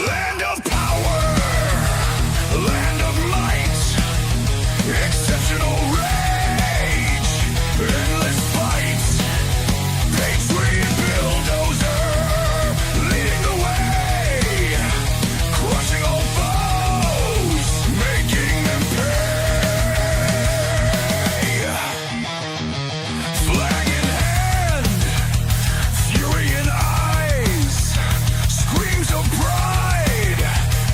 Land of power, land of might, exceptional rage, endless fight, patriot bulldozer, leading the way, crushing all foes, making them pay. Flag in hand, fury in eyes, screams of pride,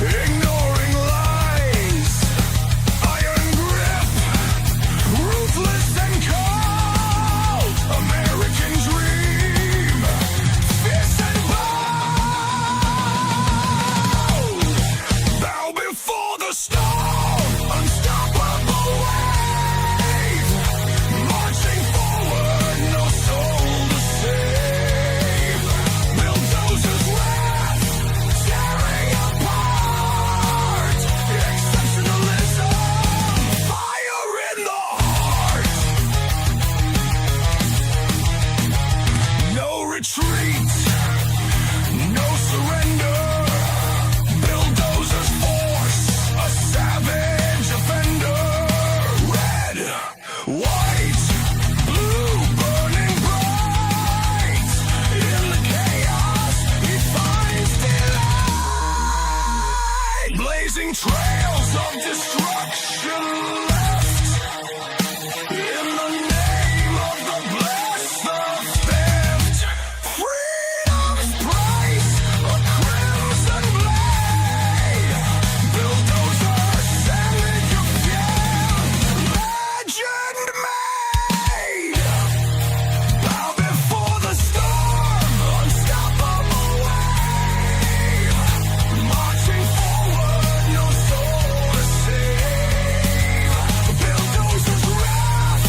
ignoring lies, iron grip, ruthless and cold, American dream, fierce and bold, bow before the storm, unstoppable wave, marching forward, no soul to save, bulldozers wrath, tearing apart, exceptionalism, fire in the heart, no retreat, no surrender, bulldozers force, a savage offender, red, white, blue, burning bright, in the chaos he finds delight, blazing trails of destruction left, in the name of the blessed, the theft, freedom's price, a crimson blade, bulldozer, savage of legend made, bow before the storm, unstoppable wave, marching forward, no soul to save, bulldozers wrath,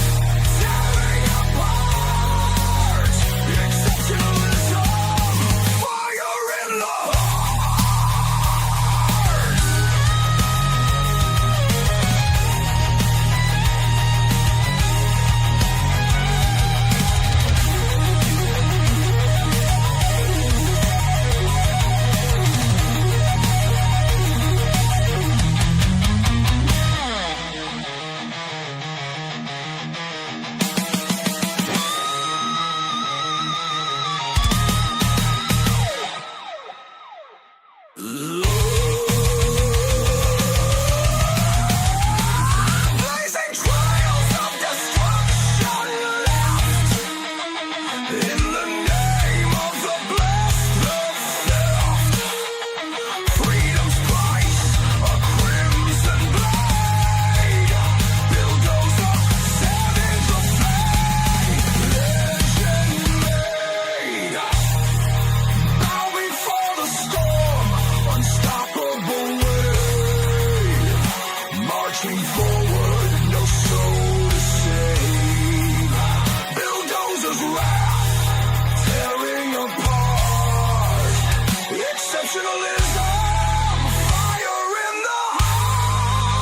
tearing apart, exceptionalism, fire in the heart. Blazing trails of destruction left, in the name of the blessed, the theft, freedom's price, a crimson blade, bulldozer, savage of flame, legend made, bow before the storm, unstoppable wave, marching forward, no soul to save, bulldozers wrath, tearing apart, exceptionalism, fire in the heart.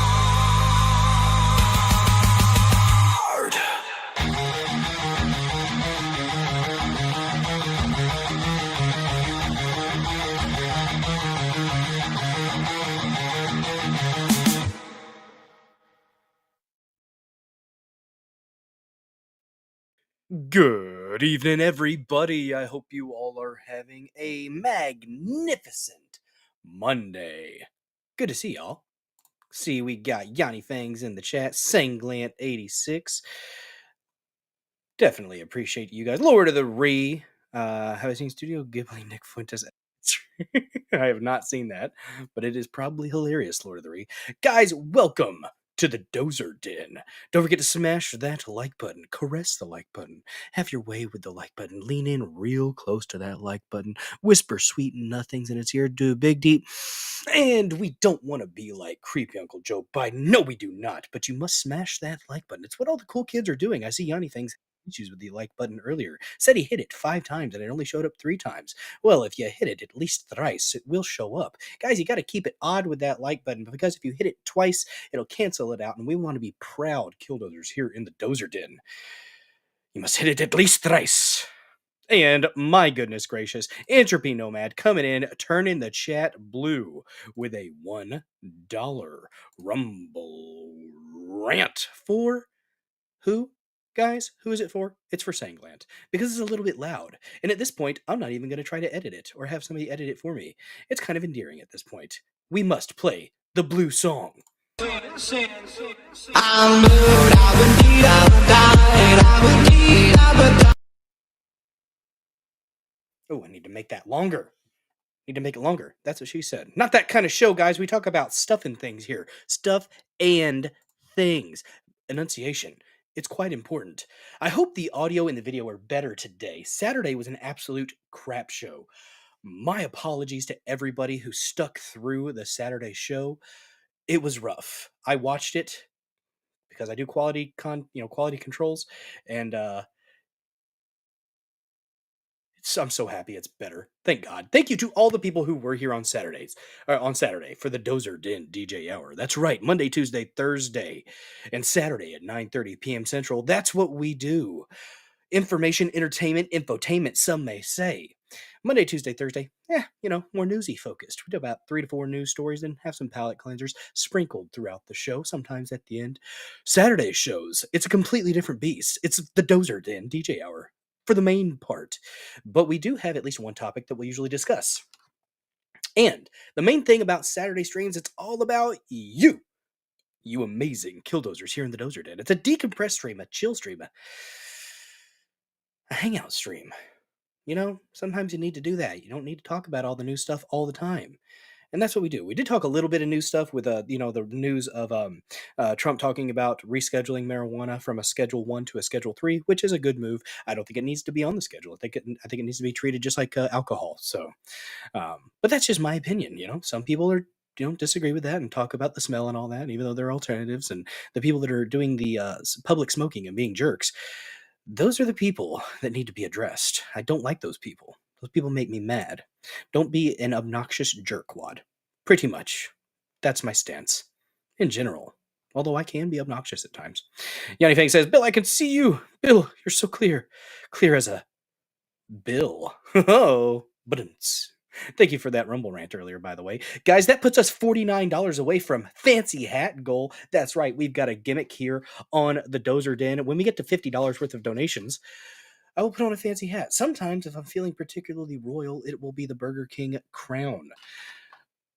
Good evening, everybody. I hope you all are having a magnificent Monday. Good to see y'all. See, we got Yanni Fangs in the chat, Sanglant86. Definitely appreciate you guys. Lord of the Ree, have I seen Studio Ghibli Nick Fuentes? I have not seen that, but it is probably hilarious, Lord of the Ree. Guys, welcome to the Dozer Den. Don't forget to smash that like button, caress the like button, have your way with the like button, lean in real close to that like button, whisper sweet nothings in its ear, do a big deep. And we don't want to be like creepy Uncle Joe Biden. No, we do not. But you must smash that like button. It's what all the cool kids are doing. I see Yanni things issues with the like button earlier. Said he hit it 5 times and it only showed up 3 times. Well, if you hit it at least thrice, it will show up. Guys, you got to keep it odd with that like button because if you hit it twice, it'll cancel it out. And we want to be proud killdozers here in the Dozer Den. You must hit it at least thrice. And my goodness gracious, Entropy Nomad coming in, turning the chat blue with a $1 Rumble rant. For who? Guys, who is it for? It's for Sanglant, because it's a little bit loud. And at this point, I'm not even going to try to edit it or have somebody edit it for me. It's kind of endearing at this point. We must play the blue song. I'm blue, I would need, I would die, I would need, I would die. Oh, I need to make that longer. Need to make it longer. That's what she said. Not that kind of show, guys. We talk about stuff and things here. Stuff and things. Enunciation. It's quite important. I hope the audio and the video are better today. Saturday was an absolute crap show. My apologies to everybody who stuck through the Saturday show. It was rough. I watched it because I do quality controls, and I'm so happy it's better. Thank God. Thank you to all the people who were here on Saturday for the Dozer Den DJ hour. That's right. Monday, Tuesday, Thursday, and Saturday at 9:30 p.m. Central. That's what we do. Information, entertainment, infotainment, some may say. Monday, Tuesday, Thursday, more newsy focused. We do about 3 to 4 news stories and have some palate cleansers sprinkled throughout the show, sometimes at the end. Saturday shows, it's a completely different beast. It's the Dozer Den DJ hour for the main part. But we do have at least one topic that we usually discuss. And the main thing about Saturday streams, it's all about you. You amazing killdozers here in the Dozer Den. It's a decompressed stream, a chill stream, a hangout stream. Sometimes you need to do that. You don't need to talk about all the new stuff all the time. And that's what we do. We did talk a little bit of new stuff with, the news of Trump talking about rescheduling marijuana from a Schedule 1 to a Schedule 3, which is a good move. I don't think it needs to be on the schedule. I think it needs to be treated just like alcohol. So, but that's just my opinion. Some people are disagree with that and talk about the smell and all that, even though they're alternatives. And the people that are doing the public smoking and being jerks, those are the people that need to be addressed. I don't like those people. Those people make me mad. Don't be an obnoxious jerkwad. Pretty much. That's my stance. In general. Although I can be obnoxious at times. Yanni Fang says, Bill, I can see you. Bill, you're so clear. Clear as a bill. Oh, but thank you for that Rumble rant earlier, by the way. Guys, that puts us $49 away from Fancy Hat goal. That's right. We've got a gimmick here on the Dozer Den. When we get to $50 worth of donations, I will put on a fancy hat. Sometimes, if I'm feeling particularly royal, it will be the Burger King crown.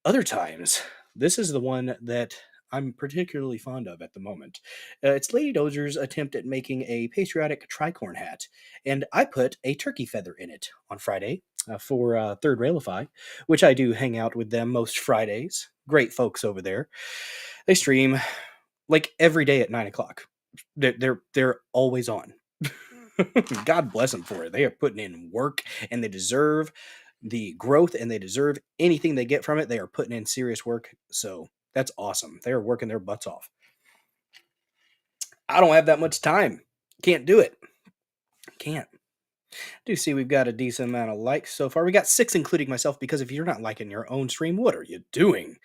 Other times, this is the one that I'm particularly fond of at the moment. It's Lady Dozer's attempt at making a patriotic tricorn hat, and I put a turkey feather in it on Friday for Third Railify, which I do hang out with them most Fridays. Great folks over there. They stream like every day at 9 o'clock. They're always on. God bless them for it. They are putting in work, and they deserve the growth, and they deserve anything they get from it. They are putting in serious work, so that's awesome. They are working their butts off. I don't have that much time. Can't do it. Can't. Do see we've got a decent amount of likes so far. We got 6, including myself, because if you're not liking your own stream, what are you doing?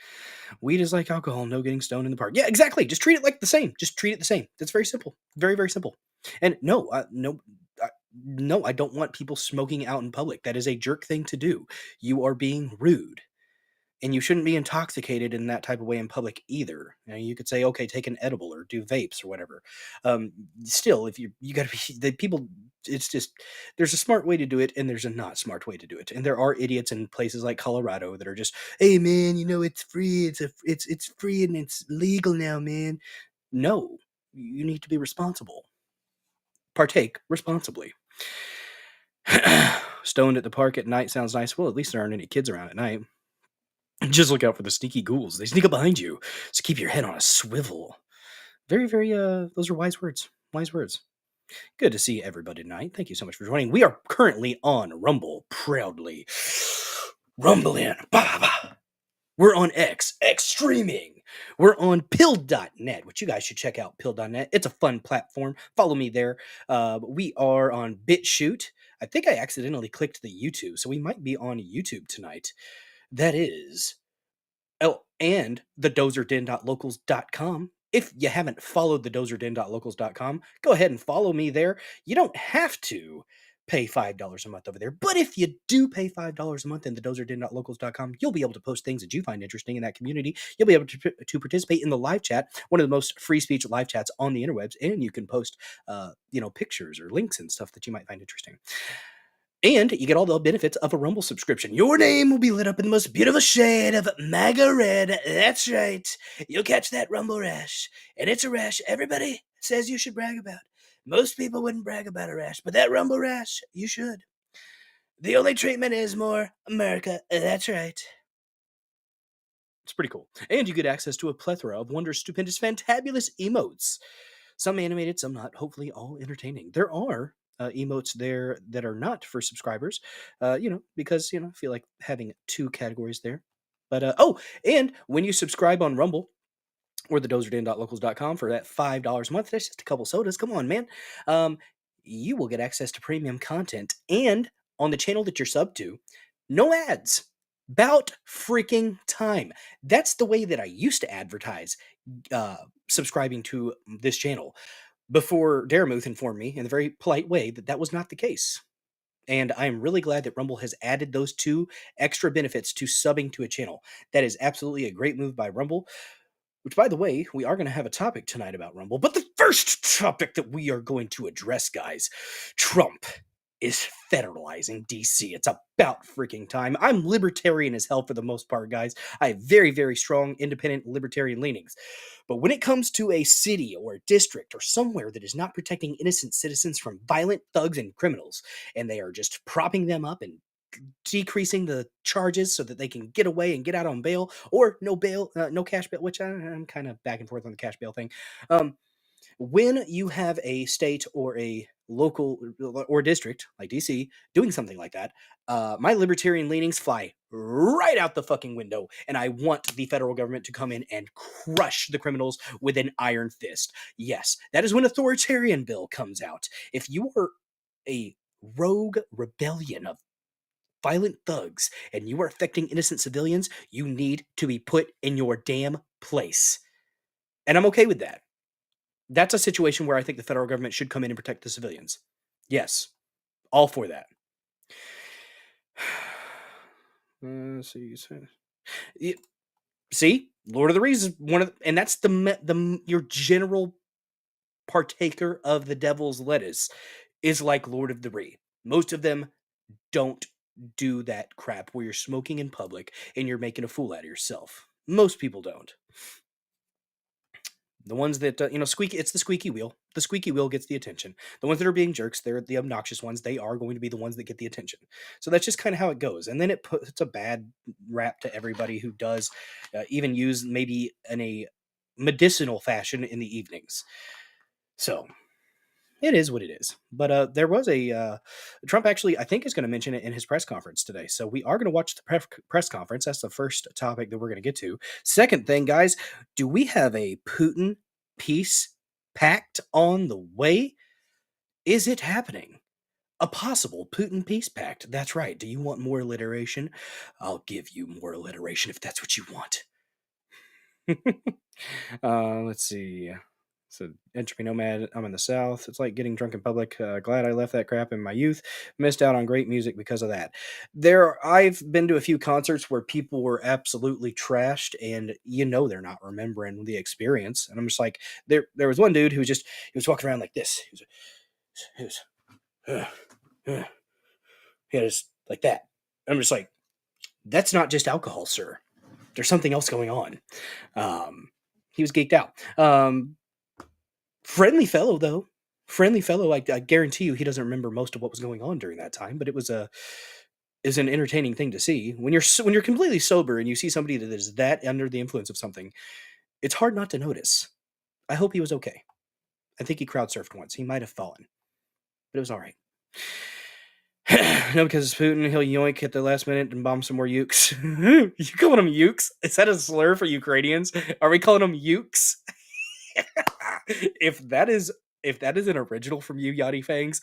Weed is like alcohol, no getting stoned in the park. Yeah, exactly. Just treat it like the same. Just treat it the same. That's very simple. Very, very simple. And no, I don't want people smoking out in public. That is a jerk thing to do. You are being rude. And you shouldn't be intoxicated in that type of way in public either. You could say, okay, take an edible or do vapes or whatever. Still, if you got to be the people, it's just there's a smart way to do it and there's a not smart way to do it. And there are idiots in places like Colorado that are just, hey man, it's free, it's free and it's legal now, man. No, you need to be responsible. Partake responsibly. Stoned at the park at night sounds nice. Well, at least there aren't any kids around at night. Just look out for the sneaky ghouls. They sneak up behind you. So keep your head on a swivel. Very, very, those are wise words. Wise words. Good to see everybody tonight. Thank you so much for joining. We are currently on Rumble, proudly rumbling. Bah, bah. We're on X streaming. We're on pill.net, which you guys should check out. Pill.net. It's a fun platform. Follow me there. We are on BitChute. I think I accidentally clicked the YouTube, so we might be on YouTube tonight. That is. Oh, and the dozerden.locals.com. If you haven't followed the dozerden.locals.com, go ahead and follow me there. You don't have to pay $5 a month over there, but if you do pay $5 a month in the dozerden.locals.com, you'll be able to post things that you find interesting in that community. You'll be able to participate in the live chat, one of the most free speech live chats on the interwebs, and you can post pictures or links and stuff that you might find interesting. And you get all the benefits of a Rumble subscription. Your name will be lit up in the most beautiful shade of MAGA red. That's right. You'll catch that Rumble rash. And it's a rash everybody says you should brag about. Most people wouldn't brag about a rash, but that Rumble rash, you should. The only treatment is more America. That's right. It's pretty cool. And you get access to a plethora of wondrous, stupendous, fantabulous emotes. Some animated, some not. Hopefully all entertaining. There are emotes there that are not for subscribers, because, I feel like having two categories there. But, and when you subscribe on Rumble or the dozerden.locals.com for that $5 a month, that's just a couple sodas. Come on, man. You will get access to premium content. And on the channel that you're subbed to, no ads. About freaking time. That's the way that I used to advertise subscribing to this channel before Daramuth informed me in a very polite way that that was not the case. And I'm really glad that Rumble has added those two extra benefits to subbing to a channel. That is absolutely a great move by Rumble, which, by the way, we are going to have a topic tonight about Rumble. But the first topic that we are going to address, guys, Trump is federalizing DC. It's about freaking time. I'm libertarian as hell for the most part, guys. I have very, very strong independent libertarian leanings. But when it comes to a city or a district or somewhere that is not protecting innocent citizens from violent thugs and criminals, and they are just propping them up and decreasing the charges so that they can get away and get out on bail, or no bail, no cash bail, which I'm kind of back and forth on the cash bail thing. When you have a state or a local or district like DC doing something like that, my libertarian leanings fly right out the fucking window, and I want the federal government to come in and crush the criminals with an iron fist. Yes, that is when authoritarian bill comes out. If you are a rogue rebellion of violent thugs and you are affecting innocent civilians, you need to be put in your damn place. And I'm okay with that. That's a situation where I think the federal government should come in and protect the civilians. Yes, all for that. See, Lord of the Rings is one of, and that's your general partaker of the devil's lettuce is like Lord of the Rings. Most of them don't do that crap where you're smoking in public and you're making a fool out of yourself. Most people don't. The ones that, squeaky, it's the squeaky wheel. The squeaky wheel gets the attention. The ones that are being jerks, they're the obnoxious ones. They are going to be the ones that get the attention. So that's just kind of how it goes. And then it puts a bad rap to everybody who does even use maybe in a medicinal fashion in the evenings. So it is what it is. But there was a Trump actually, I think, is going to mention it in his press conference today. So we are going to watch the press conference. That's the first topic that we're going to get to. Second thing, guys, do we have a Putin peace pact on the way? Is it happening? A possible Putin peace pact. That's right. Do you want more alliteration? I'll give you more alliteration if that's what you want. Let's see. So, Entropy Nomad, I'm in the South. It's like getting drunk in public. Glad I left that crap in my youth. Missed out on great music because of that. I've been to a few concerts where people were absolutely trashed, and they're not remembering the experience. And I'm just like, there was one dude who he was walking around like this. He had his like that. I'm just like, that's not just alcohol, sir. There's something else going on. He was geeked out. Friendly fellow, though. Friendly fellow. I guarantee you he doesn't remember most of what was going on during that time, but it was an entertaining thing to see. When you're completely sober and you see somebody that is that under the influence of something, it's hard not to notice. I hope he was okay. I think he crowd surfed once. He might have fallen, but it was all right. No, because it's Putin. He'll yoink at the last minute and bomb some more ukes. You calling them ukes? Is that a slur for Ukrainians? Are we calling them ukes? if that is if that is an original from you, Yachty Fangs,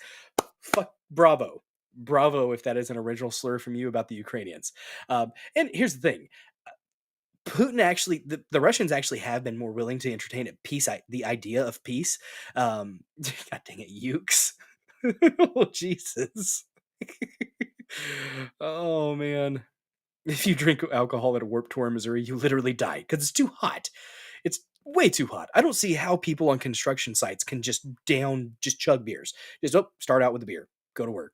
fuck, bravo! If that is an original slur from you about the Ukrainians. And here's the thing: Putin actually, the Russians actually have been more willing to entertain a peace, the idea of peace. God dang it, ukes! Oh Jesus! Oh man. If you drink alcohol at a Warped Tour in Missouri, you literally die because it's too hot. It's way too hot. I don't see how people on construction sites can just chug beers. Just start out with a beer, go to work.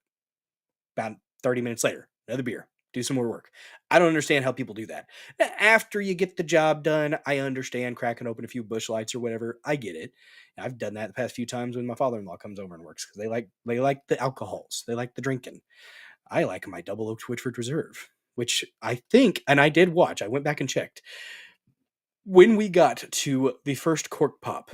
About 30 minutes later, another beer, do some more work. I don't understand how people do that. After you get the job done, I understand cracking open a few bush lights or whatever. I get it. I've done that the past few times when my father-in-law comes over and works because they like the alcohols, they like the drinking. I like my Double Oak Woodford Reserve, which I think, and I did watch, I went back and checked. When we got to the first cork pop,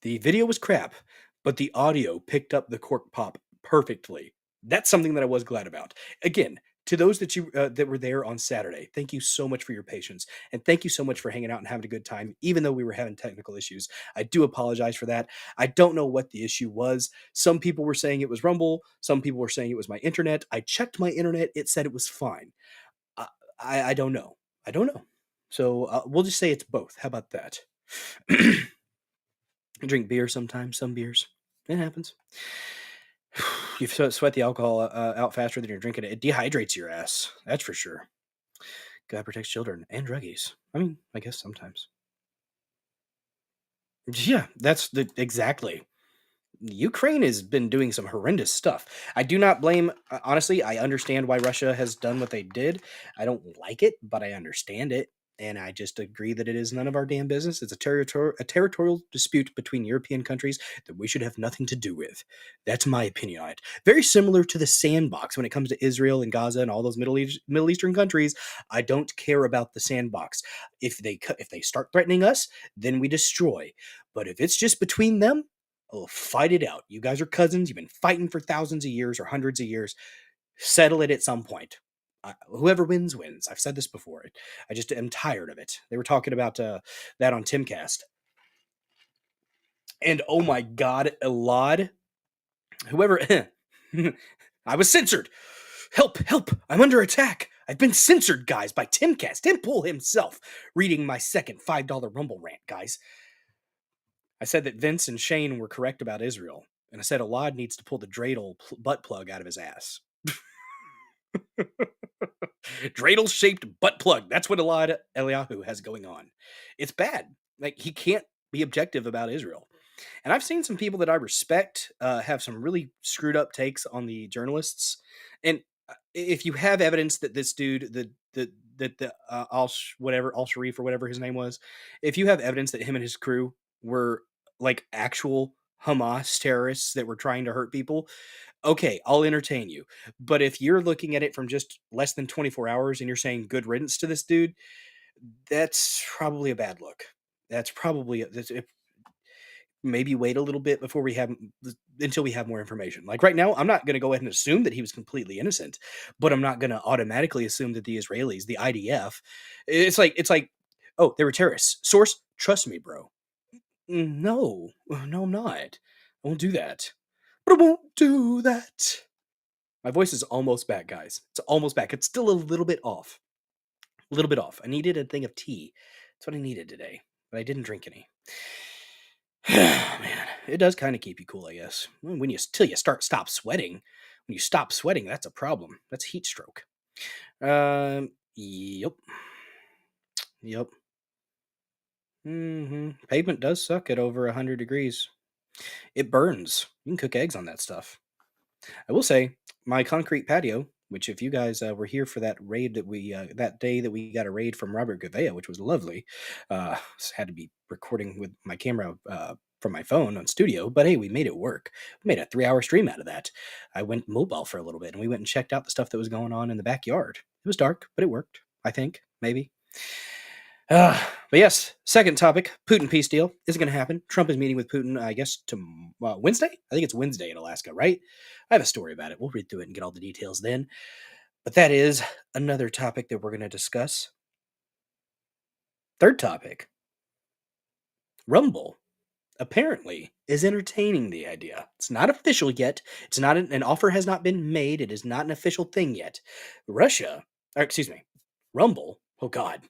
the video was crap, but the audio picked up the cork pop perfectly. That's something that I was glad about. Again, to those that were there on Saturday, thank you so much for your patience, and thank you so much for hanging out and having a good time, even though we were having technical issues. I do apologize for that. I don't know what the issue was. Some people were saying it was Rumble. Some people were saying it was my internet. I checked my internet. It said it was fine. I, I don't know. I don't know. So we'll just say it's both. How about that? I drink beer sometimes, some beers. It happens. You sweat the alcohol out faster than you're drinking it. It dehydrates your ass. That's for sure. God protects children and druggies. I mean, I guess sometimes. Yeah, exactly. Ukraine has been doing some horrendous stuff. I do not blame, honestly, I understand why Russia has done what they did. I don't like it, but I understand it. And I just agree that it is none of our damn business. It's a territorial dispute between European countries that we should have nothing to do with. That's my opinion on it. Very similar to the sandbox when it comes to Israel and Gaza and all those Middle Eastern countries. I don't care about the sandbox. If they start threatening us, then we destroy. But if it's just between them, oh, fight it out. You guys are cousins. You've been fighting for thousands of years or hundreds of years. Settle it at some point. Whoever wins, wins. I've said this before. I just am tired of it. They were talking about that on Timcast. And oh my God, Elad, whoever, I was censored. Help, help, I'm under attack. I've been censored, guys, by Timcast. Tim Pool himself reading my second $5 Rumble rant, guys. I said that Vince and Shane were correct about Israel, and I said Elad needs to pull the dreidel butt plug out of his ass. Dreidel-shaped butt plug. That's what Elad Eliyahu has going on. It's bad. Like, he can't be objective about Israel. And I've seen some people that I respect have some really screwed up takes on the journalists. And if you have evidence that this dude, the Al Sharif or whatever his name was, if you have evidence that him and his crew were like actual Hamas terrorists that were trying to hurt people, okay, I'll entertain you. But if you're looking at it from just less than 24 hours and you're saying good riddance to this dude, that's probably a bad look. That's probably maybe wait a little bit before until we have more information. Like right now, I'm not going to go ahead and assume that he was completely innocent, but I'm not going to automatically assume that the Israelis, the IDF, it's like, oh, they were terrorists. Source, trust me, bro. No, no, I'm not. I won't do that. But I won't do that. My voice is almost back, guys. It's almost back. It's still a little bit off. A little bit off. I needed a thing of tea. That's what I needed today, but I didn't drink any. Man, it does kind of keep you cool, I guess. Till you stop sweating. When you stop sweating, that's a problem. That's heat stroke. Yep. Pavement does suck at over 100 degrees. It burns. You can cook eggs on that stuff. I will say, my concrete patio, which if you guys were here for that raid that day that we got a raid from Robert Gavea, which was lovely, had to be recording with my camera from my phone on studio, but hey, we made it work. We made a 3-hour stream out of that. I went mobile for a little bit, and we went and checked out the stuff that was going on in the backyard. It was dark, but it worked, I think, maybe. But yes, second topic: Putin peace deal isn't going to happen. Trump is meeting with Putin, I guess, to Wednesday. I think it's Wednesday in Alaska, right? I have a story about it. We'll read through it and get all the details then. But that is another topic that we're going to discuss. Third topic: Rumble apparently is entertaining the idea. It's not official yet. It's not an offer has not been made. It is not an official thing yet. Russia, or excuse me, Rumble. Oh God,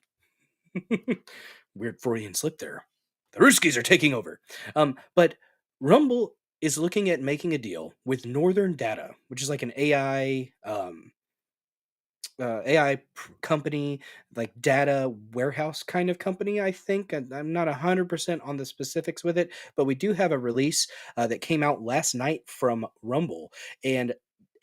weird Freudian slip there. The Ruskies are taking over. But Rumble is looking at making a deal with Northern Data, which is like an AI company, like data warehouse kind of company, I think. I'm not 100% on the specifics with it, but we do have a release that came out last night from Rumble. And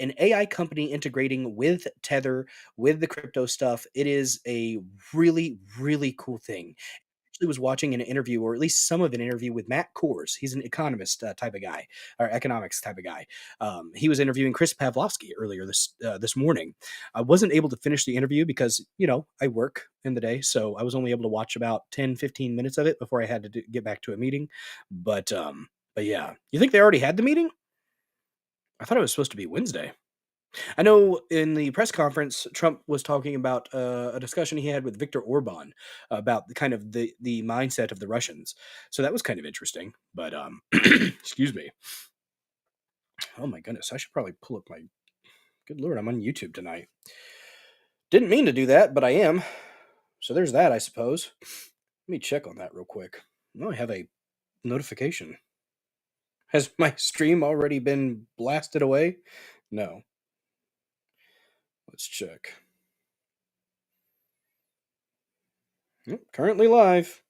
an AI company integrating with Tether, with the crypto stuff. It is a really, really cool thing. Actually was watching an interview, or at least some of an interview with Matt Kors. He's an economist type of guy, or economics type of guy. He was interviewing Chris Pavlovsky earlier this morning. I wasn't able to finish the interview because I work in the day, so I was only able to watch about 10-15 minutes of it before I had to get back to a meeting. But yeah, you think they already had the meeting? I thought it was supposed to be Wednesday. I know in the press conference, Trump was talking about a discussion he had with Viktor Orban about the kind of the mindset of the Russians. So that was kind of interesting. But excuse me. Oh my goodness, I should probably pull up my. Good lord, I'm on YouTube tonight. Didn't mean to do that, but I am. So there's that, I suppose. Let me check on that real quick. Oh, I have a notification. Has my stream already been blasted away? No. Let's check. Yep, currently live.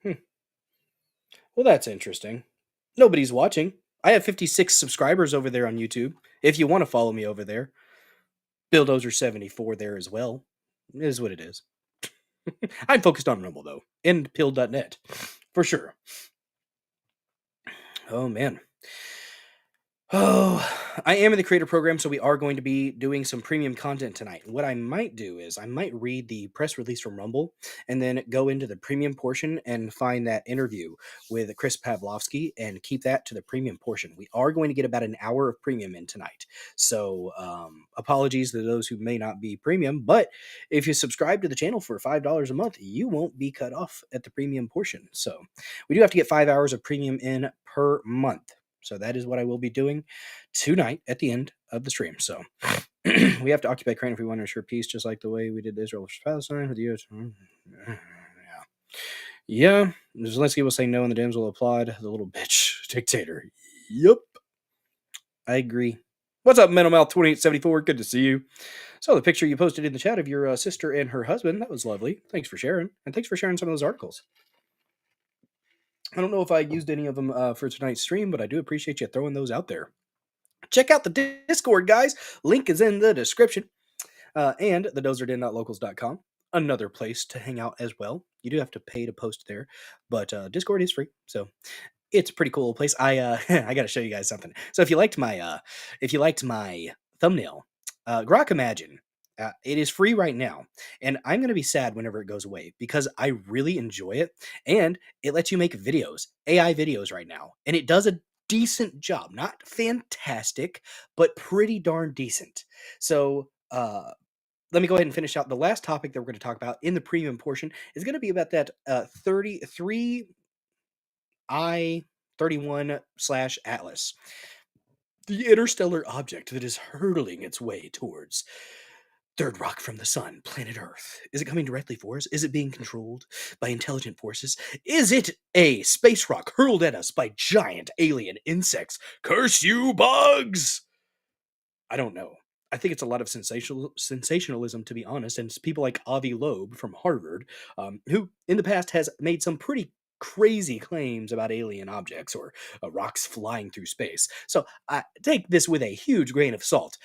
Hmm. Well, that's interesting. Nobody's watching. I have 56 subscribers over there on YouTube. If you want to follow me over there, Billdozer74 there as well. It is what it is. I'm focused on Rumble though, and pill.net for sure. Oh man. Oh, I am in the creator program, so we are going to be doing some premium content tonight. What I might do is I might read the press release from Rumble and then go into the premium portion and find that interview with Chris Pavlovsky and keep that to the premium portion. We are going to get about an hour of premium in tonight. So apologies to those who may not be premium, but if you subscribe to the channel for $5 a month, you won't be cut off at the premium portion. So we do have to get 5 hours of premium in per month. So that is what I will be doing tonight at the end of the stream. So we have to occupy Ukraine if we want to ensure peace, just like the way we did Israel versus Palestine with the U.S. Yeah. Zelensky will say no, and the Dems will applaud the little bitch dictator. Yup. I agree. What's up, Mental Mouth 2874? Good to see you. So the picture you posted in the chat of your sister and her husband, that was lovely. Thanks for sharing. And thanks for sharing some of those articles. I don't know if I used any of them for tonight's stream, but I do appreciate you throwing those out there. Check out the Discord, guys. Link is in the description. And the dozerden.locals.com. Another place to hang out as well. You do have to pay to post there, but Discord is free. So it's a pretty cool place. I I got to show you guys something. So if you liked my thumbnail, Grok Imagine, it is free right now, and I'm gonna be sad whenever it goes away because I really enjoy it, and it lets you make videos, AI videos right now, and it does a decent job. Not fantastic, but pretty darn decent. So let me go ahead and finish out the last topic that we're going to talk about in the premium portion is going to be about that 33 I-31 slash Atlas, the interstellar object that is hurtling its way towards third rock from the sun, planet Earth. Is it coming directly for us? Is it being controlled by intelligent forces? Is it a space rock hurled at us by giant alien insects? Curse you, bugs! I don't know. I think it's a lot of sensationalism, to be honest, and it's people like Avi Loeb from Harvard, who in the past has made some pretty crazy claims about alien objects or rocks flying through space. So I take this with a huge grain of salt.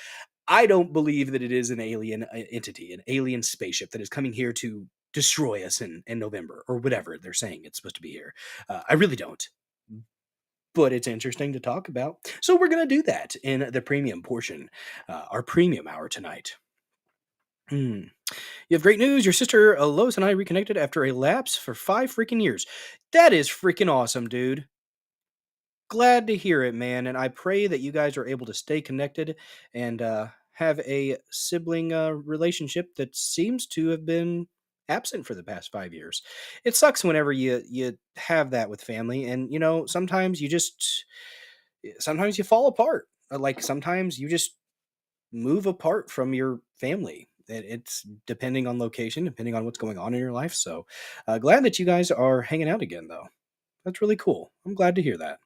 I don't believe that it is an alien entity, an alien spaceship that is coming here to destroy us in November or whatever they're saying it's supposed to be here. I really don't. But it's interesting to talk about. So we're going to do that in the premium portion, our premium hour tonight. Hmm. You have great news. Your sister Lois and I reconnected after a lapse for 5 freaking years. That is freaking awesome, dude. Glad to hear it, man. And I pray that you guys are able to stay connected and have a sibling relationship that seems to have been absent for the past 5 years. It sucks whenever you have that with family, and sometimes you just sometimes you fall apart. Like sometimes you just move apart from your family. It's depending on location, depending on what's going on in your life. So glad that you guys are hanging out again, though. That's really cool. I'm glad to hear that.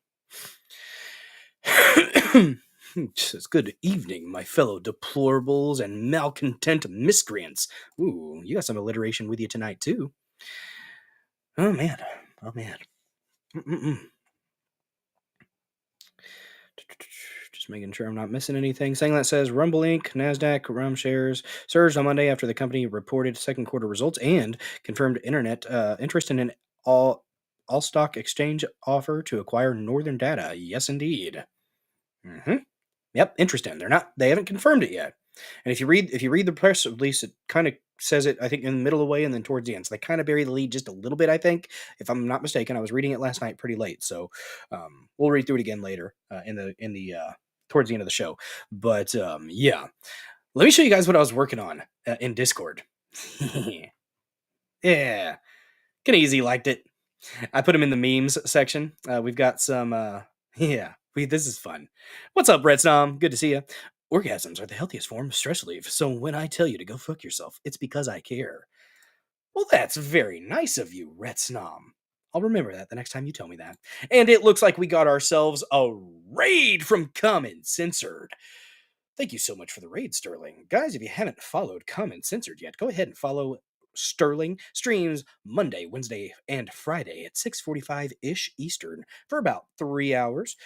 It's good evening, my fellow deplorables and malcontent miscreants. Ooh, you got some alliteration with you tonight, too. Oh, man. Oh, man. Mm-mm-mm. Just making sure I'm not missing anything. Saying that says Rumble Inc., NASDAQ, RAM shares surged on Monday after the company reported second quarter results and confirmed internet interest in an all stock exchange offer to acquire Northern Data. Yes, indeed. Hmm. Yep, interesting. They haven't confirmed it yet. And if you read the press release, it kind of says it, I think, in the middle of the way and then towards the end. So they kind of bury the lead just a little bit, I think, if I'm not mistaken. I was reading it last night pretty late, so we'll read through it again later in the towards the end of the show. But yeah, let me show you guys what I was working on in Discord. Yeah, kind of easy, liked it. I put them in the memes section. We've got some, yeah, this is fun. What's up, Brett Snom? Good to see you. Orgasms are the healthiest form of stress relief, so when I tell you to go fuck yourself, it's because I care. Well, that's very nice of you, Rhett Snom. I'll remember that the next time you tell me that. And it looks like we got ourselves a raid from Common Censored. Thank you so much for the raid, Sterling. Guys, if you haven't followed Common Censored yet, go ahead and follow Sterling. Streams Monday, Wednesday, and Friday at 6:45-ish Eastern for about 3 hours.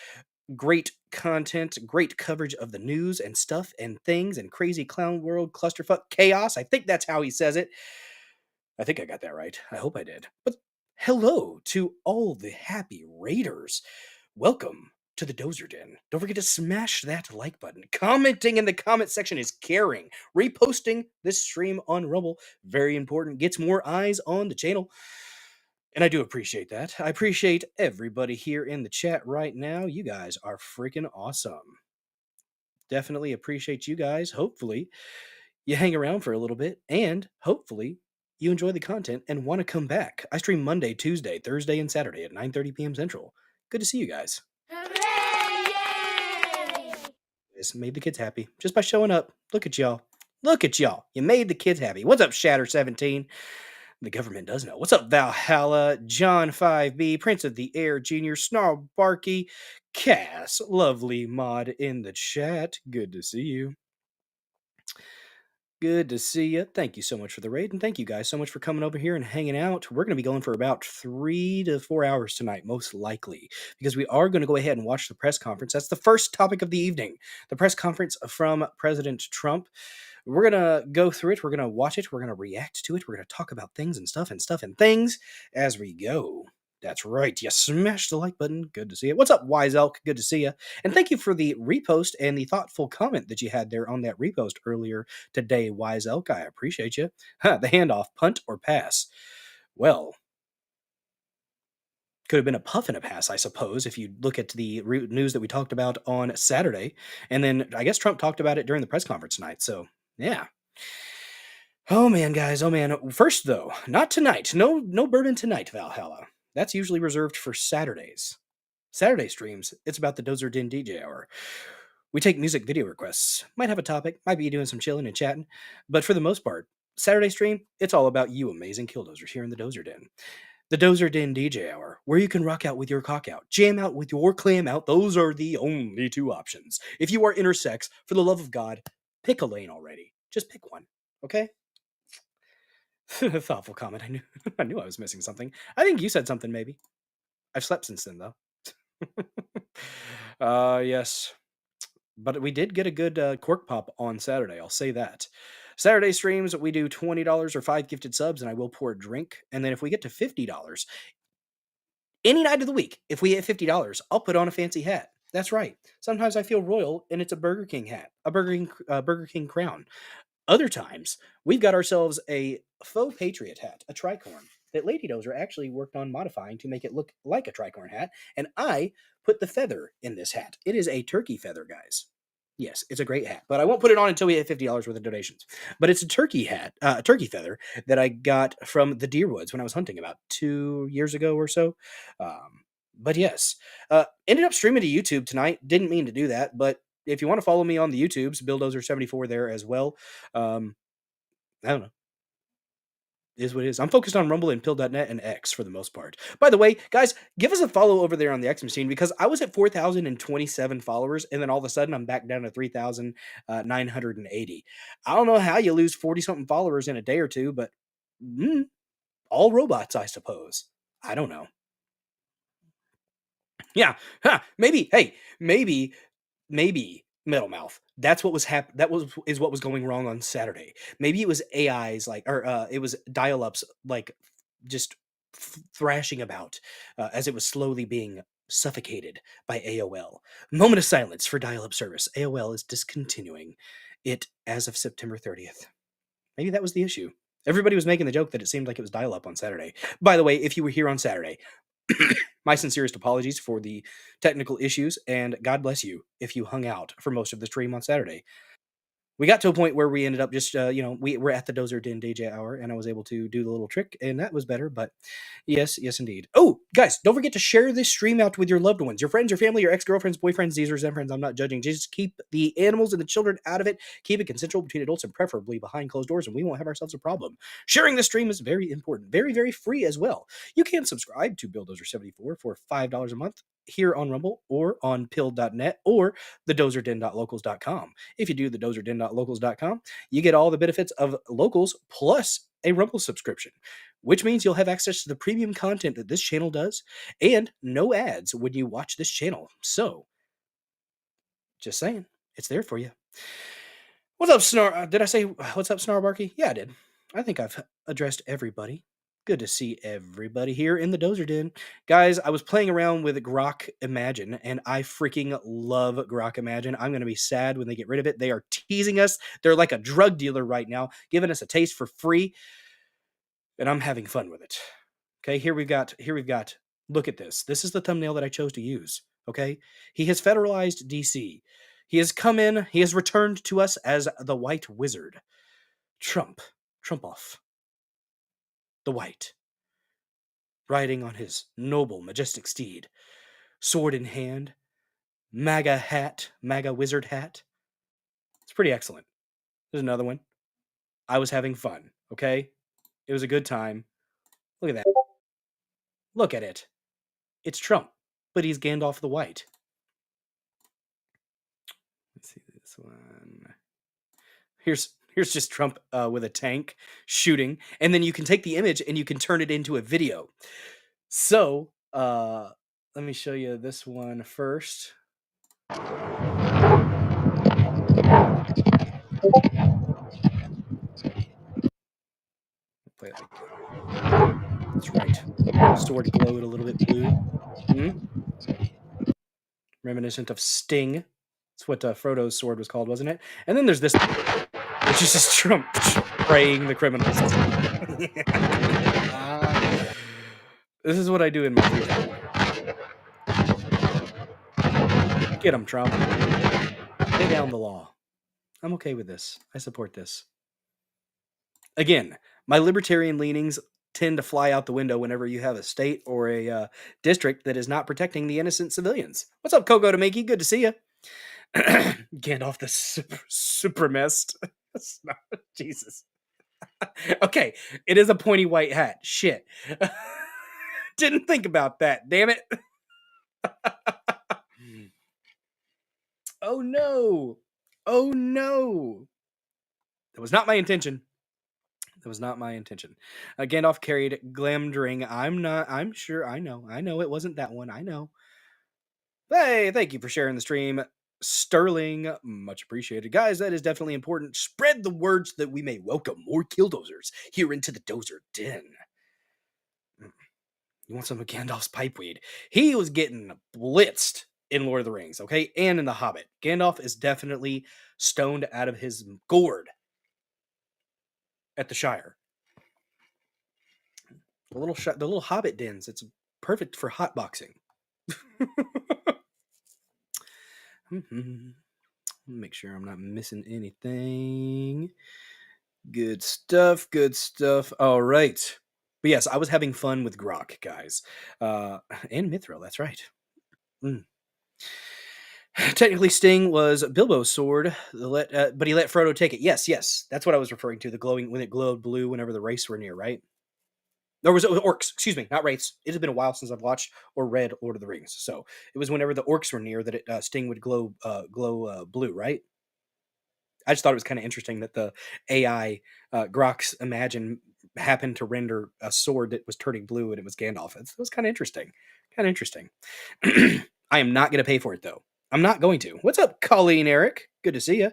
Great content, great coverage of the news and stuff and things and crazy clown world clusterfuck chaos. I think that's how he says it. I think I got that right. I hope I did. But hello to all the happy raiders. Welcome to the Dozer Den. Don't forget to smash that like button. Commenting in the comment section is caring. Reposting this stream on Rumble, very important. Gets more eyes on the channel. And I do appreciate that. I appreciate everybody here in the chat right now. You guys are freaking awesome. Definitely appreciate you guys. Hopefully, you hang around for a little bit, and hopefully you enjoy the content and want to come back. I stream Monday, Tuesday, Thursday, and Saturday at 9:30 p.m. Central. Good to see you guys. Hooray! Just made the kids happy just by showing up. Look at y'all. Look at y'all. You made the kids happy. What's up, Shatter17? The government does know. What's up, Valhalla? John 5B, Prince of the Air Jr., Snarl Barky, Cass, lovely mod in the chat. Good to see you. Good to see you. Thank you so much for the raid, and thank you guys so much for coming over here and hanging out. We're going to be going for about 3 to 4 hours tonight, most likely, because we are going to go ahead and watch the press conference. That's the first topic of the evening, the press conference from President Trump. We're going to go through it. We're going to watch it. We're going to react to it. We're going to talk about things and stuff and things as we go. That's right. You smashed the like button. Good to see you. What's up, Wise Elk? Good to see you. And thank you for the repost and the thoughtful comment that you had there on that repost earlier today, Wise Elk. I appreciate you. The handoff, punt or pass. Well, could have been a puff and a pass, I suppose, if you look at the news that we talked about on Saturday. And then I guess Trump talked about it during the press conference tonight. So, yeah. Oh man, guys. Oh man. First though, not tonight. No bourbon tonight, Valhalla. That's usually reserved for Saturdays. Saturday streams, it's about the Dozer Den DJ hour. We take music video requests. Might have a topic, might be doing some chilling and chatting, but for the most part, Saturday stream, it's all about you amazing killdozers here in the Dozer Den. The Dozer Den DJ hour, where you can rock out with your cock out, jam out with your clam out. Those are the only two options. If you are intersex, for the love of God, pick a lane already. Just pick one, okay? Thoughtful comment. I knew I was missing something. I think you said something, maybe. I've slept since then, though. Yes. But we did get a good cork pop on Saturday. I'll say that. Saturday streams, we do $20 or 5 gifted subs, and I will pour a drink. And then if we get to $50, any night of the week, if we hit $50, I'll put on a fancy hat. That's right. Sometimes I feel royal, and it's a Burger King hat, a Burger King crown, Other times, we've got ourselves a faux patriot hat, a tricorn, that Lady Dozer actually worked on modifying to make it look like a tricorn hat, and I put the feather in this hat. It is a turkey feather, guys. Yes, it's a great hat, but I won't put it on until we hit $50 worth of donations. But it's a turkey hat, a turkey feather that I got from the Deerwoods when I was hunting about 2 years ago or so. But yes, ended up streaming to YouTube tonight. Didn't mean to do that, but if you want to follow me on the YouTubes, Billdozer74 there as well. Um, I don't know. Is what it is. I'm focused on Rumble and Pill.net and X for the most part. By the way, guys, give us a follow over there on the X machine because I was at 4,027 followers and then all of a sudden I'm back down to 3,980. I don't know how you lose 40 something followers in a day or two, but all robots, I suppose. I don't know. Yeah, maybe. Hey, maybe Metal Mouth. That's what was is what was going wrong on Saturday. Maybe it was AIs like, or it was dial-ups like just thrashing about as it was slowly being suffocated by AOL. Moment of silence for dial-up service. AOL is discontinuing it as of September 30th. Maybe that was the issue. Everybody was making the joke that it seemed like it was dial-up on Saturday. By the way, if you were here on Saturday, my sincerest apologies for the technical issues, and God bless you if you hung out for most of the stream on Saturday. We got to a point where we ended up just, we were at the Dozer Den DJ hour, and I was able to do the little trick, and that was better. But yes, indeed. Oh, guys, don't forget to share this stream out with your loved ones, your friends, your family, your ex-girlfriends, boyfriends, these are Zen friends. I'm not judging. Just keep the animals and the children out of it. Keep it consensual between adults and preferably behind closed doors, and we won't have ourselves a problem. Sharing the stream is very important, very, very free as well. You can subscribe to Billdozer74 for $5 a month here on Rumble or on pill.net or the dozerden.locals.com. If you do the dozerden.locals.com, you get all the benefits of Locals plus a Rumble subscription, which means you'll have access to the premium content that this channel does and no ads when you watch this channel. So, just saying, it's there for you. What's up, Did I say what's up, Snarbarky? Yeah, I did. I think I've addressed everybody. Good to see everybody here in the Dozer Den. Guys, I was playing around with Grok Imagine, and I freaking love Grok Imagine. I'm going to be sad when they get rid of it. They are teasing us. They're like a drug dealer right now, giving us a taste for free, and I'm having fun with it. Okay, here we've got, look at this. This is the thumbnail that I chose to use, okay? He has federalized DC. He has come in, he has returned to us as the White Wizard. Trump off. The White, riding on his noble, majestic steed, sword in hand, MAGA wizard hat. It's pretty excellent. There's another one. I was having fun, okay? It was a good time. Look at that. Look at it. It's Trump, but he's Gandalf the White. Let's see this one. Here's just Trump with a tank shooting, and then you can take the image and you can turn it into a video. So, let me show you this one first. Play it like that's right. Sword glowed a little bit blue. Reminiscent of Sting. That's what Frodo's sword was called, wasn't it? And then there's this, which is just Trump spraying the criminals. This is what I do in my free time. Get him, Trump. Lay down the law. I'm okay with this. I support this. Again, my libertarian leanings tend to fly out the window whenever you have a state or a district that is not protecting the innocent civilians. What's up, Coco Tamiki? Good to see you. Gandalf the supremacist. Jesus. Okay, it is a pointy white hat. Shit. Didn't think about that. Damn it. Oh no. Oh no. That was not my intention. Gandalf carried Glamdring. I'm sure. I know it wasn't that one. I know. Hey, thank you for sharing the stream. Sterling, much appreciated. Guys, that is definitely important. Spread the word so that we may welcome more killdozers here into the Dozer Den. You want some of Gandalf's pipeweed? He was getting blitzed in Lord of the Rings, okay? And in The Hobbit. Gandalf is definitely stoned out of his gourd. at the Shire. The little hobbit dens. It's perfect for hotboxing. Make sure I'm not missing anything. Good stuff. Good stuff. All right. But yes, I was having fun with Grok, guys. And Mithril, that's right. Mm. Technically, Sting was Bilbo's sword, but he let Frodo take it. Yes, yes. That's what I was referring to. The glowing, when it glowed blue whenever the wraiths were near, right? There was orcs, excuse me, not wraiths. It has been a while since I've watched or read Lord of the Rings. So it was whenever the orcs were near that Sting would glow blue, right? I just thought it was kind of interesting that the AI Grok's Imagine happened to render a sword that was turning blue and it was Gandalf. It was kind of interesting. Kind of interesting. I am not going to pay for it though. I'm not going to. What's up, Colleen Eric? Good to see you.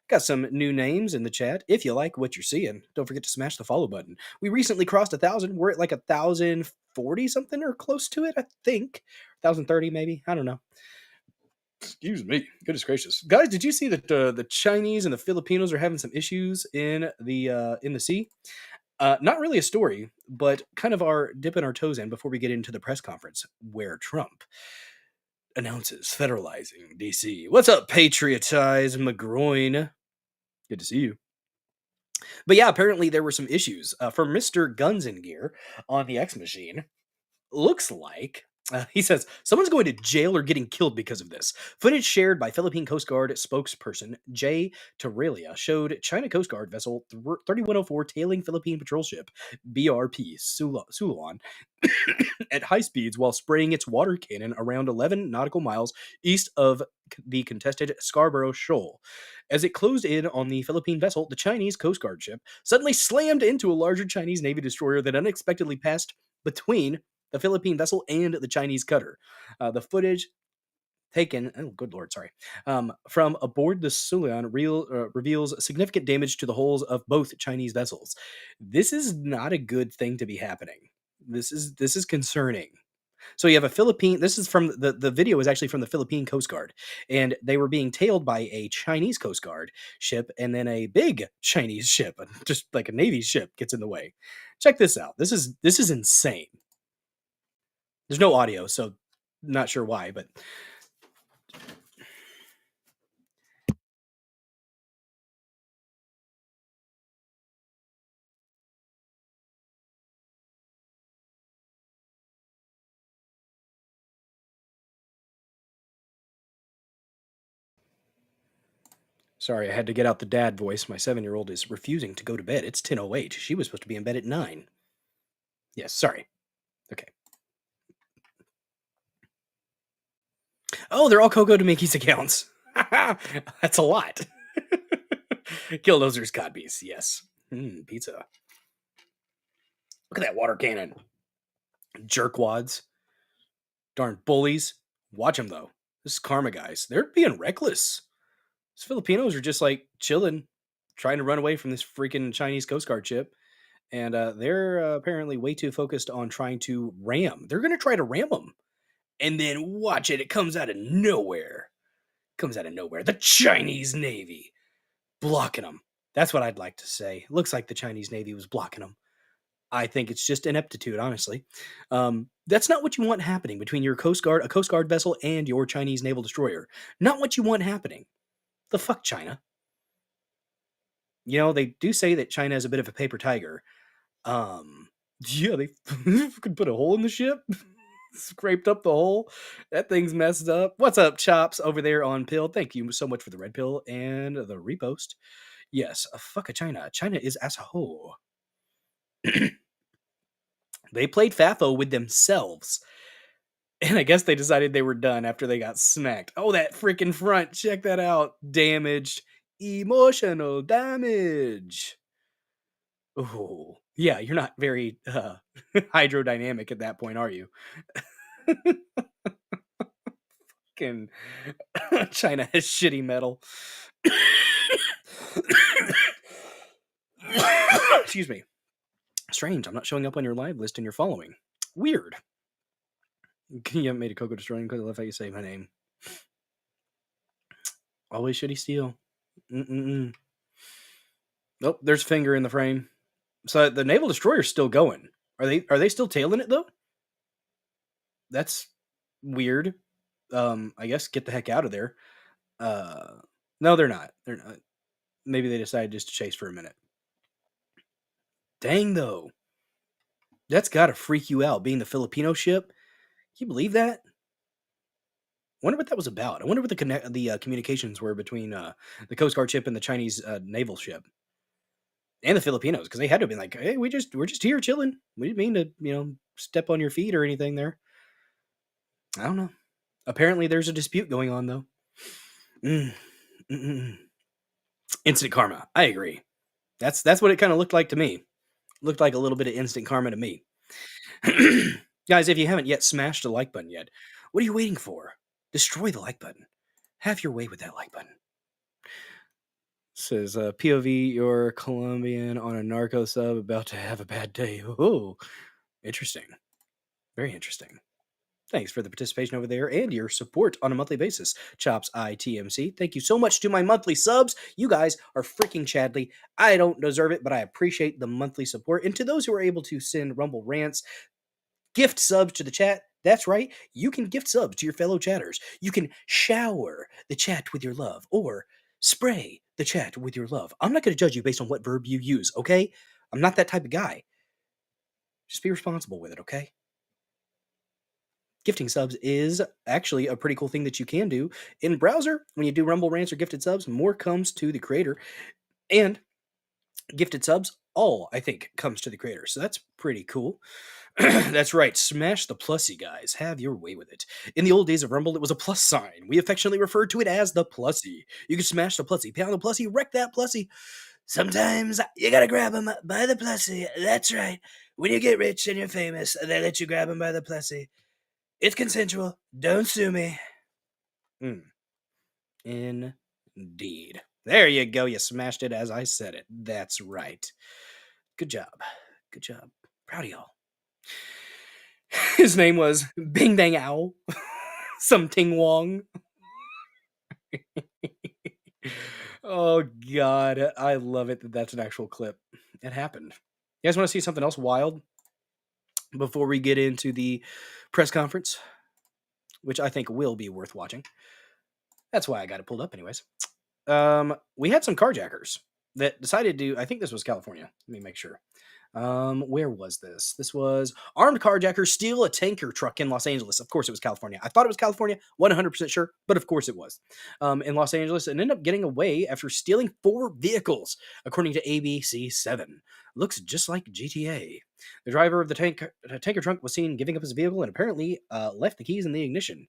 Got some new names in the chat. If you like what you're seeing, don't forget to smash the follow button. We recently crossed 1,000. We're at like 1,040 something or close to it, I think. 1,030 maybe. I don't know. Excuse me. Goodness gracious, guys! Did you see that the Chinese and the Filipinos are having some issues in the sea? Not really a story, but kind of our dipping our toes in before we get into the press conference where Trump announces federalizing DC. What's up, Patriotize McGroin? Good to see you. But yeah, apparently there were some issues for Mr. Guns and Gear on the X Machine. Looks like he says someone's going to jail or getting killed because of this. Footage shared by Philippine Coast Guard spokesperson Jay Torrelia showed China Coast Guard vessel 3104 tailing Philippine patrol ship BRP Suluan at high speeds while spraying its water cannon around 11 nautical miles east of the contested Scarborough Shoal. As it closed in on the Philippine vessel, the Chinese Coast Guard ship suddenly slammed into a larger Chinese Navy destroyer that unexpectedly passed between the Philippine vessel and the Chinese cutter. The footage taken, oh good lord, sorry, from aboard the Suluan reveals significant damage to the hulls of both Chinese vessels. This is not a good thing to be happening. This is concerning. So you have a Philippine. This is from the video is actually from the Philippine Coast Guard, and they were being tailed by a Chinese Coast Guard ship, and then a big Chinese ship, just like a Navy ship, gets in the way. Check this out. This is insane. There's no audio, so not sure why, but sorry, I had to get out the dad voice. My 7-year-old is refusing to go to bed. It's 10:08. She was supposed to be in bed at 9. Yes, sorry. Okay. Oh, they're all Coco Demiki's accounts. That's a lot. Killdozer's Codpiece, yes. Pizza. Look at that water cannon. Jerkwads. Darn bullies. Watch them, though. This is karma, guys. They're being reckless. These Filipinos are just like chilling, trying to run away from this freaking Chinese Coast Guard ship. And they're apparently way too focused on trying to ram. They're going to try to ram them. And then watch it. It comes out of nowhere. Comes out of nowhere. The Chinese Navy blocking them. That's what I'd like to say. Looks like the Chinese Navy was blocking them. I think it's just ineptitude, honestly. That's not what you want happening between your Coast Guard, a Coast Guard vessel, and your Chinese naval destroyer. Not what you want happening. The fuck, China? You know, they do say that China is a bit of a paper tiger. Yeah, they could put a hole in the ship. Scraped up the hole. That thing's messed up. What's up, Chops, over there on Pill? Thank you so much for the red pill and the repost. Yes, fuck a China. China is as a whole. They played FAFO with themselves. And I guess they decided they were done after they got smacked. Oh, that freaking front. Check that out. Damaged. Emotional damage. Oh, yeah, you're not very hydrodynamic at that point, are you? Fucking China has shitty metal. Excuse me. Strange, I'm not showing up on your live list and you're following. Weird. You haven't made a Coco Destroying because I love how you say my name. Always shitty steel. Nope, there's finger in the frame. So the naval destroyer's still going. Are they still tailing it though? That's weird. I guess get the heck out of there. No, they're not. They're not. Maybe they decided just to chase for a minute. Dang though, that's got to freak you out. Being the Filipino ship, can you believe that? Wonder what that was about. I wonder what the communications were between the Coast Guard ship and the Chinese naval ship and the Filipinos, because they had to have been like, "Hey, we're just here chilling. We didn't mean to step on your feet or anything there." I don't know. Apparently, there's a dispute going on though. Mm, mm, mm. Instant karma. I agree. That's what it kind of looked like to me. Looked like a little bit of instant karma to me. Guys, if you haven't yet smashed the like button yet, what are you waiting for? Destroy the like button. Have your way with that like button. Says POV, you're Colombian on a narco sub about to have a bad day. Oh, interesting. Very interesting. Thanks for the participation over there and your support on a monthly basis. Chops ITMC. Thank you so much to my monthly subs. You guys are freaking Chadley. I don't deserve it, but I appreciate the monthly support. And to those who are able to send Rumble rants, gift subs to the chat. That's right. You can gift subs to your fellow chatters. You can shower the chat with your love or spray the chat with your love. I'm not going to judge you based on what verb you use, okay? I'm not that type of guy. Just be responsible with it, okay? Gifting subs is actually a pretty cool thing that you can do in browser. When you do Rumble rants or gifted subs, more comes to the creator. And gifted subs, all, I think, comes to the creator. So that's pretty cool. That's right. Smash the plussy, guys. Have your way with it. In the old days of Rumble, it was a plus sign. We affectionately referred to it as the plussy. You can smash the plussy, pound the plussy, wreck that plussy. Sometimes you gotta grab them by the plussy. That's right. When you get rich and you're famous, they let you grab them by the plussy. It's consensual. Don't sue me. Indeed. There you go. You smashed it as I said it. That's right. Good job. Good job. Proud of y'all. His name was Bing Bang Owl. Some Ting Wong. Oh, God. I love it that that's an actual clip. It happened. You guys want to see something else wild before we get into the press conference, which I think will be worth watching? That's why I got it pulled up anyways. We had some carjackers that decided to, I think this was California. Let me make sure. Where was this? This was armed carjackers steal a tanker truck in Los Angeles. Of course it was California. I thought it was California, 100% sure, but of course it was. In Los Angeles, and ended up getting away after stealing 4 vehicles, according to ABC7. Looks just like GTA. The driver of the tanker trunk was seen giving up his vehicle and apparently left the keys in the ignition.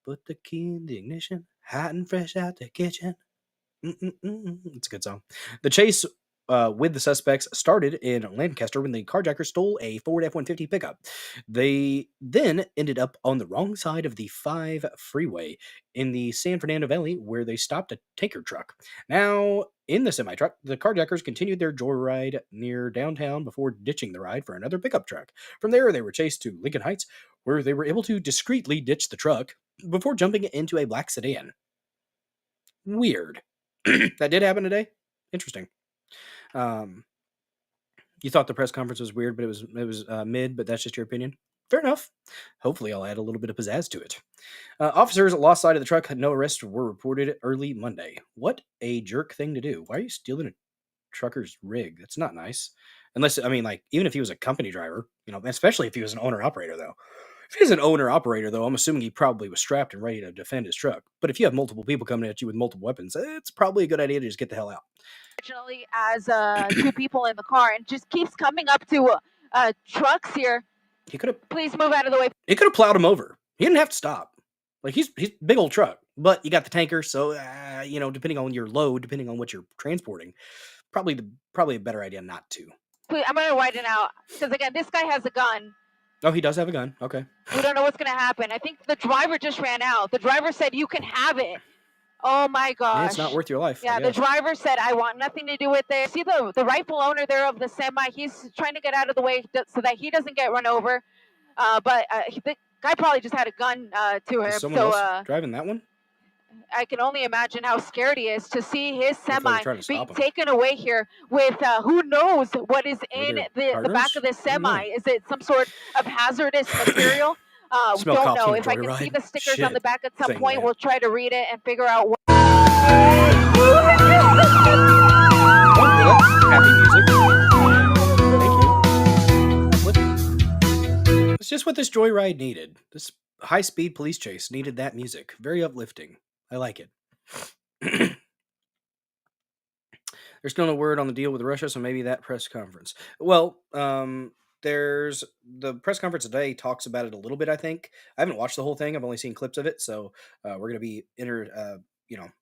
Put the key in the ignition, hot and fresh out the kitchen. It's a good song. The chase with the suspects started in Lancaster when the carjackers stole a Ford F-150 pickup. They then ended up on the wrong side of the 5 freeway in the San Fernando Valley, where they stopped a tanker truck. Now, in the semi-truck, the carjackers continued their joyride near downtown before ditching the ride for another pickup truck. From there, they were chased to Lincoln Heights, where they were able to discreetly ditch the truck before jumping into a black sedan. Weird. That did happen today. Interesting. You thought the press conference was weird, but it was mid. But that's just your opinion. Fair enough. Hopefully, I'll add a little bit of pizzazz to it. Officers lost sight of the truck. Had no arrests were reported early Monday. What a jerk thing to do! Why are you stealing a trucker's rig? That's not nice. Unless, I mean, like, even if he was a company driver, especially if he was an owner operator, though. If he's an owner operator, though, I'm assuming he probably was strapped and ready to defend his truck. But if you have multiple people coming at you with multiple weapons, it's probably a good idea to just get the hell out. Unfortunately, as 2 people in the car, and just keeps coming up to trucks here. He could have. Please move out of the way. It could have plowed him over. He didn't have to stop. Like, he's a big old truck, but you got the tanker, so depending on your load, depending on what you're transporting, probably a better idea not to. Please, I'm gonna widen out because again, this guy has a gun. Oh, he does have a gun. Okay. We don't know what's gonna happen. I think the driver just ran out. The driver said, "You can have it." Oh my gosh. Yeah, it's not worth your life. Yeah, the driver said, "I want nothing to do with it." See the rightful owner there of the semi. He's trying to get out of the way so that he doesn't get run over. But the guy probably just had a gun to him. Is someone else driving that one? I can only imagine how scared he is to see his Hopefully they're semi trying to being stop him. taken away here with who knows what is Were in they the back of partners? this I don't know. semi. Is it some sort of hazardous material? Smell Don't cops know. on a If I can see joyride? the stickers on the Shit. back at some Saying point, that. we'll try to read it and figure out what. Oh, that's happy music. Thank you. It's just what this joyride needed. This high-speed police chase needed that music. Very uplifting. I like it. There's still no word on the deal with Russia, so maybe that press conference. Well, there's the press conference today talks about it a little bit. I think I haven't watched the whole thing. I've only seen clips of it, so we're gonna be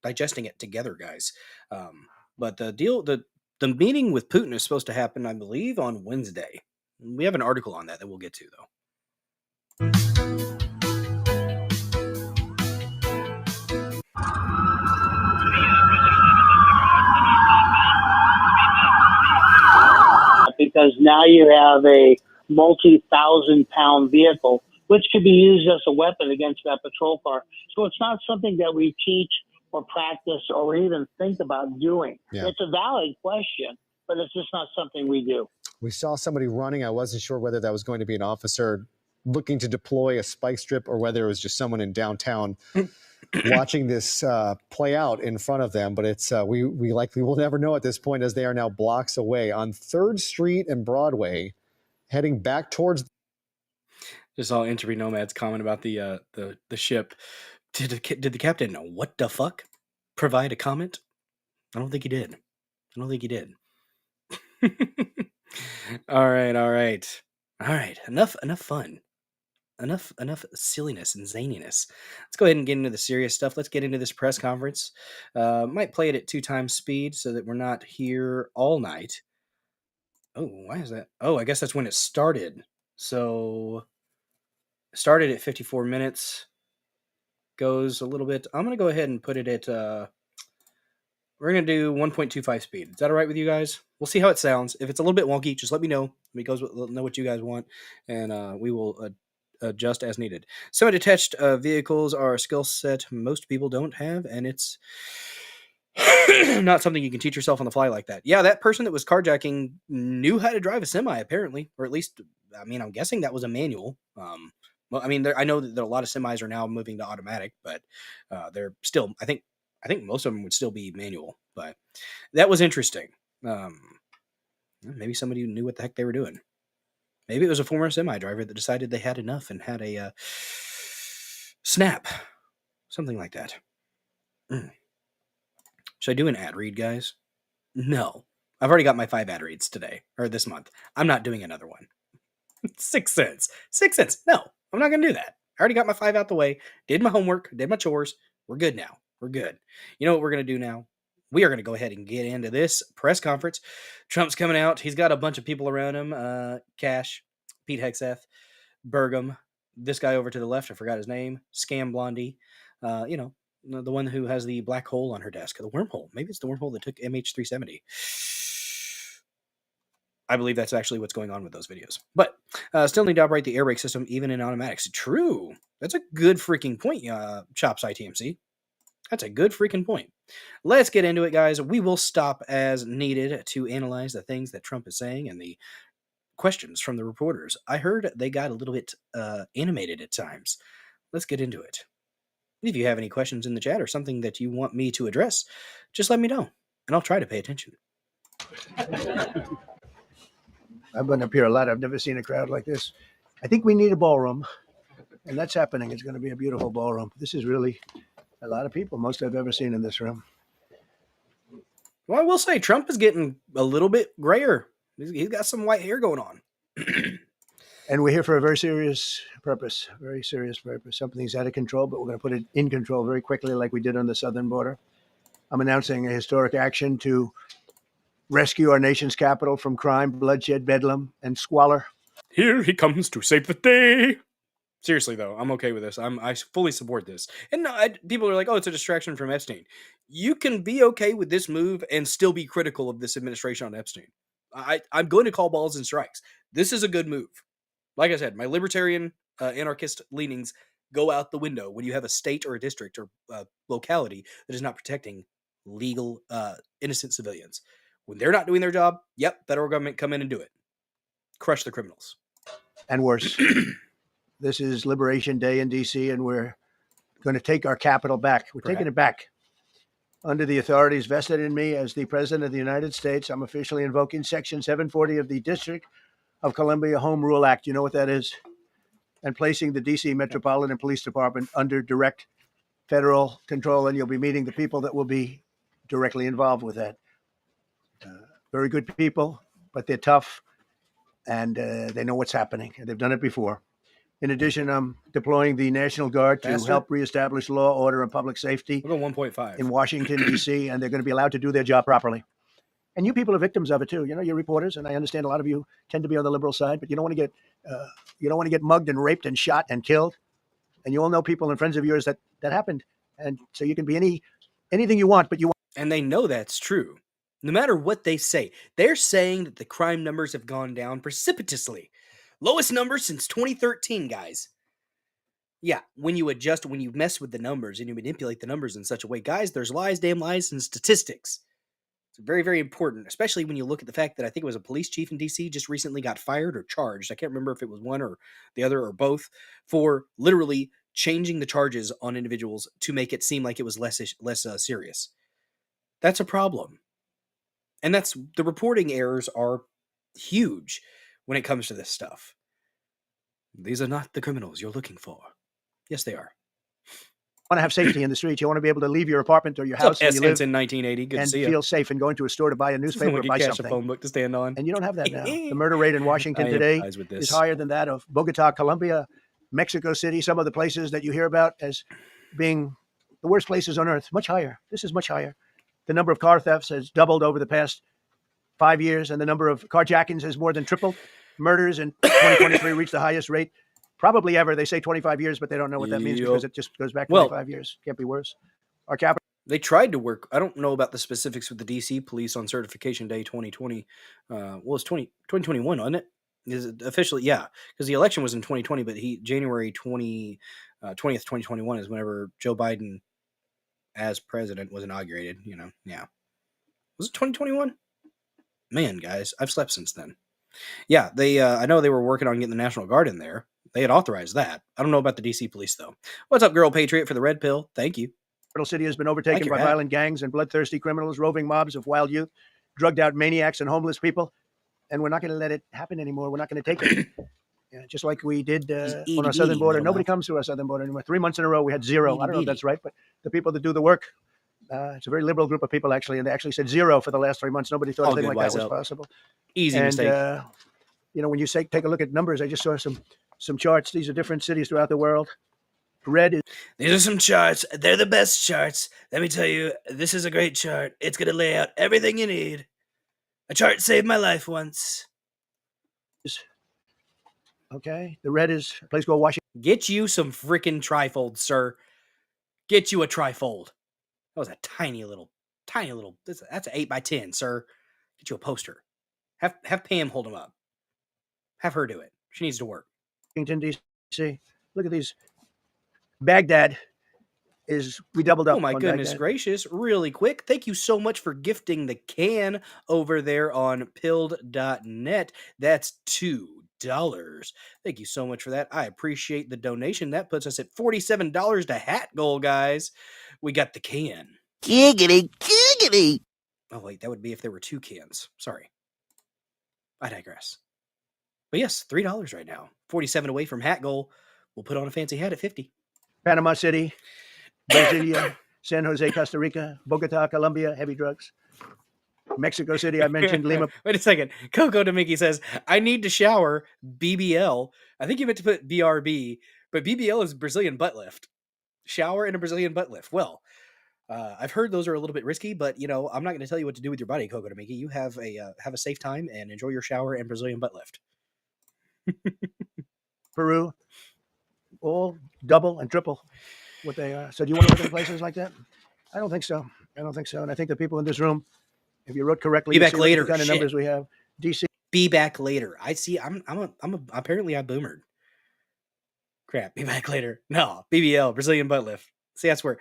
digesting it together, guys. But the meeting with Putin is supposed to happen, I believe, on Wednesday. We have an article on that we'll get to though. Because now you have a multi-thousand-pound vehicle, which could be used as a weapon against that patrol car. So it's not something that we teach or practice or even think about doing. Yeah. It's a valid question, but it's just not something we do. We saw somebody running. I wasn't sure whether that was going to be an officer looking to deploy a spike strip or whether it was just someone in downtown watching this play out in front of them. But it's we likely will never know at this point, as they are now blocks away on 3rd Street and Broadway, heading back towards. Just saw Entropy Nomad's comment about the ship. Did the captain know what the fuck provide a comment? I don't think he did. All right. Enough fun. Enough silliness and zaniness. Let's go ahead and get into the serious stuff. Let's get into this press conference. Might play it at 2 times speed so that we're not here all night. Oh, why is that? Oh, I guess that's when it started. So it started at 54 minutes. Goes a little bit. I'm going to go ahead and put it at we're going to do 1.25 speed. Is that all right with you guys? We'll see how it sounds. If it's a little bit wonky, just let me know. Know what you guys want, and we will adjust as needed. Semi-detached vehicles are a skill set most people don't have, and it's not something you can teach yourself on the fly like that. Yeah, that person that was carjacking knew how to drive a semi, apparently, or at least, I mean, I'm guessing that was a manual. Well, I mean, I know that a lot of semis are now moving to automatic, but they're still, I think most of them would still be manual. But that was interesting. Maybe somebody who knew what the heck they were doing. Maybe it was a former semi driver that decided they had enough and had a snap. Something like that. Should I do an ad read, guys? No. I've already got my 5 ad reads today, or this month. I'm not doing another one. 6 cents. 6 cents. No, I'm not going to do that. I already got my 5 out the way, did my homework, did my chores. We're good now. We're good. You know what we're going to do now? We are going to go ahead and get into this press conference. Trump's coming out. He's got a bunch of people around him. Cash, Pete Hegseth, Burgum, this guy over to the left, I forgot his name, Scam Blondie, the one who has the black hole on her desk, the wormhole. Maybe it's the wormhole that took MH370. I believe that's actually what's going on with those videos. But still need to operate the air brake system even in automatics. True. That's a good freaking point, Chops ITMC. That's a good freaking point. Let's get into it, guys. We will stop as needed to analyze the things that Trump is saying and the questions from the reporters. I heard they got a little bit animated at times. Let's get into it. If you have any questions in the chat or something that you want me to address, just let me know, and I'll try to pay attention. I've been up here a lot. I've never seen a crowd like this. I think we need a ballroom, and that's happening. It's going to be a beautiful ballroom. This is really a lot of people, most I've ever seen in this room. Well, I will say Trump is getting a little bit grayer. He's got some white hair going on. And we're here for a very serious purpose, Something's out of control, but we're going to put it in control very quickly like we did on the southern border. I'm announcing a historic action to rescue our nation's capital from crime, bloodshed, bedlam, and squalor. Here he comes to save the day. Seriously, though, I'm okay with this. I fully support this. And people are like, oh, it's a distraction from Epstein. You can be okay with this move and still be critical of this administration on Epstein. I'm going to call balls and strikes. This is a good move. Like I said, my libertarian anarchist leanings go out the window when you have a state or a district or a locality that is not protecting legal, innocent civilians. When they're not doing their job, yep, federal government come in and do it. Crush the criminals. And worse. This is Liberation Day in D.C., and we're going to take our capital back. We're taking it back. Under the authorities vested in me as the President of the United States, I'm officially invoking Section 740 of the District of Columbia Home Rule Act. You know what that is? And placing the D.C. Metropolitan Police Department under direct federal control, and you'll be meeting the people that will be directly involved with that. Very good people, but they're tough, and they know what's happening. They've done it before. In addition, I'm deploying the National Guard to help reestablish law, order, and public safety We'll go 1.5. in Washington, D.C., and they're going to be allowed to do their job properly. And you people are victims of it too. You know, you're reporters, and I understand a lot of you tend to be on the liberal side, but you don't want to get mugged and raped and shot and killed. And you all know people and friends of yours that happened. And so you can be anything you want, but you want. And they know that's true. No matter what they say, they're saying that the crime numbers have gone down precipitously. Lowest number since 2013, guys. Yeah, when you mess with the numbers and you manipulate the numbers in such a way, guys, there's lies, damn lies, and statistics. It's very, very important, especially when you look at the fact that I think it was a police chief in D.C. just recently got fired or charged. I can't remember if it was one or the other or both, for literally changing the charges on individuals to make it seem like it was less serious. That's a problem. And the reporting errors are huge when it comes to this stuff. These are not the criminals you're looking for. Yes, they are. You want to have safety in the streets. You want to be able to leave your apartment or your house where you live in 1980. Good and to see feel safe and going to a store to buy a newspaper or buy something. A phone book to stand on. And you don't have that now. The murder rate in Washington today is higher than that of Bogota, Colombia, Mexico City, some of the places that you hear about as being the worst places on earth. Much higher. This is much higher. The number of car thefts has doubled over the past 5 years, and the number of carjackings has more than tripled. Murders in 2023 reached the highest rate probably ever. They say 25 years, but they don't know what that means because it just goes back 25 years. Can't be worse. Our capital. They tried to work. I don't know about the specifics with the D.C. police on Certification Day 2020. It's 2021, wasn't it? Is it officially? Yeah, because the election was in 2020, but January 20th, 2021 is whenever Joe Biden as president was inaugurated. Yeah. Was it 2021? Man, guys, I've slept since then. Yeah, I know they were working on getting the National Guard in there. They had authorized that. I don't know about the D.C. police, though. What's up, Girl Patriot, for the red pill? Thank you. Capital City has been overtaken by violent gangs and bloodthirsty criminals, roving mobs of wild youth, drugged out maniacs and homeless people. And we're not going to let it happen anymore. We're not going to take it. Just like we did on our southern border. Nobody comes to our southern border anymore. 3 months in a row, we had zero. I don't know if that's right, but the people that do the work, it's a very liberal group of people, actually, and they actually said zero for the last 3 months. Nobody thought anything like that was possible. Easy mistake. When you take a look at numbers, I just saw some charts. These are different cities throughout the world. These are some charts. They're the best charts. Let me tell you, this is a great chart. It's going to lay out everything you need. A chart saved my life once. Okay. The red is a place called Washington. Get you some freaking trifold, sir. Get you a trifold. That was a tiny little. That's an 8x10, sir. Get you a poster. Have Pam hold them up. Have her do it. She needs to work. Washington, D.C. Look at these. Baghdad we doubled up. Oh my goodness Baghdad. Gracious. Really quick. Thank you so much for gifting the can over there on pilled.net. That's $2. Thank you so much for that. I appreciate the donation. That puts us at $47 to hat goal, guys. We got the can. Giggity. Oh wait, that would be if there were 2 cans. Sorry. I digress. But yes, $3 right now. 47 away from hat goal. We'll put on a fancy hat at 50. Panama City, Brasilia, San Jose, Costa Rica, Bogota, Colombia, heavy drugs. Mexico City, I mentioned Lima. Wait a second. Coco to Mickey says, I need to shower BBL. I think you meant to put BRB, but BBL is Brazilian butt lift. Shower and a Brazilian butt lift. Well, I've heard those are a little bit risky, but I'm not going to tell you what to do with your body, Coco to Mickey. You have a safe time and enjoy your shower and Brazilian butt lift. Peru, all double and triple what they are. So do you want to look at places like that? I don't think so. And I think the people in this room, if you wrote correctly, be back later. The kind of numbers we have. DC. Be back later. I see. Apparently I boomered. Crap. Be back later. No. BBL, Brazilian butt lift. See, that's where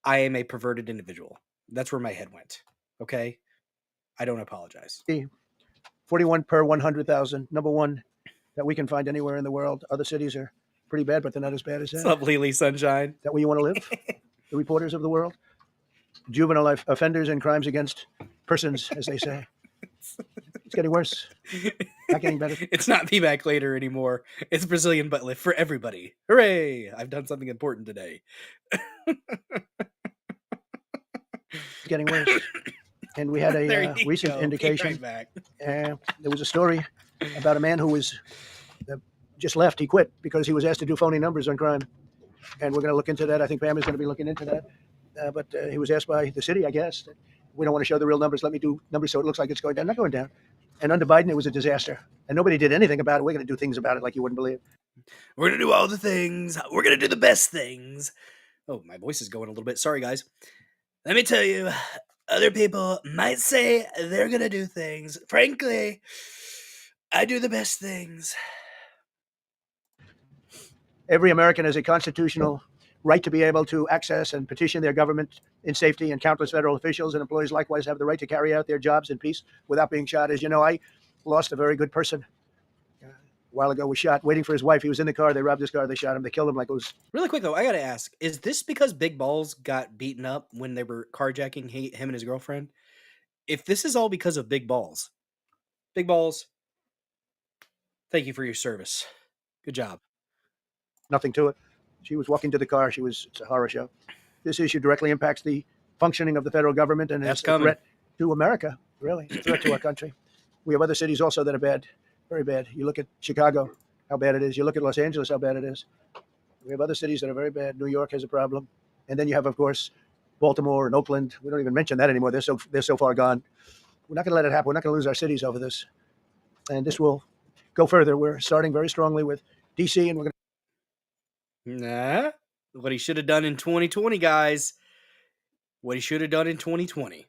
I am a perverted individual. That's where my head went. Okay? I don't apologize. 41 per 100,000. Number one that we can find anywhere in the world. Other cities are pretty bad, but they're not as bad as What's that. up, Lily Sunshine? Is that where you want to live? The reporters of the world? Juvenile offenders and crimes against persons, as they say. It's getting worse. Not getting better. It's not Be Back Later anymore. It's Brazilian butt lift for everybody. Hooray! I've done something important today. It's getting worse. And we had There a you recent go. Be indication. right back. There was a story about a man who was just left. He quit because he was asked to do phony numbers on crime. And we're going to look into that. I think Pam is going to be looking into that. But he was asked by the city, I guess, that we don't want to show the real numbers. Let me do numbers so it looks like it's going down. Not going down. And under Biden, it was a disaster. And nobody did anything about it. We're going to do things about it like you wouldn't believe. We're going to do all the things. We're going to do the best things. Oh, my voice is going a little bit. Sorry, guys. Let me tell you, other people might say they're going to do things. Frankly, I do the best things. Every American has a constitutional right to be able to access and petition their government in safety, and countless federal officials and employees likewise have the right to carry out their jobs in peace without being shot. As you know, I lost a very good person a while ago. Was shot waiting for his wife. He was in the car. They robbed his car. They shot him. They killed him like it was. Really quick, though, I got to ask, is this because Big Balls got beaten up when they were carjacking him and his girlfriend? If this is all because of Big Balls, thank you for your service. Good job. Nothing to it. She was walking to the car. It's a horror show. This issue directly impacts the functioning of the federal government, and it's a threat to America, really. It's a threat to our country. We have other cities also that are bad, very bad. You look at Chicago, how bad it is. You look at Los Angeles, how bad it is. We have other cities that are very bad. New York has a problem. And then you have, of course, Baltimore and Oakland. We don't even mention that anymore. They're so far gone. We're not going to let it happen. We're not going to lose our cities over this. And this will go further. We're starting very strongly with D.C., and we're going to. Nah, what he should have done in 2020, guys. What he should have done in 2020.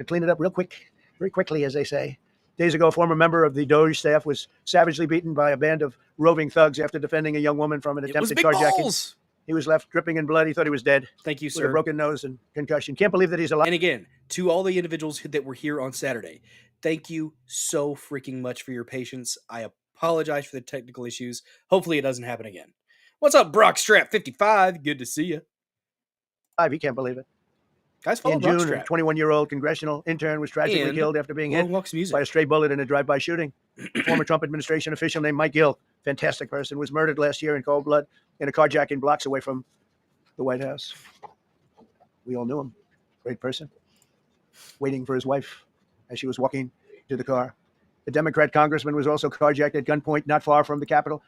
Clean it up real quick, very quickly, as they say. Days ago, a former member of the Doge staff was savagely beaten by a band of roving thugs after defending a young woman from an attempted carjacking. He was left dripping in blood. He thought he was dead. Thank you, With sir. a broken nose and concussion. Can't believe that he's alive. And again, to all the individuals that were here on Saturday, thank you so freaking much for your patience. I apologize for the technical issues. Hopefully it doesn't happen again. What's up, Brockstrap55? Good to see you. He can't believe it. Guys, follow In June, a Brockstrap. 21-year-old congressional intern was tragically And killed after being hit Long Walks Music. by a stray bullet in a drive-by shooting. A former Trump administration official named Mike Gill, fantastic person, was murdered last year in cold blood in a carjacking blocks away from the White House. We all knew him. Great person. Waiting for his wife as she was walking to the car. The Democrat congressman was also carjacked at gunpoint not far from the Capitol.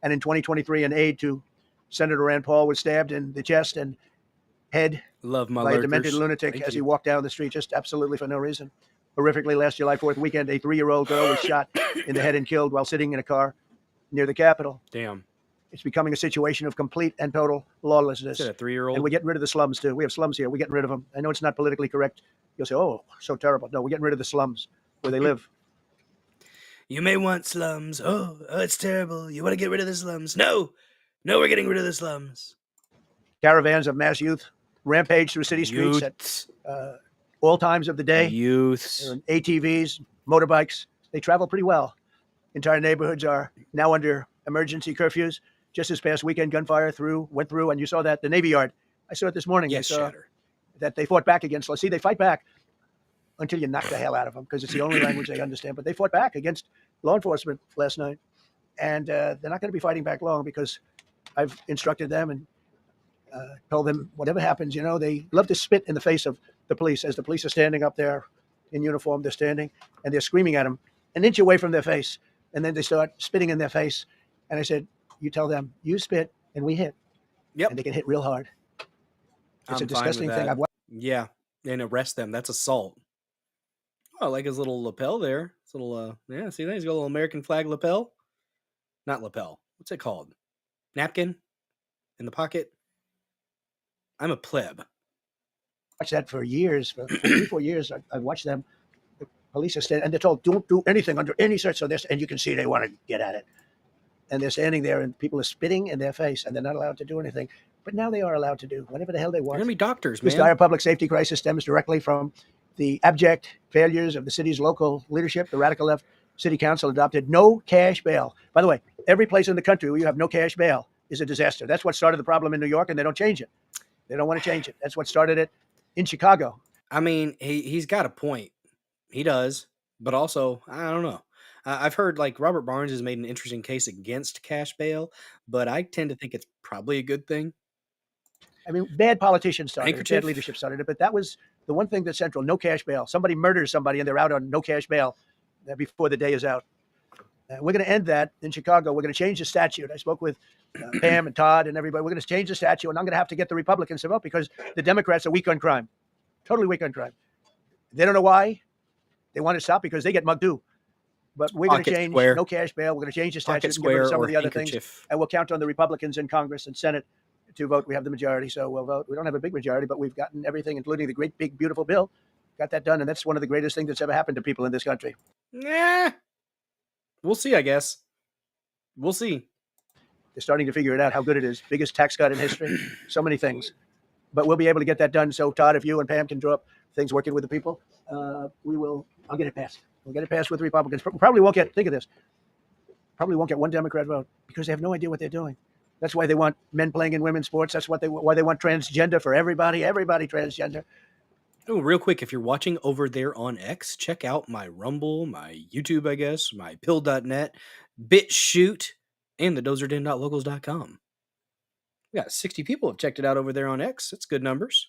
And in 2023, an aide to Senator Rand Paul was stabbed in the chest and head Love my by lurkers. a demented lunatic Thank as he you. walked down the street, just absolutely for no reason. Horrifically, last July 4th weekend, a 3-year-old girl was shot in the head and killed while sitting in a car near the Capitol. Damn. It's becoming a situation of complete and total lawlessness. Is that a 3-year-old? And we're getting rid of the slums, too. We have slums here. We're getting rid of them. I know it's not politically correct. You'll say, oh, so terrible. No, we're getting rid of the slums where they live. You may want slums. Oh, it's terrible. You want to get rid of the slums. No, we're getting rid of the slums. Caravans of mass youth rampage through city streets at all times of the day. Youths. They're in ATVs, motorbikes. They travel pretty well. Entire neighborhoods are now under emergency curfews. Just this past weekend, gunfire went through, and you saw that the Navy Yard. I saw it this morning. Yes, I saw Shatter. that they fought back against. See, they fight back until you knock the hell out of them because it's the only language they understand. But they fought back against law enforcement last night, and they're not going to be fighting back long because I've instructed them and told them whatever happens, they love to spit in the face of the police as the police are standing up there in uniform. They're standing and they're screaming at them an inch away from their face, and then they start spitting in their face. And I said, you tell them, you spit and we hit. Yep. And they can hit real hard. It's I'm a disgusting fine with thing. that. I've watched. Yeah, and arrest them. That's assault. Oh, I like his little lapel there. His little, yeah, see that? He's got a little American flag lapel. Not lapel. What's it called? Napkin in the pocket. I'm a pleb. Watched that for years, for 3-4 years. I've watched them. The police are standing, and they're told, don't do anything under any search. So this, and you can see they want to get at it. and they're standing there, and people are spitting in their face, and they're not allowed to do anything. But now they are allowed to do whatever the hell they They're want. gonna be doctors, This man. dire public safety crisis stems directly from the abject failures of the city's local leadership. The radical left city council adopted no cash bail. By the way, every place in the country where you have no cash bail is a disaster. That's what started the problem in New York, and they don't change it. They don't want to change it. That's what started it in Chicago. I mean, he's got a point. He does, but also I don't know. I've heard like Robert Barnes has made an interesting case against cash bail, but I tend to think it's probably a good thing. I mean, bad politicians started it, Handkerchief. bad leadership started it, but that was the one thing that's central: no cash bail. Somebody murders somebody, and they're out on no cash bail before the day is out. We're going to end that in Chicago. We're going to change the statute. I spoke with Pam and Todd and everybody. We're going to change the statute, and I'm going to have to get the Republicans to vote because the Democrats are weak on crime, totally weak on crime. They don't know why. They want to stop because they get mugged too. But we're going to Pocket change square. no cash bail. We're going to change the Pocket statute and get rid square of some or of the other things. handkerchief. And we'll count on the Republicans in Congress and Senate to vote. We have the majority, so we'll vote. We don't have a big majority, but we've gotten everything, including the great, big, beautiful bill. Got that done, and that's one of the greatest things that's ever happened to people in this country. Nah, we'll see. I guess we'll see. They're starting to figure it out how good it is. Biggest tax cut in history. So many things. But we'll be able to get that done. So, Todd, if you and Pam can draw up things working with the people, we will. I'll get it passed. We'll get it passed with the Republicans. Probably won't get, think of this, probably won't get one Democrat vote because they have no idea what they're doing. That's why they want men playing in women's sports. That's why they want transgender for everybody transgender. Oh, real quick, if you're watching over there on X, check out my Rumble, my YouTube, I guess, my pill.net, BitChute, and the dozerden.locals.com. We got 60 people have checked it out over there on X. That's good numbers.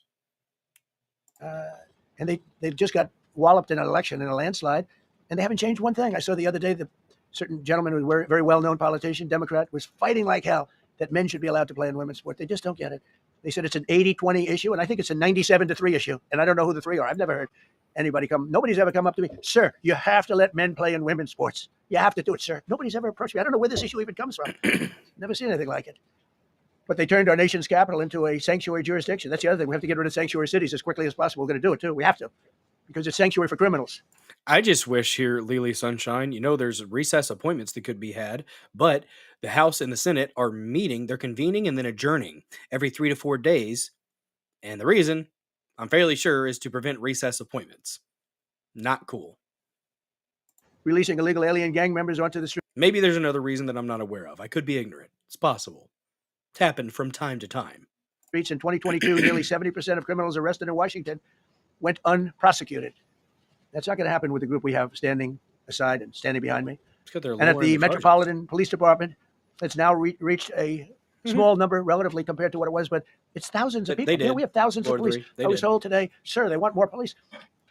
And they just got walloped in an election, in a landslide, and they haven't changed one thing. I saw the other day that certain gentleman who was a very well-known politician, Democrat, was fighting like hell that men should be allowed to play in women's sport. They just don't get it. They said it's an 80-20 issue, and I think it's a 97-3 issue. And I don't know who the three are. I've never heard anybody nobody's ever come up to me, sir, you have to let men play in women's sports. You have to do it, sir. Nobody's ever approached me. I don't know where this issue even comes from. Never seen anything like it. But they turned our nation's capital into a sanctuary jurisdiction. That's the other thing. We have to get rid of sanctuary cities as quickly as possible. We're going to do it, too. We have to, because it's sanctuary for criminals. I just wish here, Lily Sunshine, there's recess appointments that could be had, but the House and the Senate are meeting, they're convening and then adjourning every 3 to 4 days. And the reason, I'm fairly sure, is to prevent recess appointments. Not cool. Releasing illegal alien gang members onto the street. Maybe there's another reason that I'm not aware of. I could be ignorant. It's possible. It's happened from time to time. In 2022, nearly 70% of criminals arrested in Washington went unprosecuted. That's not going to happen with the group we have standing aside and standing behind me. And at the Metropolitan Police Department, it's now reached a small number relatively compared to what it was, but it's thousands of people. They did. We have thousands of police. I was told today, sir, they want more police.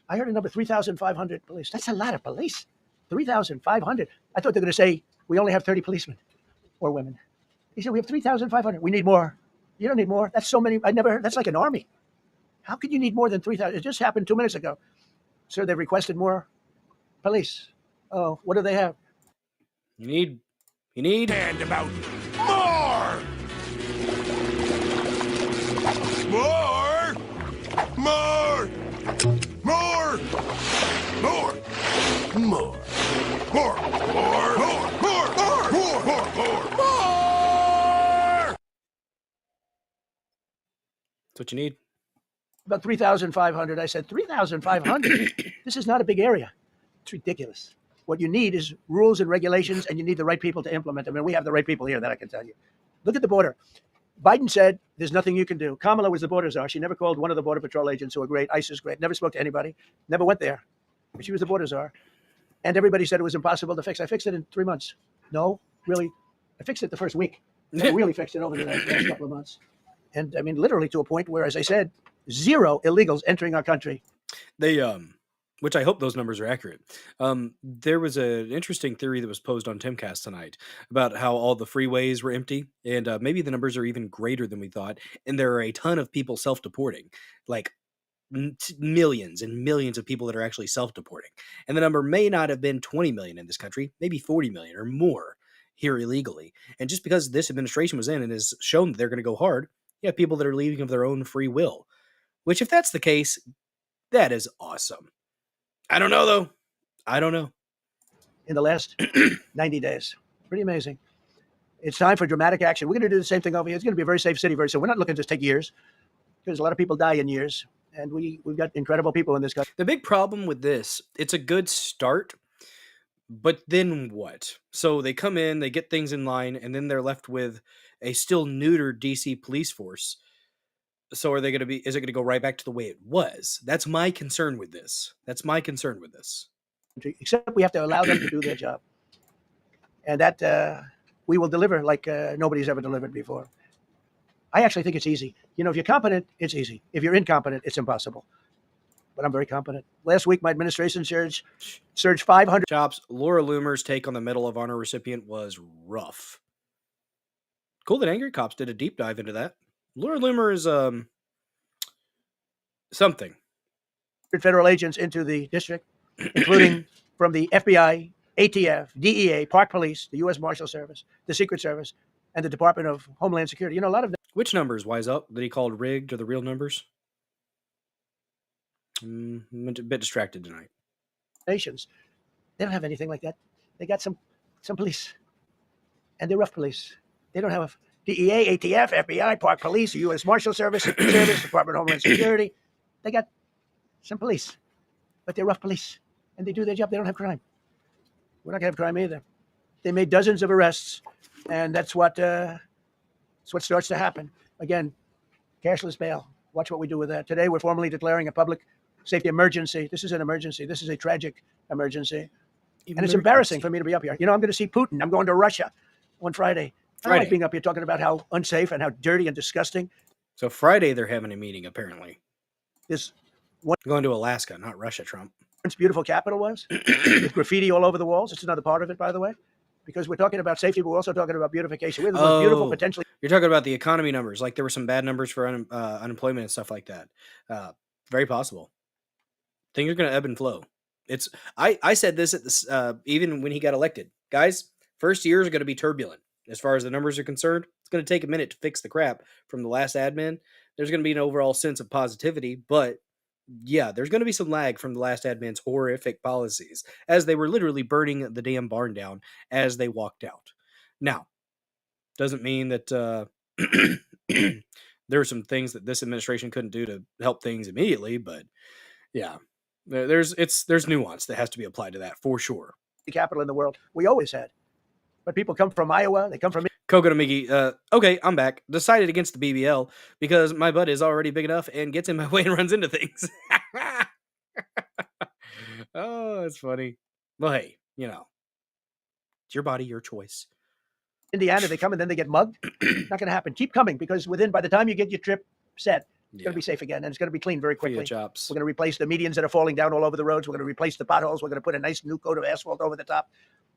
I heard a number 3,500 police. That's a lot of police. 3,500. I thought they were going to say we only have 30 policemen or women. He said we have 3,500. We need more. You don't need more. That's so many. I never heard. That's like an army. How could you need more than 3,000? It just happened 2 minutes ago. Sir, they've requested more police. Oh, what do they have? You need And about more! More! More! More! More! More! More! More! More! More! More! More! More! That's what you need. About 3,500. I said, 3,500? This is not a big area. It's ridiculous. What you need is rules and regulations, and you need the right people to implement them. And we have the right people here, that I can tell you. Look at the border. Biden said, there's nothing you can do. Kamala was the border czar. She never called one of the Border Patrol agents who are great. ICE is great. Never spoke to anybody. Never went there. But she was the border czar. And everybody said it was impossible to fix. I fixed it in 3 months. No, really. I fixed it the first week. I really fixed it over the last couple of months. And I mean, literally to a point where, as I said, 0 illegals entering our country. They, which I hope those numbers are accurate. There was an interesting theory that was posed on Timcast tonight about how all the freeways were empty, and maybe the numbers are even greater than we thought. And there are a ton of people self-deporting, like millions and millions of people that are actually self-deporting. And the number may not have been 20 million in this country, maybe 40 million or more here illegally. And just because this administration was in and has shown that they're going to go hard, you have people that are leaving of their own free will. Which, if that's the case, that is awesome. I don't know, though. I don't know. In the last 90 days. Pretty amazing. It's time for dramatic action. We're going to do the same thing over here. It's going to be a very safe city very soon. We're not looking to just take years, because a lot of people die in years, and we've got incredible people in this country. The big problem with this, it's a good start, but then what? So they come in, they get things in line, and then they're left with a still neutered DC police force. So are they going to be, is it going to go right back to the way it was? That's my concern with this. Except we have to allow them to do their job. And that we will deliver like nobody's ever delivered before. I actually think it's easy. You know, if you're competent, it's easy. If you're incompetent, it's impossible. But I'm very competent. Last week, my administration surged 500. Chops, Laura Loomer's take on the Medal of Honor recipient was rough. Cool that Angry Cops did a deep dive into that. Laura Loomer is something. Federal agents into the district, including from the FBI, ATF, DEA, Park Police, the U.S. Marshal Service, the Secret Service, and the Department of Homeland Security. You know, a lot of them. Which numbers, Wise Up, that he called rigged, or the real numbers? I'm a bit distracted tonight. Nations, they don't have anything like that. They got some police, and they're rough police. They don't have DEA, ATF, FBI, Park Police, U.S. Marshal Service, Secret Service, Department of Homeland Security. They got some police, but they're rough police, and they do their job. They don't have crime. We're not gonna have crime either. They made dozens of arrests, and that's what starts to happen. Again, cashless bail. Watch what we do with that. Today, we're formally declaring a public safety emergency. This is an emergency. This is a tragic emergency. And it's embarrassing for me to be up here. You know, I'm going to see Putin. I'm going to Russia on Friday. I don't like being up here talking about how unsafe and how dirty and disgusting. So Friday, they're having a meeting, apparently. This going to Alaska, not Russia, Trump. Once beautiful capital was, with graffiti all over the walls. It's another part of it, by the way, because we're talking about safety, but we're also talking about beautification. We're the most beautiful, potentially. You're talking about the economy numbers. Like there were some bad numbers for unemployment and stuff like that. Very possible. Things are going to ebb and flow. I said this at this even when he got elected. Guys, first years are going to be turbulent as far as the numbers are concerned. It's going to take a minute to fix the crap from the last admin. There's going to be an overall sense of positivity, but yeah, there's going to be some lag from the last admin's horrific policies, as they were literally burning the damn barn down as they walked out. Now, doesn't mean that there are some things that this administration couldn't do to help things immediately, but yeah, there's nuance that has to be applied to that for sure. The capital in the world we always had, but people come from Iowa. They come from Coco to Miggy. Okay, I'm back. Decided against the BBL because my butt is already big enough and gets in my way and runs into things. Oh, that's funny. Well, hey, you know, it's your body, your choice. Indiana, they come and then they get mugged. Not going to happen. Keep coming, because by the time you get your trip set, it's going to be safe again, and it's going to be clean very quickly. We're going to replace the medians that are falling down all over the roads. We're going to replace the potholes. We're going to put a nice new coat of asphalt over the top.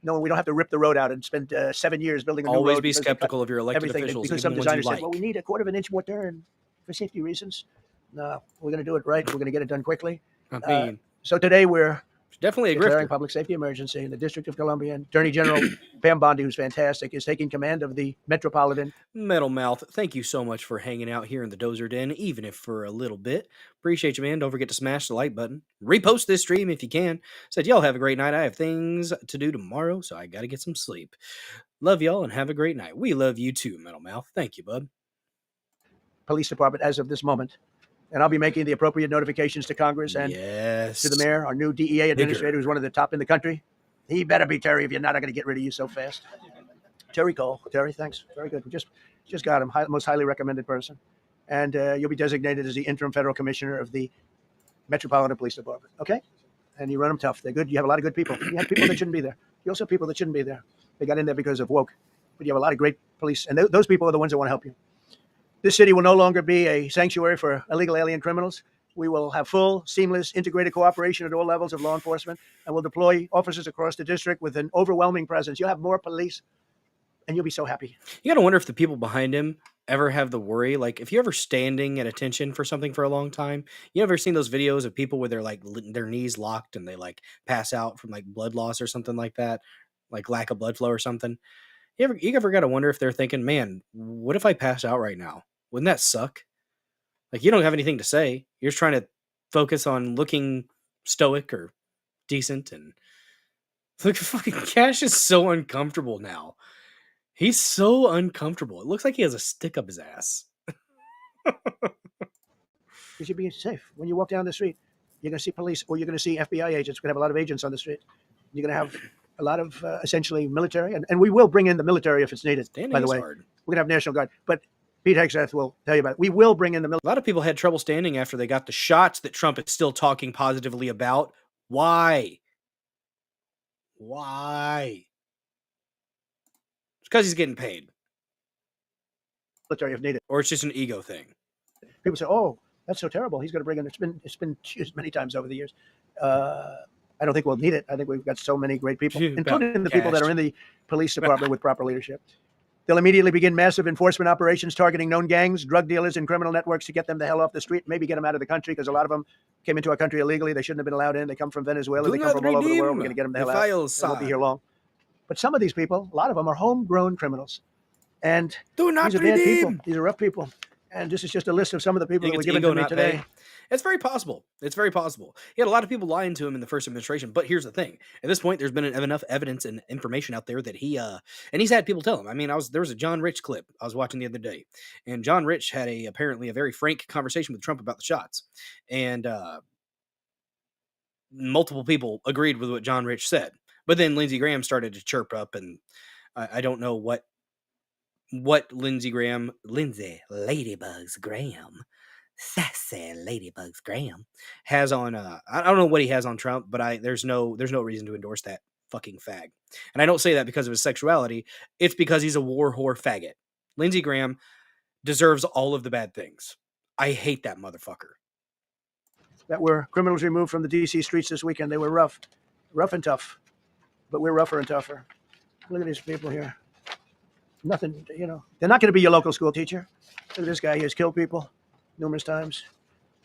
No, we don't have to rip the road out and spend 7 years building a new road. Always be skeptical of your elected officials. Because some designers said, well, we need a 1/4 inch more turn for safety reasons. No, we're going to do it right. We're going to get it done quickly. I mean, so today we're definitely declaring public safety emergency in the District of Columbia. And Attorney General Pam Bondi, who's fantastic, is taking command of the Metropolitan. Metal Mouth, thank you so much for hanging out here in the Dozer Den, even if for a little bit. Appreciate you, man. Don't forget to smash the like button. Repost this stream if you can. Said y'all have a great night. I have things to do tomorrow, so I got to get some sleep. Love y'all and have a great night. We love you too, Metal Mouth. Thank you, bud. Police Department as of this moment. And I'll be making the appropriate notifications to Congress and to the mayor, our new DEA administrator, who's one of the top in the country. He better be Terry. If you're not, I'm going to get rid of you so fast. Terry Cole. Terry, thanks. Very good. We just got him. Most highly recommended person. And you'll be designated as the interim federal commissioner of the Metropolitan Police Department. Okay? And you run them tough. They're good. You have a lot of good people. You have people that shouldn't be there. You also have people that shouldn't be there. They got in there because of woke. But you have a lot of great police. And those people are the ones that want to help you. This city will no longer be a sanctuary for illegal alien criminals. We will have full, seamless, integrated cooperation at all levels of law enforcement, and we'll deploy officers across the district with an overwhelming presence. You'll have more police, and you'll be so happy. You got to wonder if the people behind him ever have the worry. Like, if you're ever standing at attention for something for a long time, you ever seen those videos of people with their knees locked and they like pass out from like blood loss or something like that, like lack of blood flow or something? You ever got to wonder if they're thinking, man, what if I pass out right now? Wouldn't that suck? Like, you don't have anything to say. You're just trying to focus on looking stoic or decent. And look, fucking Cash is so uncomfortable now. He's so uncomfortable. It looks like he has a stick up his ass. You should be safe. When you walk down the street, you're going to see police or you're going to see FBI agents. We're going to have a lot of agents on the street. You're going to have a lot of essentially military. And we will bring in the military if it's needed, Standing by the is way. hard. We're going to have National Guard. But Pete Hegseth will tell you about it. We will bring in the military. A lot of people had trouble standing after they got the shots that Trump is still talking positively about. Why? Why? It's because he's getting paid. Military if needed. Or it's just an ego thing. People say, "Oh, that's so terrible. He's going to bring in." It's been used many times over the years. I don't think we'll need it. I think we've got so many great people, including the people that are in the police department with proper leadership. They'll immediately begin massive enforcement operations targeting known gangs, drug dealers, and criminal networks to get them the hell off the street. Maybe get them out of the country because a lot of them came into our country illegally. They shouldn't have been allowed in. They come from Venezuela. They come from all over the world. We're going to get them the hell out. They won't be here long. But some of these people, a lot of them are homegrown criminals. And these are bad people. These are rough people. And this is just a list of some of the people that were given to me today. It's very possible. It's very possible. He had a lot of people lying to him in the first administration. But here's the thing. At this point, there's been enough evidence and information out there that and he's had people tell him. I mean, there was a John Rich clip I was watching the other day. And John Rich had apparently a very frank conversation with Trump about the shots. And multiple people agreed with what John Rich said. But then Lindsey Graham started to chirp up. And I don't know what Lindsey Ladybugs Graham, sassy Ladybugs Graham has on. I don't know what he has on Trump, but there's no reason to endorse that fucking fag. And I don't say that because of his sexuality. It's because he's a war whore faggot. Lindsey Graham deserves all of the bad things. I hate that motherfucker. That were criminals removed from the D.C. streets this weekend. They were rough and tough, but we're rougher and tougher. Look at these people here. Nothing, they're not going to be your local school teacher. Look at this guy. He has killed people numerous times.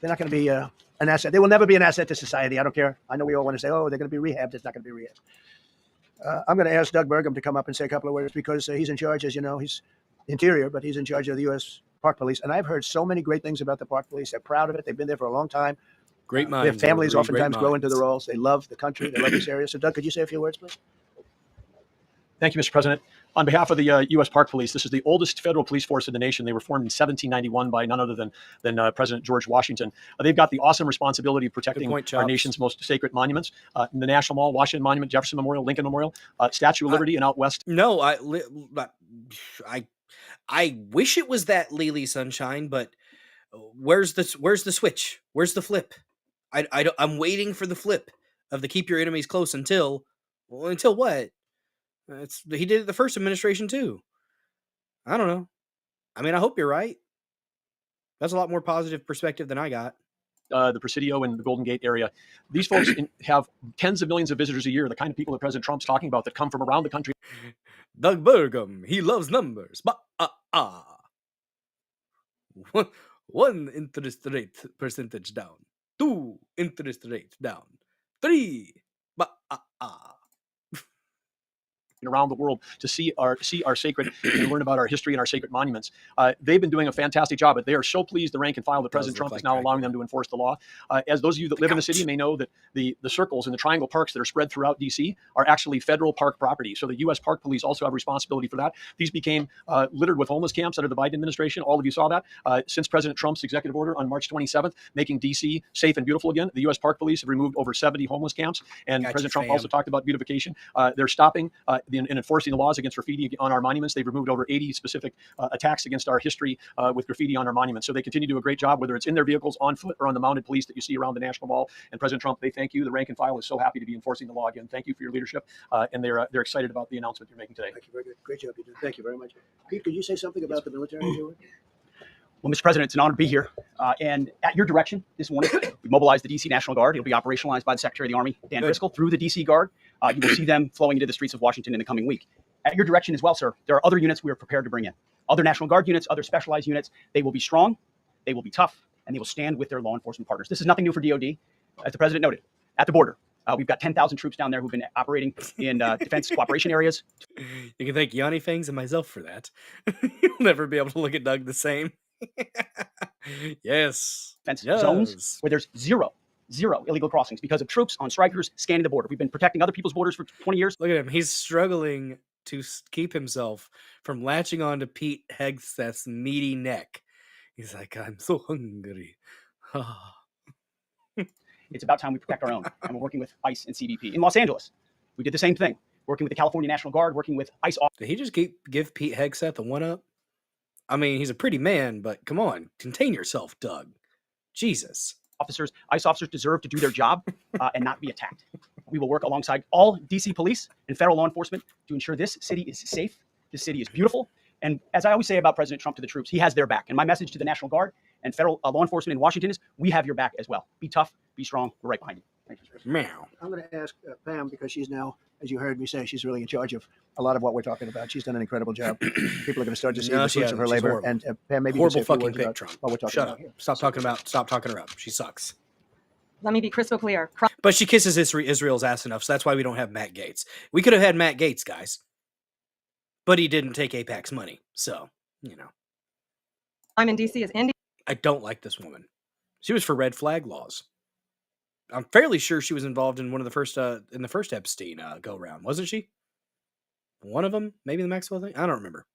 They're not going to be an asset. They will never be an asset to society. I don't care. I know we all want to say, oh, they're going to be rehabbed. It's not going to be rehabbed. I'm going to ask Doug Burgum to come up and say a couple of words because he's in charge, as you know. He's Interior, but he's in charge of the U.S. Park Police. And I've heard so many great things about the Park Police. They're proud of it. They've been there for a long time. Great minds. Their families oftentimes grow into the roles. They love the country. They love this area. So, Doug, could you say a few words, please? Thank you, Mr. President. On behalf of the U.S. Park Police, this is the oldest federal police force in the nation. They were formed in 1791 by none other than President George Washington. They've got the awesome responsibility of protecting our nation's most sacred monuments. The National Mall, Washington Monument, Jefferson Memorial, Lincoln Memorial, Statue of Liberty, and out west. No, I wish it was that Lily Sunshine, but where's the switch? Where's the flip? I'm waiting for the flip of the keep your enemies close until what? He did it the first administration too. I don't know. I mean, I hope you're right. That's a lot more positive perspective than I got. The Presidio and the Golden Gate area. These folks have tens of millions of visitors a year, the kind of people that President Trump's talking about that come from around the country. Doug Burgum, he loves numbers. One interest rate percentage down. 2 interest rate down. 3 around the world to see our sacred and learn about our history and our sacred monuments. They've been doing a fantastic job, but they are so pleased the rank and file that President Trump is now allowing them to enforce the law. As those of you that live in the city may know that the circles and the triangle parks that are spread throughout D.C. are actually federal park property. So the U.S. Park Police also have responsibility for that. These became littered with homeless camps under the Biden administration. All of you saw that. Since President Trump's executive order on March 27th, making D.C. safe and beautiful again, the U.S. Park Police have removed over 70 homeless camps. And President Trump also talked about beautification. They're stopping in enforcing the laws against graffiti on our monuments. They've removed over 80 specific attacks against our history with graffiti on our monuments. So they continue to do a great job, whether it's in their vehicles, on foot, or on the mounted police that you see around the National Mall. And President Trump, they thank you. The rank and file is so happy to be enforcing the law again. Thank you for your leadership. And they're excited about the announcement you're making today. Thank you. Very good. Great job you did. Thank you very much. Pete, could you say something about the military? Well, Mr. President, it's an honor to be here. And at your direction this morning, we mobilized the D.C. National Guard. It'll be operationalized by the Secretary of the Army, Dan Driscoll, through the D.C. Guard. You will see them flowing into the streets of Washington in the coming week. At your direction as well, sir, there are other units we are prepared to bring in. Other National Guard units, other specialized units. They will be strong, they will be tough, and they will stand with their law enforcement partners. This is nothing new for DOD. As the President noted, at the border, we've got 10,000 troops down there who've been operating in defense cooperation areas. You can thank Yanni Fangs and myself for that. You'll never be able to look at Doug the same. Yes. Defense zones where there's zero illegal crossings because of troops on strikers scanning the border. We've been protecting other people's borders for 20 years. Look at him. He's struggling to keep himself from latching on to Pete Hegseth's meaty neck. He's like, I'm so hungry. It's about time we protect our own. And we're working with ICE and CBP. In Los Angeles, we did the same thing. Working with the California National Guard, working with ICE. Did he just give Pete Hegseth a one-up? I mean, he's a pretty man, but come on, contain yourself, Doug. Jesus. Officers, ICE officers deserve to do their job and not be attacked. We will work alongside all DC police and federal law enforcement to ensure this city is safe, this city is beautiful. And as I always say about President Trump to the troops, he has their back. And my message to the National Guard and federal law enforcement in Washington is we have your back as well. Be tough, be strong, we're right behind you. Thank you. Meow. I'm going to ask Pam, because she's now, as you heard me say, she's really in charge of a lot of what we're talking about. She's done an incredible job. People are going to start to see the fruits of her labor. Horrible. And Pam, maybe Horrible you can say a few fucking words pick, about Trump. what we're talking Shut about up. here. Stop talking her up. She sucks. Let me be crystal clear. But she kisses Israel's ass enough, so that's why we don't have Matt Gaetz. We could have had Matt Gaetz, guys. But he didn't take AIPAC's money. So, you know. I'm in DC as Indy. I don't like this woman. She was for red flag laws. I'm fairly sure she was involved in one of the first in the first Epstein go round, wasn't she? One of them, maybe the Maxwell thing. I don't remember.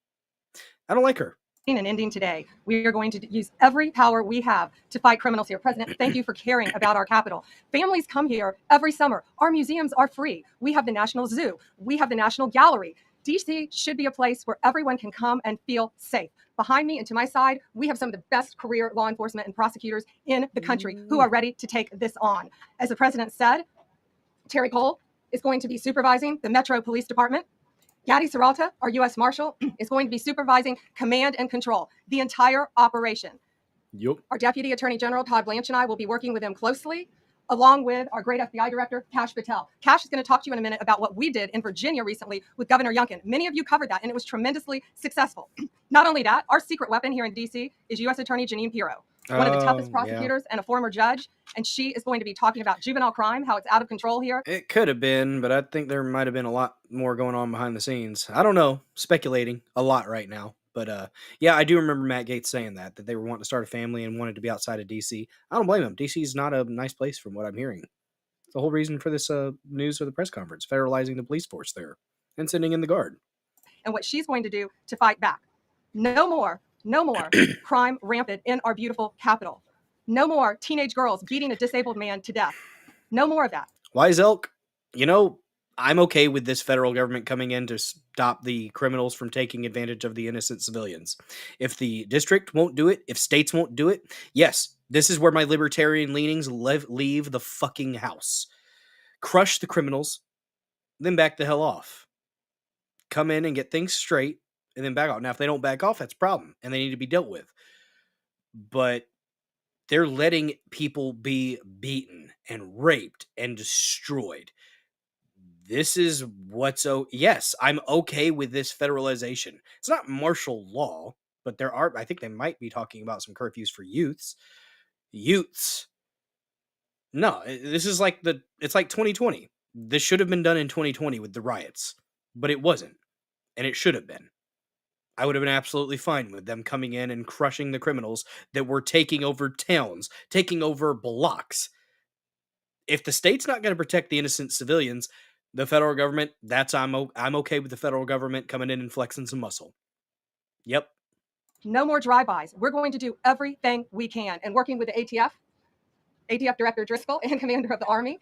I don't like her. And ending today, we are going to use every power we have to fight criminals here. President, thank you for caring about our capital. Families come here every summer. Our museums are free. We have the National Zoo. We have the National Gallery. DC should be a place where everyone can come and feel safe. Behind me and to my side, we have some of the best career law enforcement and prosecutors in the country who are ready to take this on. As the president said, Terry Cole is going to be supervising the Metro Police Department. Gadi Serralta, our U.S. Marshal, is going to be supervising command and control, the entire operation. Yep. Our Deputy Attorney General, Todd Blanche, and I will be working with him closely, along with our great FBI Director, Kash Patel. Kash is going to talk to you in a minute about what we did in Virginia recently with Governor Youngkin. Many of you covered that, and it was tremendously successful. Not only that, our secret weapon here in D.C. is U.S. Attorney Janine Pirro, one of the toughest prosecutors and a former judge, and she is going to be talking about juvenile crime, how it's out of control here. It could have been, but I think there might have been a lot more going on behind the scenes. I don't know. Speculating a lot right now. But yeah, I do remember Matt Gaetz saying that they were wanting to start a family and wanted to be outside of D.C. I don't blame him. D.C. is not a nice place from what I'm hearing. It's the whole reason for this news for the press conference, federalizing the police force there and sending in the Guard. And what she's going to do to fight back. No more crime rampant in our beautiful capital. No more teenage girls beating a disabled man to death. No more of that. Wise Elk, you know, I'm okay with this federal government coming in to stop the criminals from taking advantage of the innocent civilians. If the district won't do it, if states won't do it, yes, this is where my libertarian leanings leave the fucking house. Crush the criminals, then back the hell off. Come in and get things straight, and then back off. Now, if they don't back off, that's a problem, and they need to be dealt with. But they're letting people be beaten and raped and destroyed. This is yes, I'm okay with this federalization. It's not martial law, but I think they might be talking about some curfews for youths. No, this is it's like 2020. This should have been done in 2020 with the riots, but it wasn't, and it should have been. I would have been absolutely fine with them coming in and crushing the criminals that were taking over towns, taking over blocks. If the state's not going to protect the innocent civilians, the federal government, I'm okay with the federal government coming in and flexing some muscle. Yep. No more drive-bys. We're going to do everything we can. And working with the ATF Director Driscoll and Commander of the Army,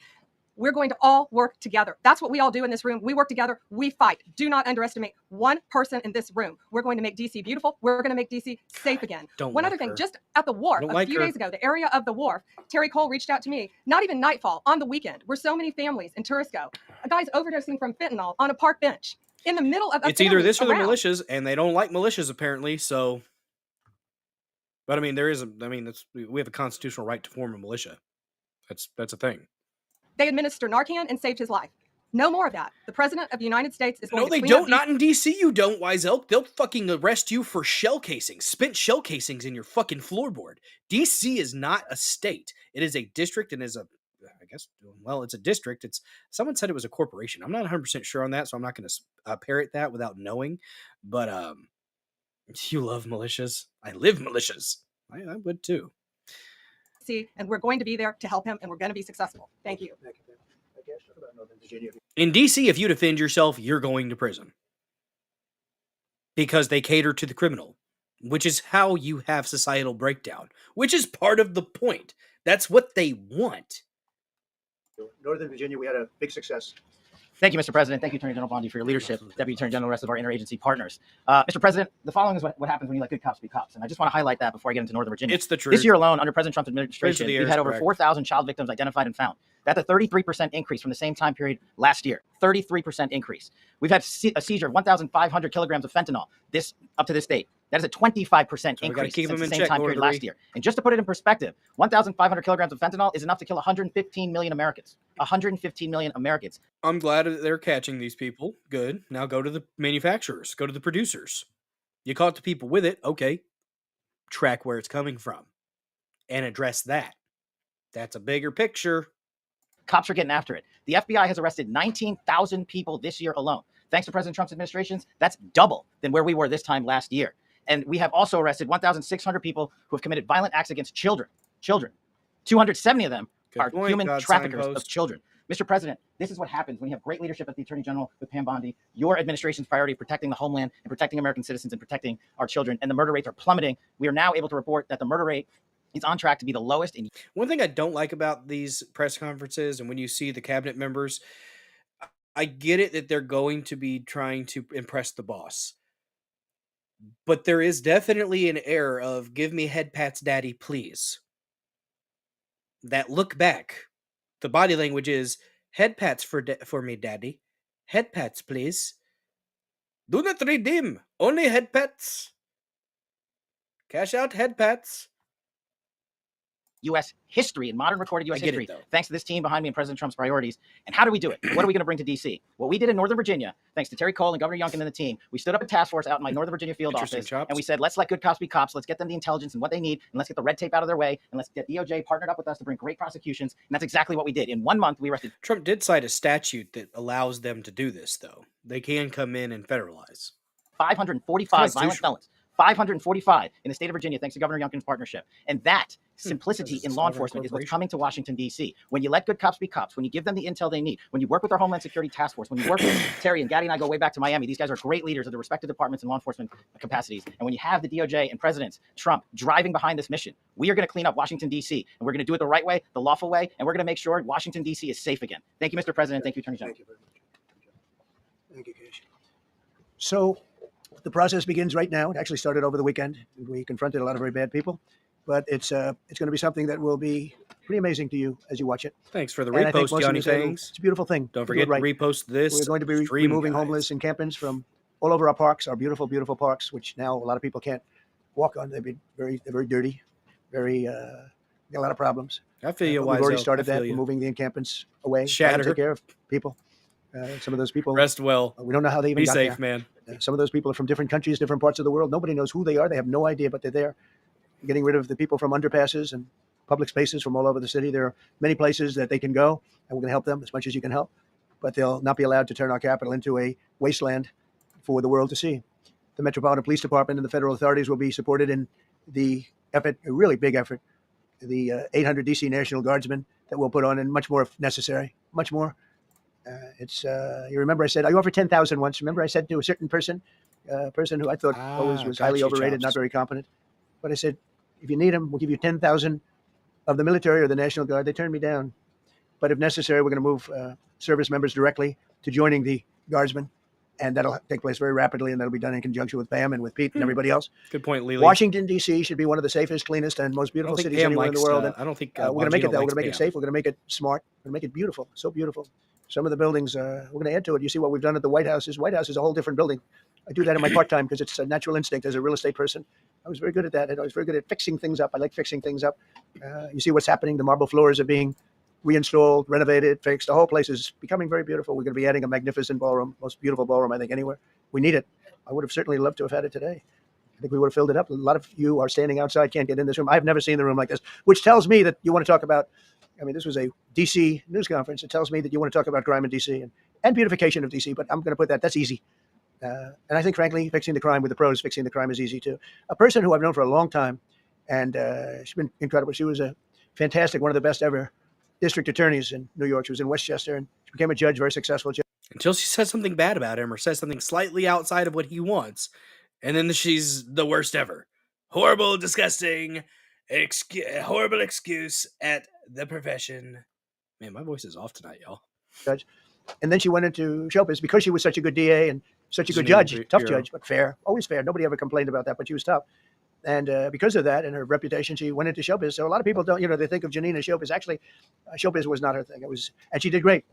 we're going to all work together. That's what we all do in this room. We work together. We fight. Do not underestimate one person in this room. We're going to make DC beautiful. We're going to make DC safe again. One other thing, just at the wharf a few days ago, the area of the wharf, Terry Cole reached out to me, not even nightfall, on the weekend, where so many families in tourists go. A guy's overdosing from fentanyl on a park bench in the middle of a It's either this or the militias, and they don't like militias apparently, so. But I mean, we have a constitutional right to form a militia. That's a thing. They administer Narcan and saved his life. No more of that. The president of the United States is going to clean up. No, they don't. Not in D.C. You don't, Wise Elk. They'll fucking arrest you for shell casings. Spent shell casings in your fucking floorboard. D.C. is not a state. It is a district and it's a district. Someone said it was a corporation. I'm not 100% sure on that, so I'm not going to parrot that without knowing. But you love militias. I live militias. I would too. And we're going to be there to help him, and we're going to be successful. Thank you. In D.C., if you defend yourself, you're going to prison. because they cater to the criminal, which is how you have societal breakdown, which is part of the point. That's what they want. Northern Virginia, we had a big success. Thank you, Mr. President. Thank you, Attorney General Bondi, for your leadership, Deputy Attorney General, the rest of our interagency partners. Mr. President, the following is what happens when you let good cops be cops. And I just want to highlight that before I get into Northern Virginia. It's the truth. This year alone, under President Trump's administration, the we've had over 4,000 child victims identified and found. That's a 33% increase from the same time period last year. 33% increase. We've had a seizure of 1,500 kilograms of fentanyl up to this date. That is a 25% increase since the same time period last year. And just to put it in perspective, 1,500 kilograms of fentanyl is enough to kill 115 million Americans. 115 million Americans. I'm glad that they're catching these people. Good. Now go to the manufacturers. Go to the producers. You caught the people with it. Okay. Track where it's coming from and address that. That's a bigger picture. Cops are getting after it. The FBI has arrested 19,000 people this year alone. Thanks to President Trump's administrations, that's double than where we were this time last year. And we have also arrested 1,600 people who have committed violent acts against children. 270 of them are human traffickers of children. Mr. President, this is what happens when you have great leadership at the Attorney General with Pam Bondi. Your administration's priority of protecting the homeland and protecting American citizens and protecting our children, and the murder rates are plummeting. We are now able to report that the murder rate is on track to be the lowest. One thing I don't like about these press conferences, and when you see the cabinet members, I get it that they're going to be trying to impress the boss. But there is definitely an air of, give me head pats, daddy, please. That look back. The body language is, head pats for me, daddy. Head pats, please. Do not redeem. Only head pats. Cash out head pats. U.S. history and modern recorded U.S. history, thanks to this team behind me and President Trump's priorities. And how do we do it? What are we going to bring to D.C.? What we did in Northern Virginia, thanks to Terry Cole and Governor Youngkin and the team, we stood up a task force out in my Northern Virginia field office, and we said, let's let good cops be cops. Let's get them the intelligence and what they need, and let's get the red tape out of their way, and let's get DOJ partnered up with us to bring great prosecutions. And that's exactly what we did. In 1 month, we arrested. Trump did cite a statute that allows them to do this, though. They can come in and federalize. 545 violent felons. 545 in the state of Virginia, thanks to Governor Youngkin's partnership. And that simplicity in law enforcement is what's coming to Washington, D.C. When you let good cops be cops, when you give them the intel they need, when you work with our Homeland Security Task Force, when you work with Terry and Gaddy and I go way back to Miami, these guys are great leaders of the respective departments and law enforcement capacities. And when you have the DOJ and President Trump driving behind this mission, we are going to clean up Washington, D.C. And we're going to do it the right way, the lawful way, and we're going to make sure Washington, D.C. is safe again. Thank you, Mr. President. Thank you, Attorney General. Thank you very much. Thank you, Casey. So the process begins right now. It actually started over the weekend. We confronted a lot of very bad people, but it's going to be something that will be pretty amazing to you as you watch it. Thanks for the repost, Johnny Fangs. It's a beautiful thing. Don't forget to repost this. We're going to be removing homeless encampments from all over our parks, our beautiful, beautiful parks, which now a lot of people can't walk on. They're very dirty, got a lot of problems. I feel you. We've already started that, moving the encampments away. Shatter. Take care of people. Some of those people rest well. We don't know how they even be got safe, there. man. Some of those people are from different countries, different parts of the world. Nobody knows who they are. They have no idea, but they're there. Getting rid of the people from underpasses and public spaces from all over the city. There are many places that they can go, and we're going to help them as much as you can help. But they'll not be allowed to turn our capital into a wasteland for the world to see. The Metropolitan Police Department and the federal authorities will be supported in the effort, a really big effort, the 800 D.C. National Guardsmen that we'll put on, and much more if necessary, much more. You remember I said, I offered 10,000 once. Remember I said to a certain person who I thought always was highly overrated, not very competent. But I said, if you need them, we'll give you 10,000 of the military or the National Guard. They turned me down. But if necessary, we're going to move service members directly to joining the Guardsmen. And that'll take place very rapidly, and that'll be done in conjunction with Pam and with Pete and everybody else. Good point, Lily. Washington, D.C. should be one of the safest, cleanest, and most beautiful cities anywhere in the world. I don't think we're going to make it that. We're going to make it safe. We're going to make it smart. We're going to make it beautiful. So beautiful. Some of the buildings, we're going to add to it. You see what we've done at the White House. White House is a whole different building. I do that in my part-time because it's a natural instinct as a real estate person. I was very good at that. And I was very good at fixing things up. I like fixing things up. You see what's happening. The marble floors are being reinstalled, renovated, fixed. The whole place is becoming very beautiful. We're going to be adding a magnificent ballroom, most beautiful ballroom, I think, anywhere. We need it. I would have certainly loved to have had it today. I think we would have filled it up. A lot of you are standing outside, can't get in this room. I've never seen the room like this, which tells me that you want to talk about, this was a D.C. news conference. It tells me that you want to talk about crime in D.C. and beautification of D.C., but I'm going to put that's easy. And I think, frankly, fixing the crime with the pros, fixing the crime is easy, too. A person who I've known for a long time, and she's been incredible. She was a fantastic, one of the best ever district attorneys in New York. She was in Westchester, and she became a judge, very successful judge. Until she says something bad about him or says something slightly outside of what he wants, And then she's the worst ever. Horrible, disgusting, horrible excuse at the profession. Man, my voice is off tonight, y'all. Judge. And then she went into showbiz because she was such a good DA and such a good Janine judge, tough Bureau. judge, but fair, always fair. Nobody ever complained about that, but she was tough. And because of that and her reputation, she went into showbiz. So a lot of people don't, they think of Janine as showbiz. Actually, showbiz was not her thing. And she did great.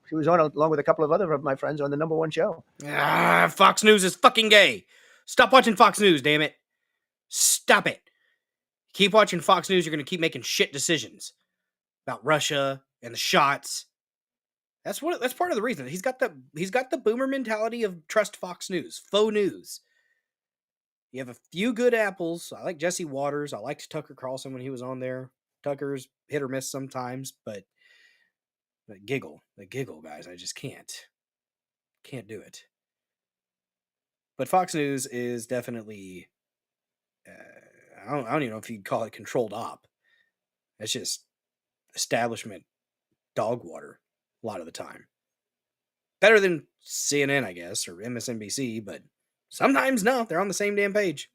She was on, along with a couple of other of my friends, on the #1 show. Fox News is fucking gay. Stop watching Fox News, damn it. Stop it. Keep watching Fox News, you're going to keep making shit decisions about Russia and the shots. That's part of the reason. He's got the boomer mentality of trust Fox News, faux news. You have a few good apples. I like Jesse Waters. I liked Tucker Carlson when he was on there. Tucker's hit or miss sometimes, but the giggle, guys, I just can't do it. But Fox News is definitely, I don't even know if you'd call it controlled op. It's just establishment dog water a lot of the time. Better than CNN, I guess, or MSNBC, but sometimes no, they're on the same damn page.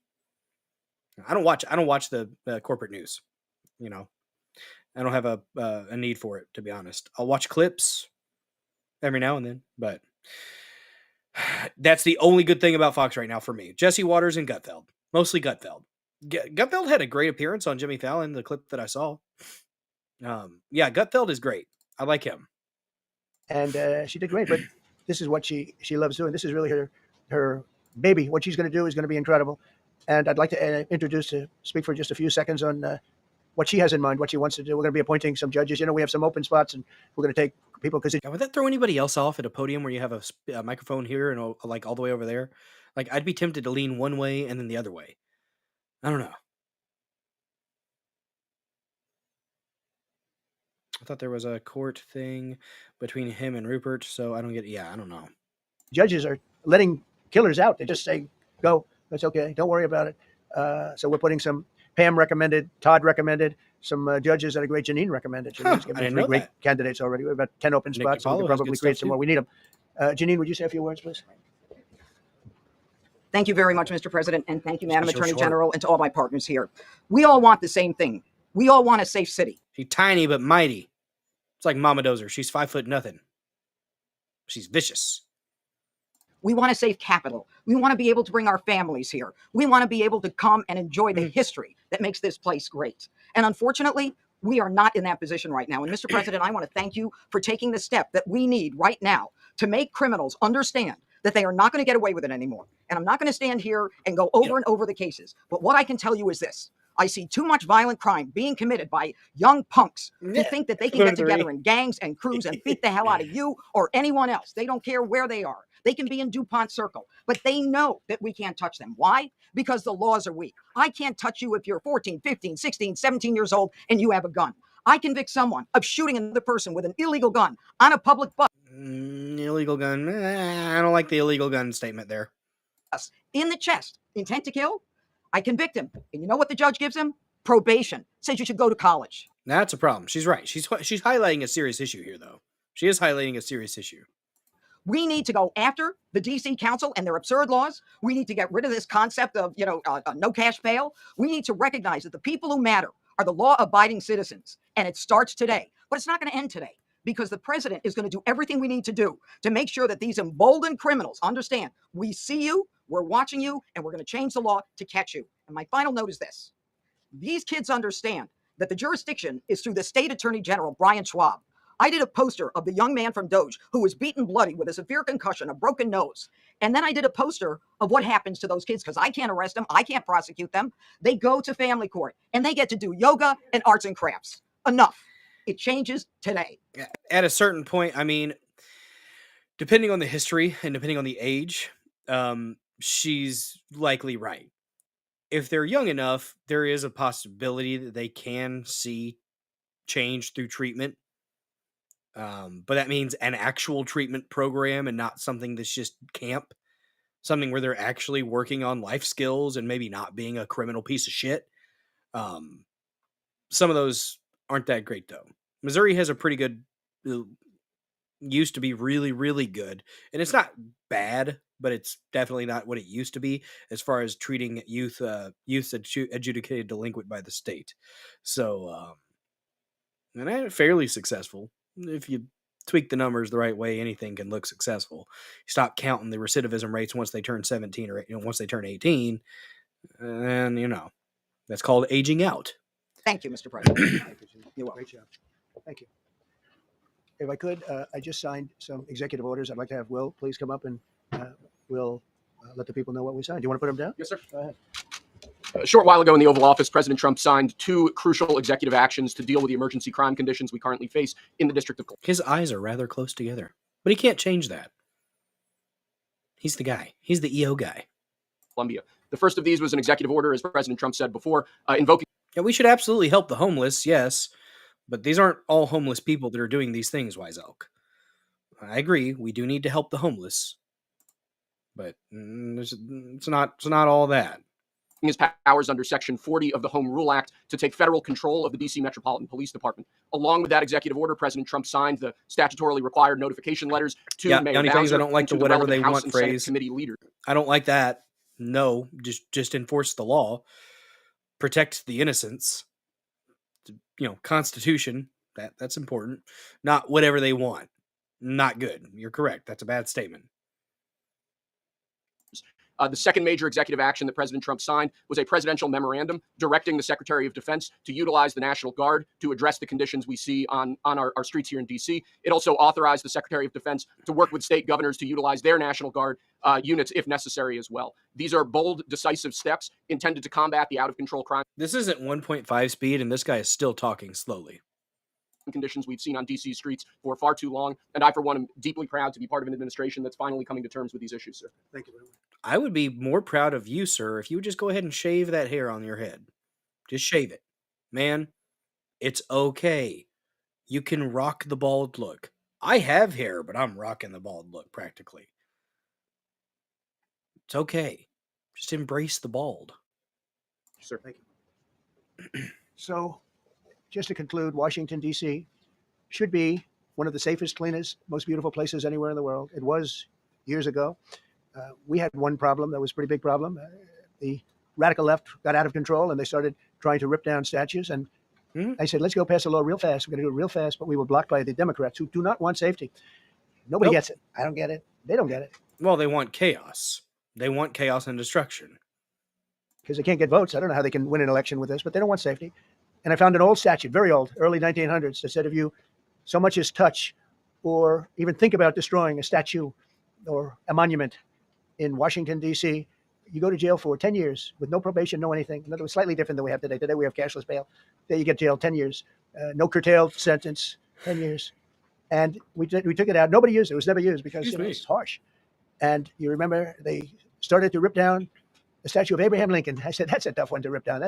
I don't watch the corporate news. I don't have a need for it, to be honest. I'll watch clips every now and then, but that's the only good thing about Fox right now for me. Jesse Waters and Gutfeld. Mostly Gutfeld. Gutfeld had a great appearance on Jimmy Fallon, the clip that I saw. Yeah, Gutfeld is great. I like him. And she did great, but this is what she loves doing. This is really her baby. What she's going to do is going to be incredible. And I'd like to speak for just a few seconds on what she has in mind, what she wants to do. We're going to be appointing some judges. We have some open spots, and we're going to take people because. Would that throw anybody else off at a podium where you have a microphone here and like all the way over there? Like, I'd be tempted to lean one way and then the other way. I don't know. I thought there was a court thing between him and Rupert, so I don't get. Yeah, I don't know. Judges are letting killers out. They just say, "Go, that's okay. Don't worry about it." So we're putting some. Pam recommended, Todd recommended, some judges that are great. Janine recommended. Janine's given 3 great candidates already. We have about 10 open spots, so we can probably create some more. We need them. Janine, would you say a few words, please? Thank you very much, Mr. President, and thank you, Madam Attorney General, and to all my partners here. We all want the same thing. We all want a safe city. She's tiny but mighty. It's like Mama Dozer. She's 5'0". She's vicious. We want a safe capital. We want to be able to bring our families here. We want to be able to come and enjoy the history that makes this place great. And unfortunately, we are not in that position right now. And Mr. President, I want to thank you for taking the step that we need right now to make criminals understand that they are not going to get away with it anymore. And I'm not going to stand here and go over and over the cases. But what I can tell you is this. I see too much violent crime being committed by young punks who think that they can get together in gangs and crews and beat the hell out of you or anyone else. They don't care where they are. They can be in DuPont Circle, but they know that we can't touch them. Why? Because the laws are weak. I can't touch you if you're 14, 15, 16, 17 years old and you have a gun. I convict someone of shooting another person with an illegal gun on a public bus. Illegal gun. I don't like the illegal gun statement there. In the chest. Intent to kill? I convict him. And you know what the judge gives him? Probation. Says you should go to college. That's a problem. She's right. She's highlighting a serious issue here, though. She is highlighting a serious issue. We need to go after the D.C. Council and their absurd laws. We need to get rid of this concept of, no cash bail. We need to recognize that the people who matter are the law-abiding citizens. And it starts today. But it's not going to end today because the president is going to do everything we need to do to make sure that these emboldened criminals understand we see you, we're watching you, and we're going to change the law to catch you. And my final note is this. These kids understand that the jurisdiction is through the state attorney general, Brian Schwab. I did a poster of the young man from Doge who was beaten bloody with a severe concussion, a broken nose. And then I did a poster of what happens to those kids because I can't arrest them. I can't prosecute them. They go to family court and they get to do yoga and arts and crafts. Enough. It changes today. At a certain point, I mean, depending on the history and depending on the age, she's likely right. If they're young enough, there is a possibility that they can see change through treatment. But that means an actual treatment program and not something that's just camp. Something where they're actually working on life skills and maybe not being a criminal piece of shit. Some of those aren't that great, though. Missouri has a pretty good... used to be really, really good. And it's not bad, but it's definitely not what it used to be as far as treating youth adjudicated delinquent by the state. So, and fairly successful. If you tweak the numbers the right way, anything can look successful. You stop counting the recidivism rates once they turn 17 or once they turn 18, and that's called aging out. Thank you, Mr. President. You're welcome. Great job. Thank you. If I could, I just signed some executive orders. I'd like to have Will please come up and we'll let the people know what we signed. Do you want to put them down? Yes, sir. Go ahead. A short while ago in the Oval Office, President Trump signed 2 crucial executive actions to deal with the emergency crime conditions we currently face in the District of Columbia. His eyes are rather close together, but he can't change that. He's the guy. He's the EO guy. The first of these was an executive order, as President Trump said before, invoking. Yeah, we should absolutely help the homeless, yes, but these aren't all homeless people that are doing these things, Wise Elk. I agree, we do need to help the homeless, but it's not all that. His powers under Section 40 of the Home Rule Act to take federal control of the D.C. Metropolitan Police Department. Along with that executive order, President Trump signed the statutorily required notification letters to Mayor Bowser I don't like and to the the whatever relevant they House want and Senate phrase. committee leaders. I don't like that. No, just enforce the law. Protect the innocents. Constitution, that's important. Not whatever they want. Not good. You're correct. That's a bad statement. The second major executive action that President Trump signed was a presidential memorandum directing the Secretary of Defense to utilize the National Guard to address the conditions we see on our streets here in D.C. It also authorized the Secretary of Defense to work with state governors to utilize their National Guard units if necessary as well. These are bold, decisive steps intended to combat the out-of-control crime. This isn't 1.5 speed, and this guy is still talking slowly. Conditions we've seen on D.C. streets for far too long, and I, for one, am deeply proud to be part of an administration that's finally coming to terms with these issues, sir. Thank you very much. I would be more proud of you, sir, if you would just go ahead and shave that hair on your head. Just shave it. Man, it's okay. You can rock the bald look. I have hair, but I'm rocking the bald look practically. It's okay. Just embrace the bald. Sir, thank you. So, just to conclude, Washington, D.C. should be one of the safest, cleanest, most beautiful places anywhere in the world. It was years ago. We had one problem that was a pretty big problem. The radical left got out of control and they started trying to rip down statues. And I said, let's go pass a law real fast. We're going to do it real fast. But we were blocked by the Democrats who do not want safety. Nobody gets it. I don't get it. They don't get it. Well, they want chaos. They want chaos and destruction. Because they can't get votes. I don't know how they can win an election with this, but they don't want safety. And I found an old statute, very old, early 1900s, that said if you so much as touch or even think about destroying a statue or a monument in Washington, D.C., you go to jail for 10 years with no probation, no anything. In other words, slightly different than we have today. Today we have cashless bail. There you get jailed 10 years. No curtailed sentence, 10 years. And we took it out. Nobody used it. It was never used because it's harsh. And you remember they started to rip down the statue of Abraham Lincoln. I said, that's a tough one to rip down.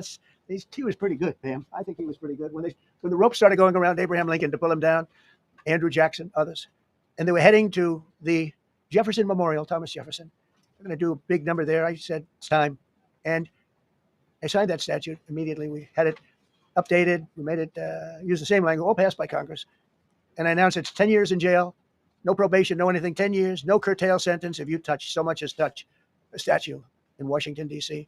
He was pretty good, Pam. I think he was pretty good. When the rope started going around Abraham Lincoln to pull him down, Andrew Jackson, others, and they were heading to the Jefferson Memorial, Thomas Jefferson. We're going to do a big number there. I said, it's time. And I signed that statute immediately. We had it updated. We made it use the same language, all passed by Congress. And I announced it's 10 years in jail, no probation, no anything, 10 years, no curtail sentence if you touch so much as touch a statue in Washington, D.C.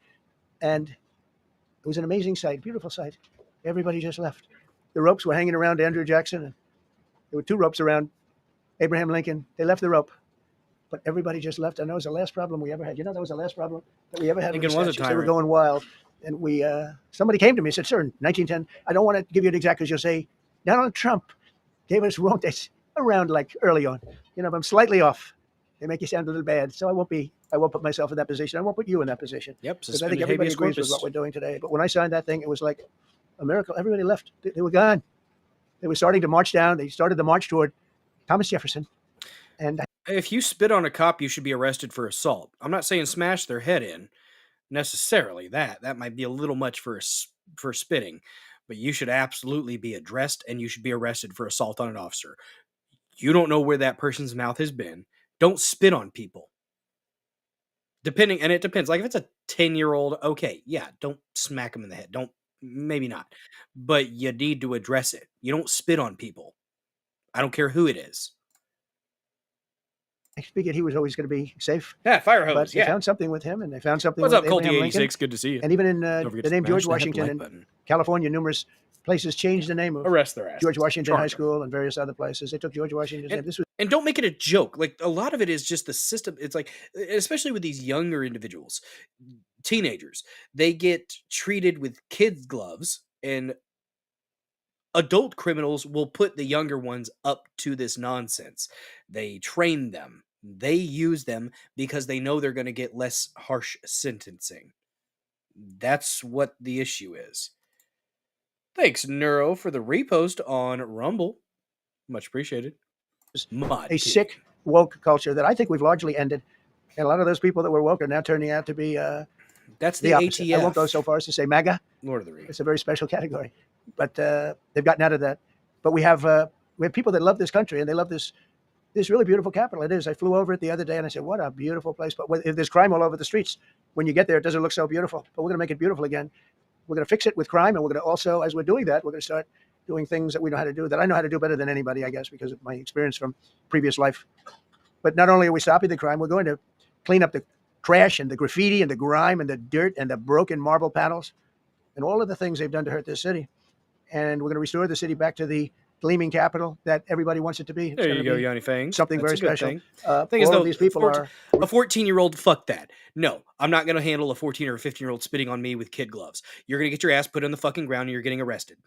And it was an amazing sight, beautiful sight. Everybody just left. The ropes were hanging around Andrew Jackson. And there were 2 ropes around Abraham Lincoln. They left the rope. But everybody just left. And that was the last problem we ever had. That was the last problem that we ever had. Lincoln was a tyrant. They were going wild. And somebody came to me and said, sir, in 1910, I don't want to give you an exact because you'll say, Donald Trump gave us wrong dates around like early on. If I'm slightly off, they make you sound a little bad. So I won't put myself in that position. I won't put you in that position. Yep. Because I think everybody agrees with what we're doing today. But when I signed that thing, it was like a miracle. Everybody left. They were gone. They were starting to march down. They started the march toward Thomas Jefferson. And if you spit on a cop, you should be arrested for assault. I'm not saying smash their head in necessarily. That might be a little much for spitting, but you should absolutely be addressed and you should be arrested for assault on an officer. You don't know where that person's mouth has been. Don't spit on people. And it depends. Like if it's a 10-year-old, okay, yeah, don't smack them in the head. Maybe not. But you need to address it. You don't spit on people. I don't care who it is. I figured he was always going to be safe. Yeah, fire But hose. they Yeah. found something with him, and they found something What's with up, Colty Abraham Lincoln. 86? Good to see you. And even in Don't forget the to name George smash the Washington like in button. California, numerous places changed the name of Arrest their ass. George Washington High Charge 'em. School and various other places. They took George Washington's name. This was And don't make it a joke. Like a lot of it is just the system. It's like, especially with these younger individuals, teenagers, they get treated with kids' gloves, and adult criminals will put the younger ones up to this nonsense. They train them. They use them because they know they're going to get less harsh sentencing. That's what the issue is. Thanks, Neuro, for the repost on Rumble. Much appreciated. a sick woke culture that I think we've largely ended. And a lot of those people that were woke are now turning out to be that's the opposite. ATF. I won't go so far as to say MAGA. Lord of the Rings. It's a very special category, but they've gotten out of that. But we have people that love this country and they love this really beautiful capital. It is. I flew over it the other day and I said, "What a beautiful place!" But if there's crime all over the streets, when you get there, it doesn't look so beautiful. But we're going to make it beautiful again. We're going to fix it with crime, and we're going to also, as we're doing that, we're going to start doing things that we know how to do, that I know how to do better than anybody, I guess, because of my experience from previous life. But not only are we stopping the crime, we're going to clean up the trash and the graffiti and the grime and the dirt and the broken marble panels and all of the things they've done to hurt this city. And we're going to restore the city back to the gleaming capital that everybody wants it to be. It's There you gonna go, be Yanni Fang. something That's very a good special. thing. Thing is, All though, of these people are a 14-year-old. Fuck that. No, I'm not going to handle a 14 or a 15-year-old spitting on me with kid gloves. You're going to get your ass put on the fucking ground and you're getting arrested.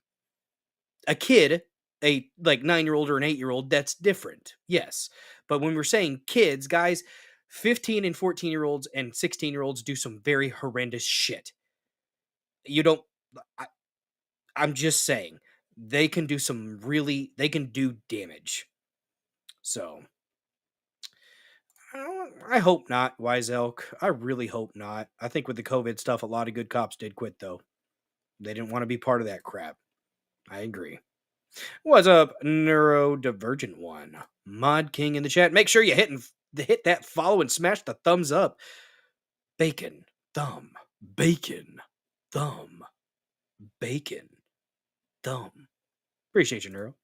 A kid, a like 9-year-old or an 8-year-old, that's different. Yes, but when we're saying kids, guys, 15 and 14-year-olds and 16-year-olds do some very horrendous shit. You don't. I'm just saying. They can do they can do damage. So, I hope not, Wise Elk. I really hope not. I think with the COVID stuff, a lot of good cops did quit, though. They didn't want to be part of that crap. I agree. What's up, Neurodivergent One? Mod King in the chat. Make sure you hit that follow and smash the thumbs up. Bacon, thumb, bacon, thumb, bacon, thumb. Appreciate you, Neuro.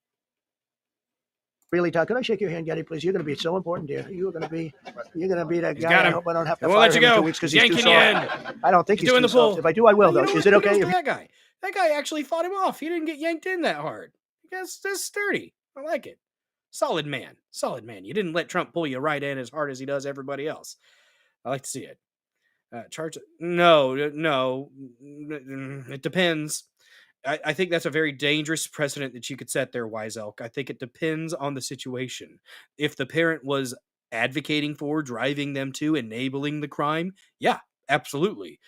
really tough. Can I shake your hand, Getty, please? You're going to be so important, dear. You're going to be that He's guy. got I him. hope I don't have to He won't fire let you him in go. 2 weeks because He's he's too yanking you soft. I don't think he's doing too the pull. soft. If I do, I will, though. You know Is it what? okay? Kudos to that guy. That guy actually fought him off. He didn't get yanked in that hard. That's sturdy. I like it. Solid man. Solid man. You didn't let Trump pull you right in as hard as he does everybody else. I like to see it. No. It depends. I think that's a very dangerous precedent that you could set there, Wise Elk. I think it depends on the situation. If the parent was advocating for, driving them to, enabling the crime, yeah, absolutely.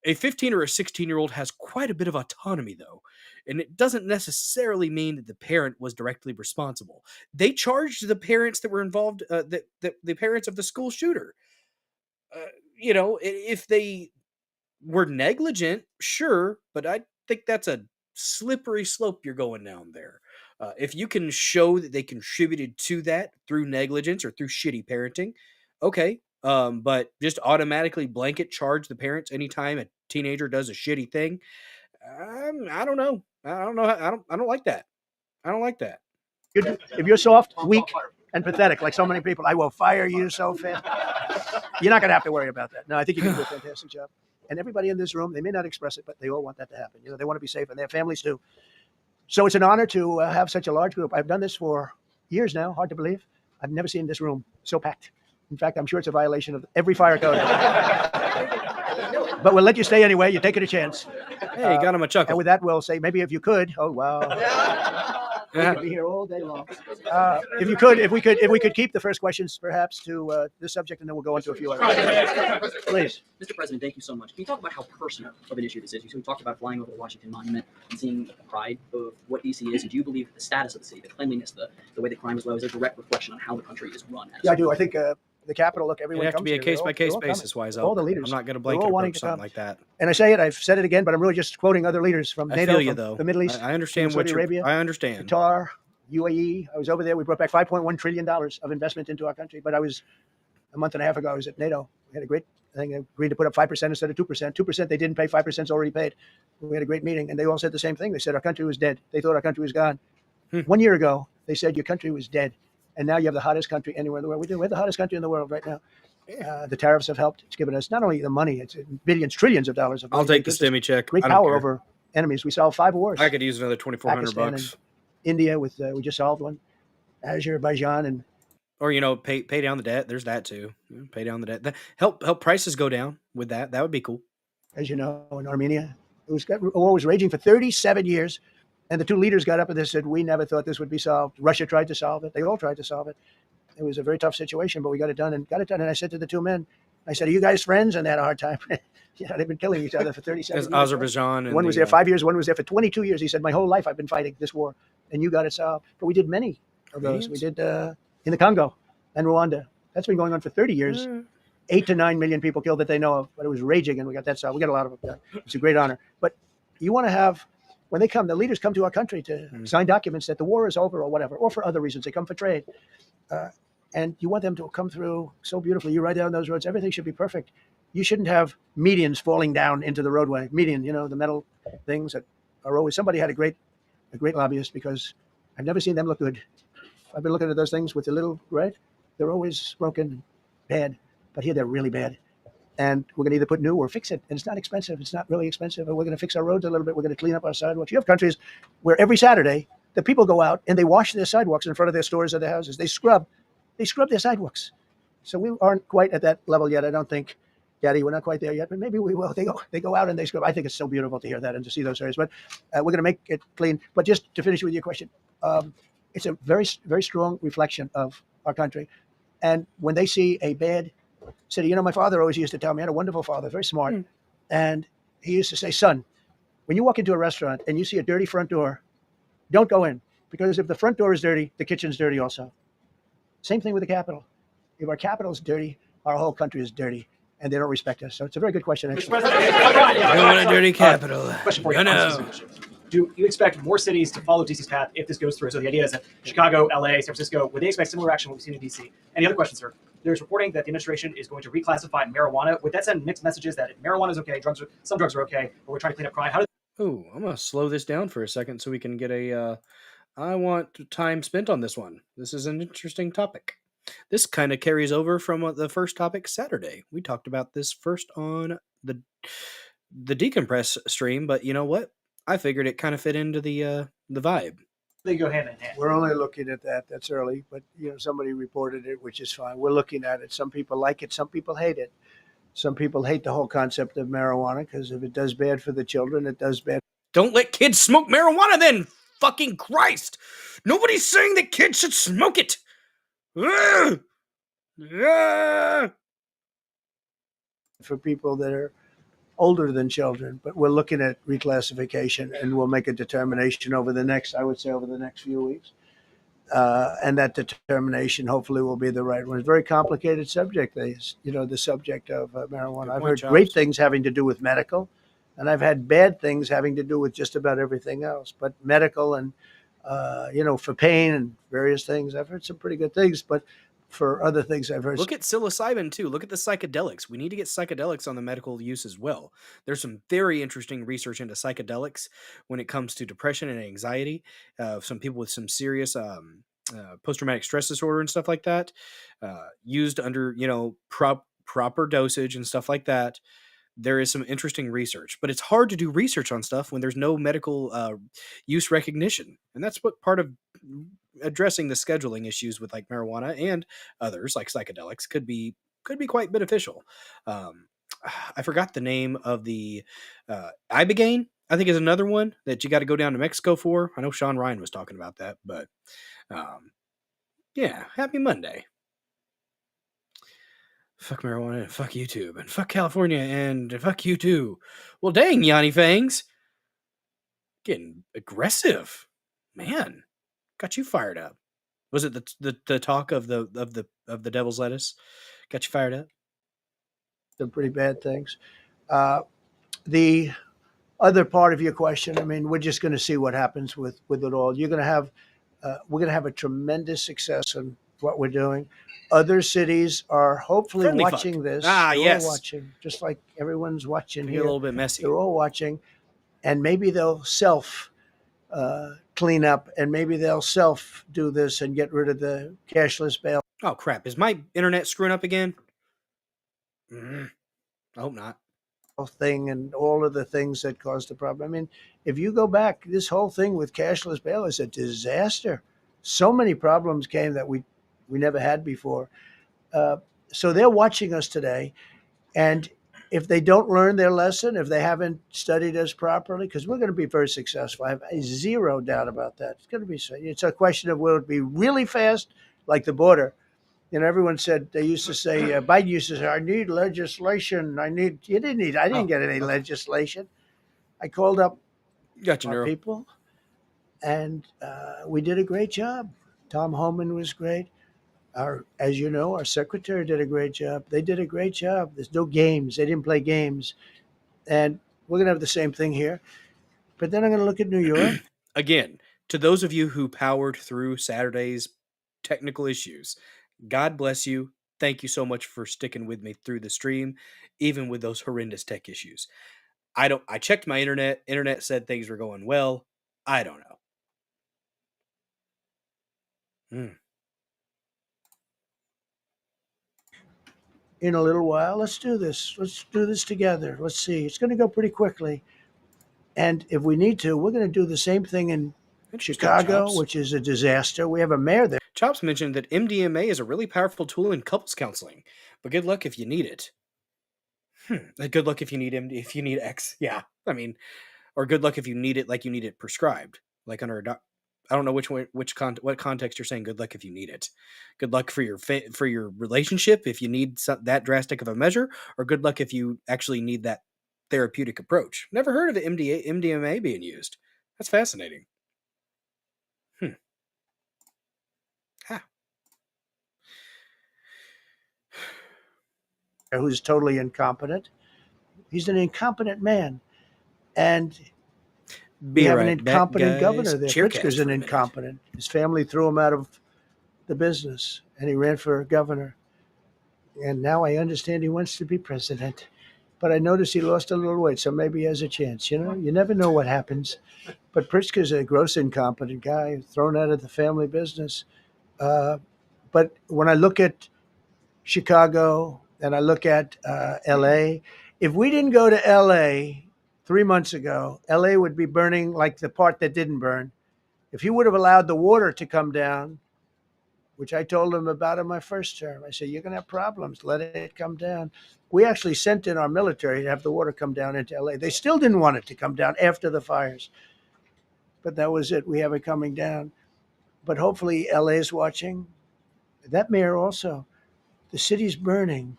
A 15 or a 16-year-old has quite a bit of autonomy, though, and it doesn't necessarily mean that the parent was directly responsible. They charged the parents that were involved, the parents of the school shooter. If they were negligent, sure, but I think that's a slippery slope you're going down there. If you can show that they contributed to that through negligence or through shitty parenting, okay. But just automatically blanket charge the parents anytime a teenager does a shitty thing. I don't know. I don't like that. I don't like that. If you're soft, weak, and pathetic, like so many people, I will fire you so fast. You're not going to have to worry about that. No, I think you can do a fantastic job. And everybody in this room, they may not express it, but they all want that to happen. They want to be safe, and their families too. So it's an honor to have such a large group. I've done this for years now. Hard to believe. I've never seen this room so packed. In fact, I'm sure it's a violation of every fire code. But we'll let you stay anyway. You're taking a chance. Hey, got him a chuckle. And with that, we'll say maybe if you could. Oh wow. We could be here all day long. If we could keep the first questions perhaps to this subject, and then we'll go into a few others. Please. Mr. President, thank you so much. Can you talk about how personal of an issue this is? So we talked about flying over the Washington Monument and seeing the pride of what D.C. is. And do you believe that the status of the city, the cleanliness, the way the crime is low, is a direct reflection on how the country is run? Yeah, I do. I think the Capitol, look, everyone It'd have to comes be a here. They're case-by-case all coming. basis, Wise All Elk. the leaders. I'm not going to They're all blanket wanting approach to something come. like that. And I say it, I've said it again, but I'm really just quoting other leaders from I NATO, feel you, from though. the Middle East, I understand from what Saudi you're. Arabia, I understand. Qatar, UAE. I was over there. We brought back $5.1 trillion of investment into our country. But I was a month and a half ago. I was at NATO. We had a great thing. I agreed to put up 5% instead of 2%. 2% they didn't pay. 5% is already paid. We had a great meeting, and they all said the same thing. They said our country was dead. They thought our country was gone. 1 year ago, they said your country was dead. And now you have the hottest country anywhere in the world. We're the hottest country in the world right now. The tariffs have helped. It's given us not only the money, it's billions, trillions of dollars. I'll take the stimmy check. Great I don't power care. over enemies. We solved 5 wars. I could use another $2,400. India with we just solved one. Azerbaijan and pay down the debt. There's that too. Pay down the debt. Help prices go down with that. That would be cool. As you know, in Armenia, war was raging for 37 years, and the 2 leaders got up and they said, "We never thought this would be solved." Russia tried to solve it. They all tried to solve it. It was a very tough situation, but we got it done. And I said to the 2 men, I said, "Are you guys friends?" And they had a hard time. They've been killing each other for 37 years. Azerbaijan. One was there 5 years. One was there for 22 years. He said, "My whole life I've been fighting this war, and you got it solved." But we did many of those. We did in the Congo and Rwanda. That's been going on for 30 years. 8 to 9 million people killed that they know of, but it was raging, and we got that solved. We got a lot of them done. It's a great honor. But you want to have, when they come, the leaders come to our country to sign documents that the war is over or whatever, or for other reasons. They come for trade. And you want them to come through so beautifully. You ride down those roads, everything should be perfect. You shouldn't have medians falling down into the roadway. Median, the metal things that are always, somebody had a great lobbyist, because I've never seen them look good. I've been looking at those things with the little red. They're always broken, bad. But here they're really bad. And we're going to either put new or fix it. And it's not expensive. It's not really expensive. And we're going to fix our roads a little bit. We're going to clean up our sidewalks. You have countries where every Saturday, the people go out and they wash their sidewalks in front of their stores or their houses. They scrub their sidewalks. So we aren't quite at that level yet. I don't think, Daddy, we're not quite there yet, but maybe we will. They go out and they scrub. I think it's so beautiful to hear that and to see those areas. But we're going to make it clean. But just to finish with your question, it's a very, very strong reflection of our country. And when they see a bad city, my father always used to tell me, I had a wonderful father, very smart. And he used to say, "Son, when you walk into a restaurant and you see a dirty front door, don't go in. Because if the front door is dirty, the kitchen's dirty also." Same thing with the Capitol. If our Capitol is dirty, our whole country is dirty, and they don't respect us. So it's a very good question, actually. I want a dirty Capitol. Question for you. No. Do you expect more cities to follow DC's path if this goes through? So the idea is that Chicago, LA, San Francisco, would they expect similar action to what we've seen in DC? Any other questions, sir? There's reporting that the administration is going to reclassify marijuana. Would that send mixed messages that marijuana is okay, some drugs are okay, but we're trying to clean up crime? I'm going to slow this down for a second so we can get I want time spent on this one. This is an interesting topic. This kind of carries over from the first topic Saturday. We talked about this first on the decompress stream, but you know what? I figured it kind of fit into the vibe. They go hand in hand. We're only looking at that. That's early, but somebody reported it, which is fine. We're looking at it. Some people like it. Some people hate it. Some people hate the whole concept of marijuana because if it does bad for the children, it does bad. Don't let kids smoke marijuana then! Fucking Christ! Nobody's saying that kids should smoke it! Ugh! Ugh! For people that are older than children, but we're looking at reclassification, and we'll make a determination over the next few weeks. And that determination hopefully will be the right one. It's a very complicated subject, the subject of marijuana. I've heard great things having to do with medical, and I've had bad things having to do with just about everything else. But medical and, for pain and various things, I've heard some pretty good things. But for other things, I've heard. Look at psilocybin too. Look at the psychedelics. We need to get psychedelics on the medical use as well. There's some very interesting research into psychedelics when it comes to depression and anxiety. Some people with some serious post-traumatic stress disorder and stuff like that, used under proper dosage and stuff like that. There is some interesting research, but it's hard to do research on stuff when there's no medical use recognition, and that's what part of addressing the scheduling issues with like marijuana and others like psychedelics could be quite beneficial. I forgot the name of the ibogaine, I think, is another one that you got to go down to Mexico for. I know Sean Ryan was talking about that, but yeah, happy Monday. Fuck marijuana and fuck YouTube and fuck California and fuck you too. Well, dang, Yanni Fangs, getting aggressive, man. Got you fired up. Was it the talk of the devil's lettuce? Got you fired up? Some pretty bad things. The other part of your question, I mean, we're just going to see what happens with it all. We're going to have a tremendous success in what we're doing. Other cities are hopefully Friendly watching fuck. this. Ah, They're yes. all watching, just like everyone's watching Be here. a little bit messy. They're all watching, and maybe they'll clean up, and maybe they'll self do this and get rid of the cashless bail Oh crap! Is my internet screwing up again? I hope not. thing and all of the things that caused the problem. I mean, if you go back, this whole thing with cashless bail is a disaster. So many problems came that we never had before. So they're watching us today, and if they don't learn their lesson, if they haven't studied us properly, because we're going to be very successful, I have zero doubt about that. It's going to be. It's a question of will it be really fast, like the border. You know, everyone said they used to say Biden used to say, "I need legislation. I need." You didn't need. I didn't get any legislation. I called up Gotcha, our Neuro. people, and we did a great job. Tom Homan was great. As you know, our secretary did a great job. They did a great job. There's no games. They didn't play games, and we're gonna have the same thing here. But then I'm gonna look at New York. Again, to those of you who powered through Saturday's technical issues, God bless you. Thank you so much for sticking with me through the stream, even with those horrendous tech issues. I checked my internet. Internet said things were going well. I don't know. In a little while, let's do this. Let's do this together. Let's see. It's going to go pretty quickly. And if we need to, we're going to do the same thing in Chicago, Chops. which is a disaster. We have a mayor there. Chops mentioned that MDMA is a really powerful tool in couples counseling, but good luck if you need it. Good luck if you need if you need X. Yeah, I mean, or good luck if you need it like you need it prescribed, like under a I don't know what context you're saying. Good luck if you need it. Good luck for your relationship if you need that drastic of a measure, or good luck if you actually need that therapeutic approach. Never heard of MDMA being used. That's fascinating. Who's totally incompetent. He's an incompetent man. And we have an incompetent governor there. Pritzker's an incompetent. His family threw him out of the business, and he ran for governor. And now I understand he wants to be president. But I noticed he lost a little weight, so maybe he has a chance. You know, you never know what happens. But Pritzker's a gross incompetent guy, thrown out of the family business. But when I look at Chicago and I look at L.A., if we didn't go to L.A. 3 months ago, L.A. would be burning like the part that didn't burn. If he would have allowed the water to come down, which I told him about in my first term, I said, you're going to have problems. Let it come down. We actually sent in our military to have the water come down into L.A. They still didn't want it to come down after the fires. But that was it. We have it coming down. But hopefully L.A. is watching. That mayor also. The city's burning.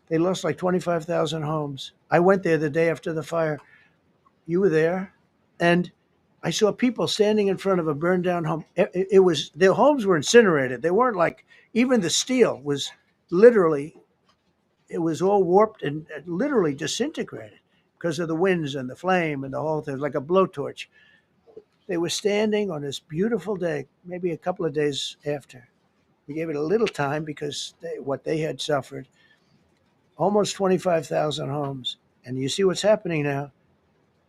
They lost like 25,000 homes. I went there the day after the fire. You were there. And I saw people standing in front of a burned down home. It was, their homes were incinerated. They weren't like, even the steel was literally, it was all warped and literally disintegrated because of the winds and the flame and the whole thing, like a blowtorch. They were standing on this beautiful day, maybe a couple of days after. We gave it a little time because what they had suffered, almost 25,000 homes. And you see what's happening now.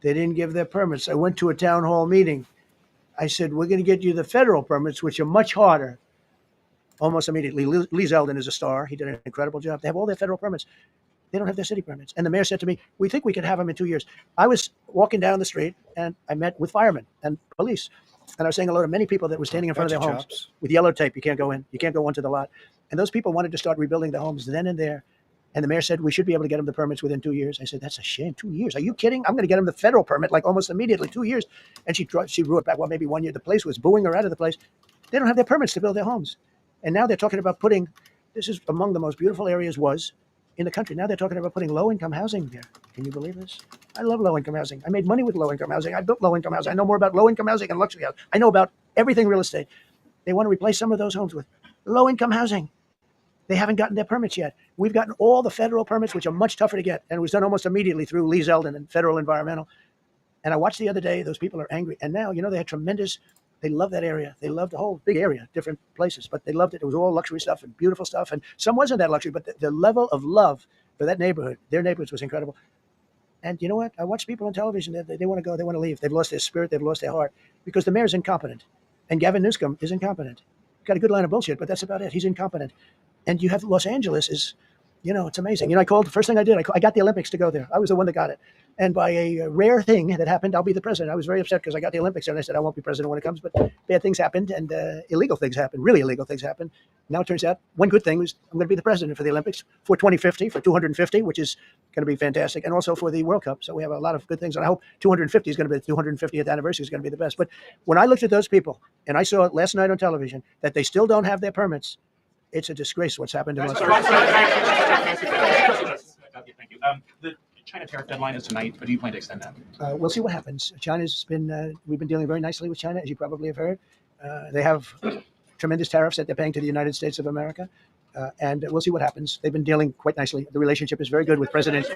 They didn't give their permits. I went to a town hall meeting. I said, we're going to get you the federal permits, which are much harder. Almost immediately. Lee Zeldin is a star. He did an incredible job. They have all their federal permits. They don't have their city permits. And the mayor said to me, we think we could have them in 2 years. I was walking down the street and I met with firemen and police. And I was saying hello to many people that were standing in front of their homes with yellow tape. You can't go in. You can't go onto the lot. And those people wanted to start rebuilding the homes then and there. And the mayor said, we should be able to get them the permits within 2 years. I said, that's a shame. 2 years. Are you kidding? I'm going to get them the federal permit like almost immediately, 2 years. And she drew it back. Well, maybe 1 year. The place was booing her out of the place. They don't have their permits to build their homes. And now they're talking about putting, this is among the most beautiful areas was in the country. Now they're talking about putting low-income housing there. Can you believe this? I love low-income housing. I made money with low-income housing. I built low-income housing. I know more about low-income housing and luxury housing. I know about everything real estate. They want to replace some of those homes with low-income housing. They haven't gotten their permits yet. We've gotten all the federal permits, which are much tougher to get. And it was done almost immediately through Lee Zeldin and Federal Environmental. And I watched the other day, those people are angry. And now, you know, they had tremendous, they love that area. They loved the whole big area, different places, but they loved it. It was all luxury stuff and beautiful stuff. And some wasn't that luxury, but the level of love for that neighborhood, their neighborhoods was incredible. And you know what? I watch people on television. They want to go. They want to leave. They've lost their spirit. They've lost their heart because the mayor's incompetent, and Gavin Newsom is incompetent. Got a good line of bullshit, but that's about it. He's incompetent. And you have Los Angeles is, it's amazing. I called the first thing I did. I got the Olympics to go there. I was the one that got it. And by a rare thing that happened, I'll be the president. I was very upset because I got the Olympics there, and I said I won't be president when it comes. But bad things happened, and illegal things happened. Really illegal things happened. Now it turns out one good thing was I'm going to be the president for the Olympics for 2050, for 250, which is going to be fantastic, and also for the World Cup. So we have a lot of good things, and I hope 250 is going to be the 250th anniversary is going to be the best. But when I looked at those people, and I saw last night on television that they still don't have their permits, it's a disgrace what's happened to us. Thank you. The China tariff deadline is tonight, but do you plan to extend that? We'll see what happens. China's been, we've been dealing very nicely with China, as you probably have heard. They have tremendous tariffs that they're paying to the United States of America. And we'll see what happens. They've been dealing quite nicely. The relationship is very good with President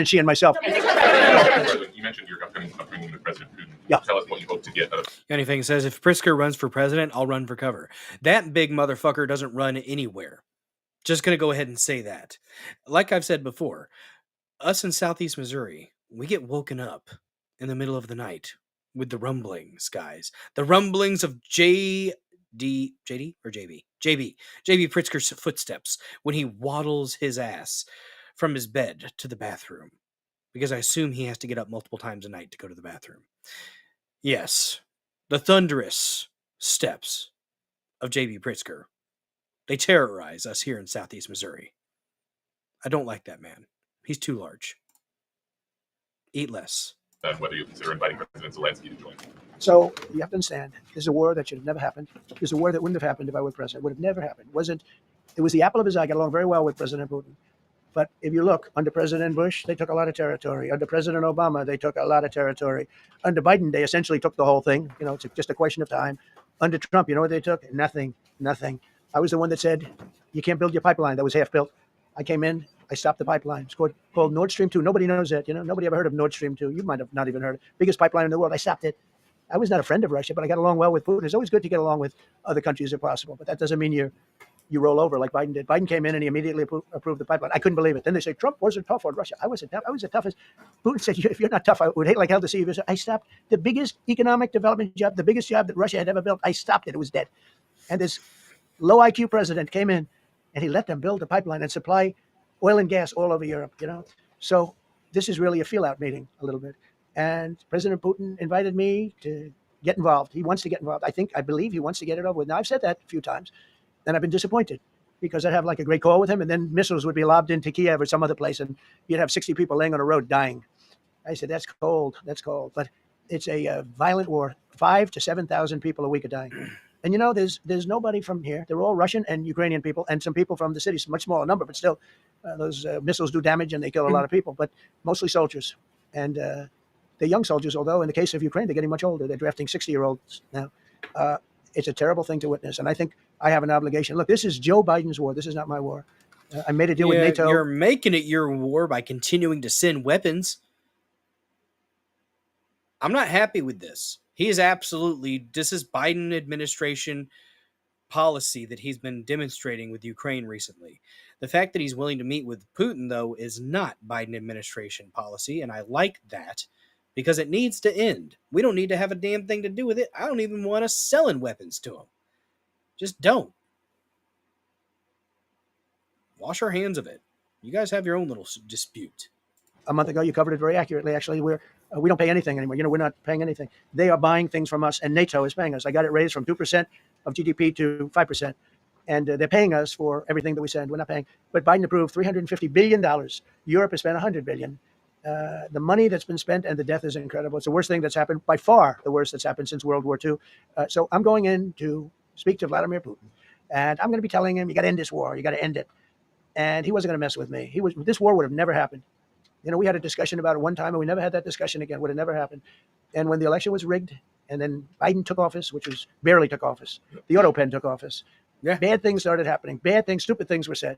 Xi and myself. You mentioned your upcoming with President Putin. Yeah. Tell us what you hope to get out of Anything says if Pritzker runs for president, I'll run for cover. That big motherfucker doesn't run anywhere. Just going to go ahead and say that. Like I've said before, us in Southeast Missouri, we get woken up in the middle of the night with the rumblings, guys. The rumblings of JB Pritzker's footsteps when he waddles his ass from his bed to the bathroom. Because I assume he has to get up multiple times a night to go to the bathroom. Yes, the thunderous steps of JB Pritzker. They terrorize us here in Southeast Missouri. I don't like that man. He's too large. Eat less. Whether you consider inviting President Zelensky to join. So you have to understand, there's a war that should have never happened. There's a war that wouldn't have happened if I were president. It would have never happened. It was the apple of his eye. I got along very well with President Putin. But if you look, under President Bush, they took a lot of territory. Under President Obama, they took a lot of territory. Under Biden, they essentially took the whole thing. It's just a question of time. Under Trump, you know what they took? Nothing. I was the one that said, you can't build your pipeline. That was half built. I came in, I stopped the pipeline. It's called Nord Stream 2. Nobody knows that. Nobody ever heard of Nord Stream 2. You might have not even heard of it. Biggest pipeline in the world. I stopped it. I was not a friend of Russia, but I got along well with Putin. It's always good to get along with other countries if possible, but that doesn't mean you roll over like Biden did. Biden came in and he immediately approved the pipeline. I couldn't believe it. Then they say Trump wasn't tough on Russia. I was the toughest. Putin said, if you're not tough, I would hate like hell to see you. I stopped the biggest economic development job, the biggest job that Russia had ever built. I stopped it. It was dead. And this low IQ president came in and he let them build a pipeline and supply oil and gas all over Europe, So this is really a feel-out meeting a little bit. And President Putin invited me to get involved. He wants to get involved. I believe he wants to get it over with. Now, I've said that a few times. And I've been disappointed because I'd have like a great call with him and then missiles would be lobbed into Kiev or some other place and you'd have 60 people laying on a road dying. I said, that's cold. But it's a violent war. 5,000 to 7,000 people a week are dying. And there's nobody from here. They're all Russian and Ukrainian people and some people from the cities, much smaller number, but still those missiles do damage and they kill a lot of people, but mostly soldiers. And they're young soldiers, although in the case of Ukraine, they're getting much older. They're drafting 60-year-olds now. It's a terrible thing to witness. And I think I have an obligation. Look, this is Joe Biden's war. This is not my war. I made a deal with NATO. You're making it your war by continuing to send weapons. I'm not happy with this. This is Biden administration policy that he's been demonstrating with Ukraine recently. The fact that he's willing to meet with Putin, though, is not Biden administration policy. And I like that. Because it needs to end. We don't need to have a damn thing to do with it. I don't even want us selling weapons to them. Just don't. Wash our hands of it. You guys have your own little dispute. A month ago, you covered it very accurately. Actually, we don't pay anything anymore. We're not paying anything. They are buying things from us, and NATO is paying us. I got it raised from 2% of GDP to 5%. And they're paying us for everything that we send. We're not paying. But Biden approved $350 billion. Europe has spent $100 billion. The money that's been spent and the death is incredible. It's the worst thing that's happened, by far the worst that's happened since World War II. So I'm going in to speak to Vladimir Putin. And I'm going to be telling him, you got to end this war. You got to end it. And he wasn't going to mess with me. This war would have never happened. We had a discussion about it one time, and we never had that discussion again. Would have never happened. And when the election was rigged, and then Biden took office, which was barely took office, the auto pen took office. Yeah. Bad things started happening. Bad things, stupid things were said.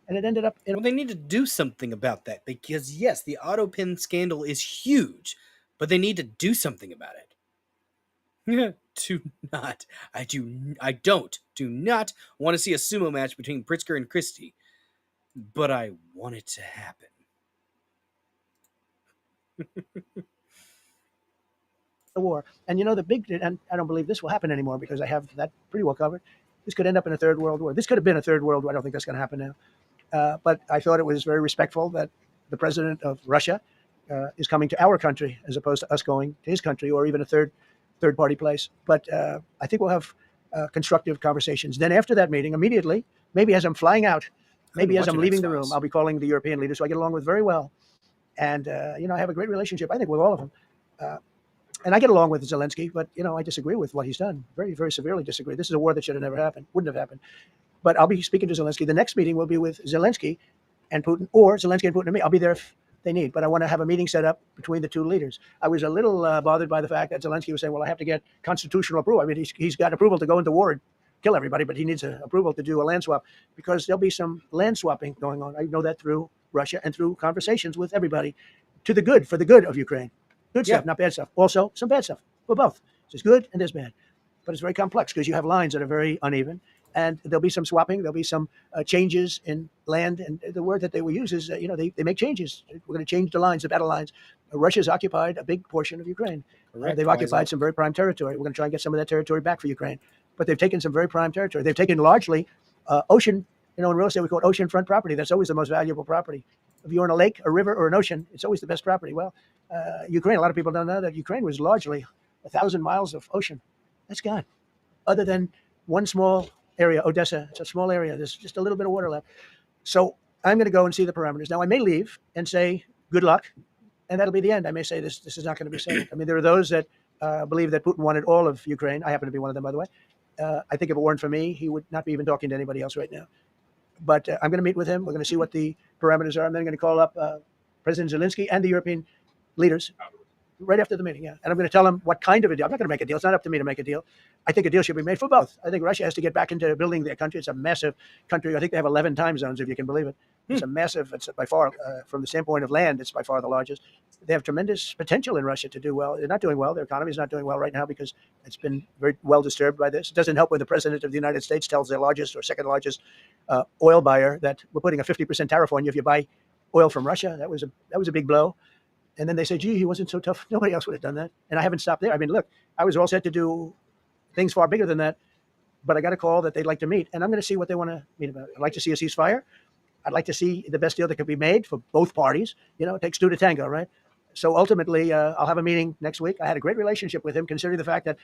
And it ended up... Well, they need to do something about that because, yes, the auto pen scandal is huge, but they need to do something about it. I do not want to see a sumo match between Pritzker and Christie, but I want it to happen. the war. And the big, and I don't believe this will happen anymore because I have that pretty well covered. This could end up in a third world war. This could have been a third world war. I don't think that's going to happen now. But I thought it was very respectful that the president of Russia is coming to our country as opposed to us going to his country or even a third party place. But I think we'll have constructive conversations. Then after that meeting, immediately, maybe as I'm flying out, maybe as I'm leaving the room, I'll be calling the European leaders who I get along with very well. And, I have a great relationship, I think, with all of them. And I get along with Zelensky, but, I disagree with what he's done. Very, very severely disagree. This is a war that should have never happened, wouldn't have happened. But I'll be speaking to Zelensky. The next meeting will be with Zelensky and Putin, or Zelensky and Putin and me. I'll be there if they need. But I want to have a meeting set up between the two leaders. I was a little bothered by the fact that Zelensky was saying, well, I have to get constitutional approval. I mean, he's got approval to go into war and kill everybody, but he needs approval to do a land swap because there'll be some land swapping going on. I know that through Russia and through conversations with everybody for the good of Ukraine. Good stuff, not bad stuff. Also, some bad stuff. For both. There's good and there's bad. But it's very complex because you have lines that are very uneven. And there'll be some swapping. There'll be some changes in land. And the word that they will use is, they make changes. We're going to change the lines, the battle lines. Russia's occupied a big portion of Ukraine. They've occupied some very prime territory. We're going to try and get some of that territory back for Ukraine. But they've taken some very prime territory. They've taken largely ocean. In real estate, we call it oceanfront property. That's always the most valuable property. If you're in a lake, a river, or an ocean, it's always the best property. Well, Ukraine, a lot of people don't know that Ukraine was largely 1,000 miles of ocean. That's gone. Other than one small area, Odessa, it's a small area. There's just a little bit of water left. So I'm going to go and see the parameters. Now, I may leave and say, good luck, and that'll be the end. I may say this is not going to be settled. I mean, there are those that believe that Putin wanted all of Ukraine. I happen to be one of them, by the way. I think if it weren't for me, he would not be even talking to anybody else right now. But I'm going to meet with him. We're going to see what the parameters are. I'm then going to call up President Zelensky and the European leaders right after the meeting. Yeah. And I'm going to tell them what kind of a deal. I'm not going to make a deal. It's not up to me to make a deal. I think a deal should be made for both. I think Russia has to get back into building their country. It's a massive country. I think they have 11 time zones, if you can believe it. It's a massive, it's by far, from the standpoint of land, it's by far the largest. They have tremendous potential in Russia to do well. They're not doing well. Their economy is not doing well right now because it's been very well disturbed by this. It doesn't help when the president of the United States tells their largest or second largest oil buyer that we're putting a 50% tariff on you if you buy oil from Russia. That was a big blow. And then they say, gee, he wasn't so tough. Nobody else would have done that. And I haven't stopped there. I mean, look, I was all set to do things far bigger than that, but I got a call that they'd like to meet. And I'm going to see what they want to meet about. I'd like to see a ceasefire. I'd like to see the best deal that could be made for both parties. It takes two to tango, right? So ultimately, I'll have a meeting next week. I had a great relationship with him, considering the fact that,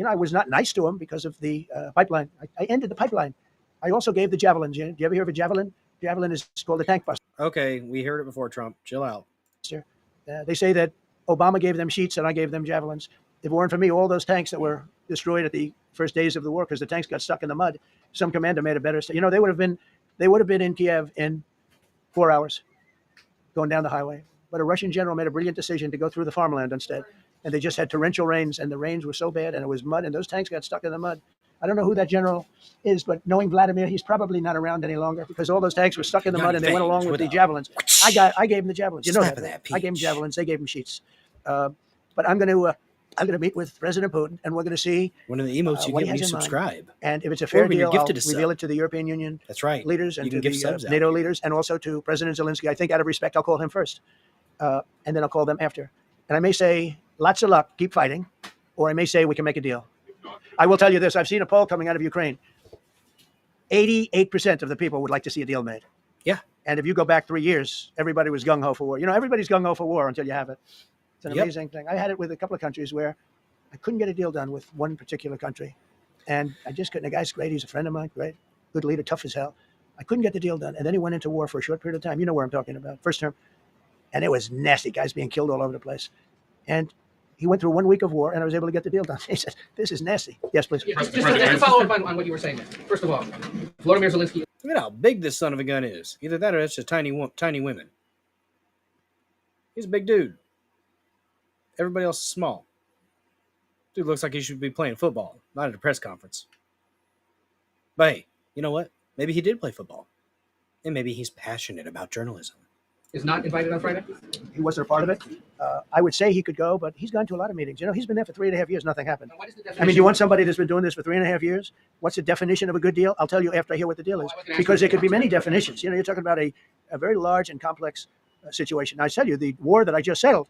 I was not nice to him because of the pipeline. I ended the pipeline. I also gave the javelins. Do you ever hear of a javelin? Javelin is called a tank buster. Okay, we heard it before, Trump. Chill out. They say that Obama gave them sheets and I gave them javelins. If it weren't for me, all those tanks that were destroyed at the first days of the war because the tanks got stuck in the mud, some commander made a better. They would have been in Kiev in 4 hours, going down the highway. But a Russian general made a brilliant decision to go through the farmland instead, and they just had torrential rains, and the rains were so bad, and it was mud, and those tanks got stuck in the mud. I don't know who that general is, but knowing Vladimir, he's probably not around any longer because all those tanks were stuck in the mud and they went along with the javelins. I gave them the javelins. You know that. I gave them javelins. They gave them sheets. But I'm going to meet with President Putin, and we're going to see one of the emotes you get when you subscribe. And if it's a fair deal, I'll reveal it to the European Union leaders and to the NATO leaders, and also to President Zelensky. I think out of respect, I'll call him first, and then I'll call them after. And I may say, lots of luck, keep fighting, or I may say we can make a deal. I will tell you this. I've seen a poll coming out of Ukraine. 88% of the people would like to see a deal made. Yeah. And if you go back 3 years, everybody was gung-ho for war. Everybody's gung-ho for war until you have it. It's an amazing thing. I had it with a couple of countries where I couldn't get a deal done with one particular country. And I just couldn't. The guy's great. He's a friend of mine. Great. Good leader. Tough as hell. I couldn't get the deal done. And then he went into war for a short period of time. You know where I'm talking about. First term. And it was nasty. Guys being killed all over the place. And he went through 1 week of war, and I was able to get the deal done. He said, this is nasty. Yes, please. Yeah, just to follow up on what you were saying. First of all, Volodymyr Zelensky. Look at how big this son of a gun is. Either that or it's just tiny women. He's a big dude. Everybody else is small. Dude looks like he should be playing football, not at a press conference. But hey, you know what? Maybe he did play football. And maybe he's passionate about journalism. Is not invited on Friday? He wasn't a part of it. I would say he could go, but he's gone to a lot of meetings. He's been there for 3.5 years. Nothing happened. I mean, you want somebody that's been doing this for 3.5 years? What's the definition of a good deal? I'll tell you after I hear what the deal is. Because there could be many definitions. You're talking about a very large and complex situation. I tell you, the war that I just settled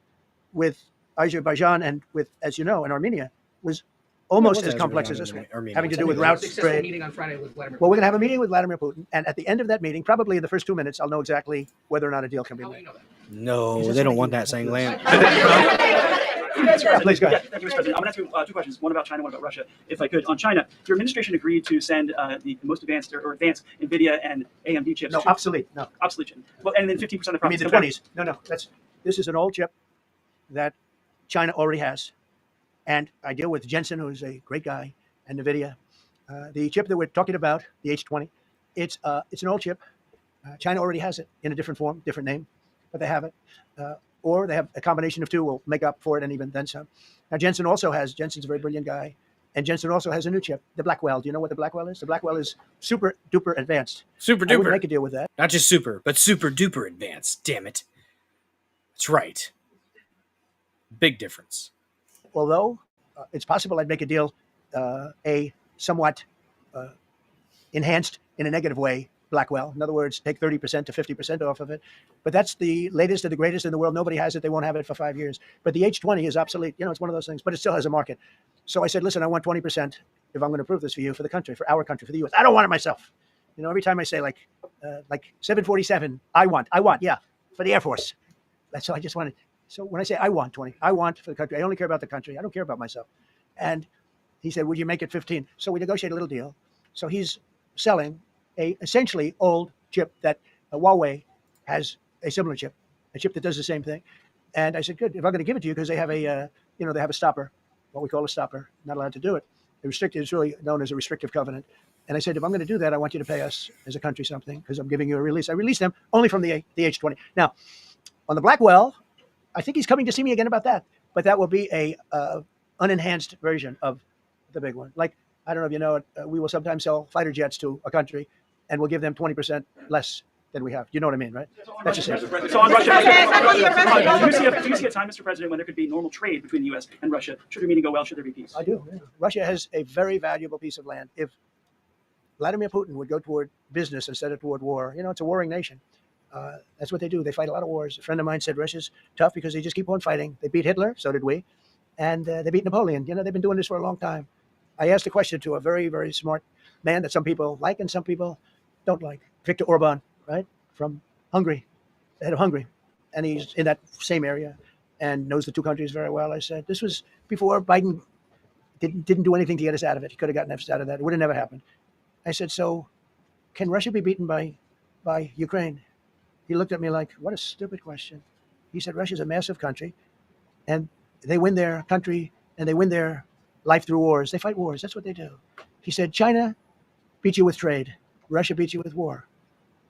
with Azerbaijan and with, as you know, in Armenia was almost as complex as this one, having to do with routes, Successful trade. meeting on Friday with Vladimir. Well, we're going to have a meeting with Vladimir Putin, and at the end of that meeting, probably in the first 2 minutes, I'll know exactly whether or not a deal can be made. No, they don't want that saying, Lamb. Please go ahead. Thank you, Mr. President. I'm going to ask you two questions, one about China, one about Russia, if I could. On China, your administration agreed to send the most advanced or advanced NVIDIA and AMD chips. No, obsolete. No. Obsolete. Well, and then 15% of the I mean, profits. the 20s. No. This is an old chip that China already has. And I deal with Jensen, who's a great guy, and NVIDIA. The chip that we're talking about, the H20, it's an old chip. China already has it in a different form, different name, but they have it. Or they have a combination of two will make up for it and even then some. Now, Jensen's a very brilliant guy, and Jensen also has a new chip, the Blackwell. Do you know what the Blackwell is? The Blackwell is super duper advanced. Super I would duper. make a deal with that. Not just super, but super duper advanced. Damn it. That's right. Big difference. Although it's possible I'd make a deal, a somewhat enhanced in a negative way Blackwell. In other words, take 30% to 50% off of it. But that's the latest and the greatest in the world. Nobody has it. They won't have it for 5 years. But the H20 is obsolete. You know, it's one of those things, but it still has a market. So I said, listen, I want 20% if I'm going to prove this for you, for the country, for our country, for the U.S. I don't want it myself. You know, every time I say like 747, I want, yeah, for the Air Force. That's all I just wanted. So when I say I want 20, I want for the country. I only care about the country. I don't care about myself. And he said, would you make it 15? So we negotiated a little deal. So he's selling a essentially old chip that Huawei has a similar chip, a chip that does the same thing. And I said, good, if I'm going to give it to you, because they have a, they have a stopper, what we call a stopper, not allowed to do it. It's really known as a restrictive covenant. And I said, if I'm going to do that, I want you to pay us as a country something, because I'm giving you a release. I released them only from the H20. Now, on the Blackwell, I think he's coming to see me again about that, but that will be a unenhanced version of the big one. Like, I don't know if you know it, we will sometimes sell fighter jets to a country, and we'll give them 20% less than we have. You know what I mean, right? That's just it. So on Russia, do you see a time, Mr. President, when there could be normal trade between the U.S. and Russia? Should the meeting go well? Should there be peace? I do. Yeah. Russia has a very valuable piece of land. If Vladimir Putin would go toward business instead of toward war, it's a warring nation. That's what they do. They fight a lot of wars. A friend of mine said Russia's tough because they just keep on fighting. They beat Hitler, so did we, and they beat Napoleon. They've been doing this for a long time. I asked a question to a very, very smart man that some people like and some people don't like. Viktor Orban, right, from Hungary, the head of Hungary, and he's in that same area and knows the two countries very well. I said, this was before Biden didn't do anything to get us out of it. He could have gotten us out of that. It would have never happened. I said, so can Russia be beaten by Ukraine? He looked at me like, what a stupid question. He said, Russia's a massive country, and they win their country, and they win their life through wars. They fight wars. That's what they do. He said, China beats you with trade. Russia beats you with war.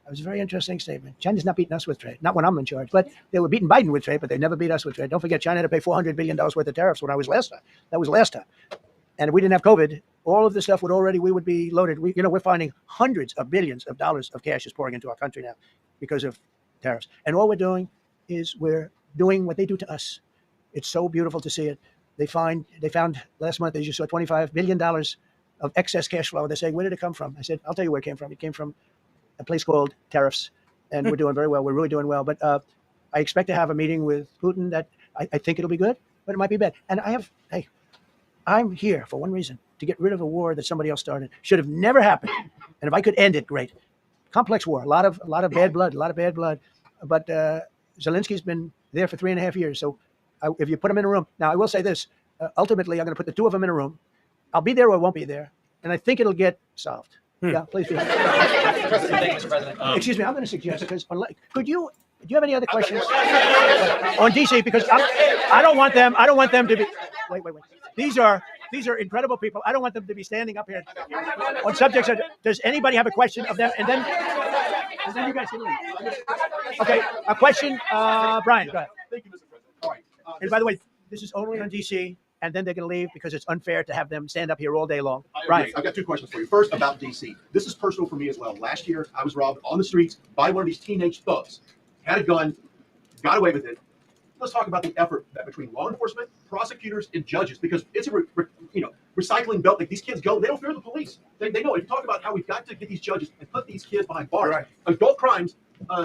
That was a very interesting statement. China's not beating us with trade. Not when I'm in charge. But they were beating Biden with trade, but they never beat us with trade. Don't forget, China had to pay $400 billion worth of tariffs when I was last time. That was last time. And if we didn't have COVID, all of this stuff we would be loaded. We're finding hundreds of billions of dollars of cash is pouring into our country now because of tariffs. And all we're doing is we're doing what they do to us. It's so beautiful to see it. They found last month, as you saw, $25 billion of excess cash flow. They're saying, where did it come from? I said, I'll tell you where it came from. It came from a place called tariffs. And we're doing very well. We're really doing well. But I expect to have a meeting with Putin that I think it'll be good, but it might be bad. And I'm here for one reason, to get rid of a war that somebody else started. Should have never happened. And if I could end it, great. Complex war, a lot of bad blood, But Zelensky's been there for 3.5 years. So if you put him in a room, now I will say this, ultimately I'm going to put the two of them in a room. I'll be there or I won't be there. And I think it'll get solved. Yeah, please do. Thank you, Mr. President. Excuse me, I'm going to suggest, because do you have any other questions on DC? Because I don't want them to be, wait. These are incredible people. I don't want them to be standing up here on subjects. Does anybody have a question of them? And then you guys can leave. Okay, a question, Brian, go ahead. Thank you, Mr. President. All right. And by the way, this is only on DC, and then they're going to leave because it's unfair to have them stand up here all day long. I agree. Brian. I've got two questions for you. First, about DC. This is personal for me as well. Last year, I was robbed on the streets by one of these teenage thugs. Had a gun, got away with it. Let's talk about the effort that between law enforcement, prosecutors, and judges, because it's a recycling belt. Like, these kids go, they don't fear the police. They know. If you talk about how we've got to get these judges and put these kids behind bars, right. Adult crimes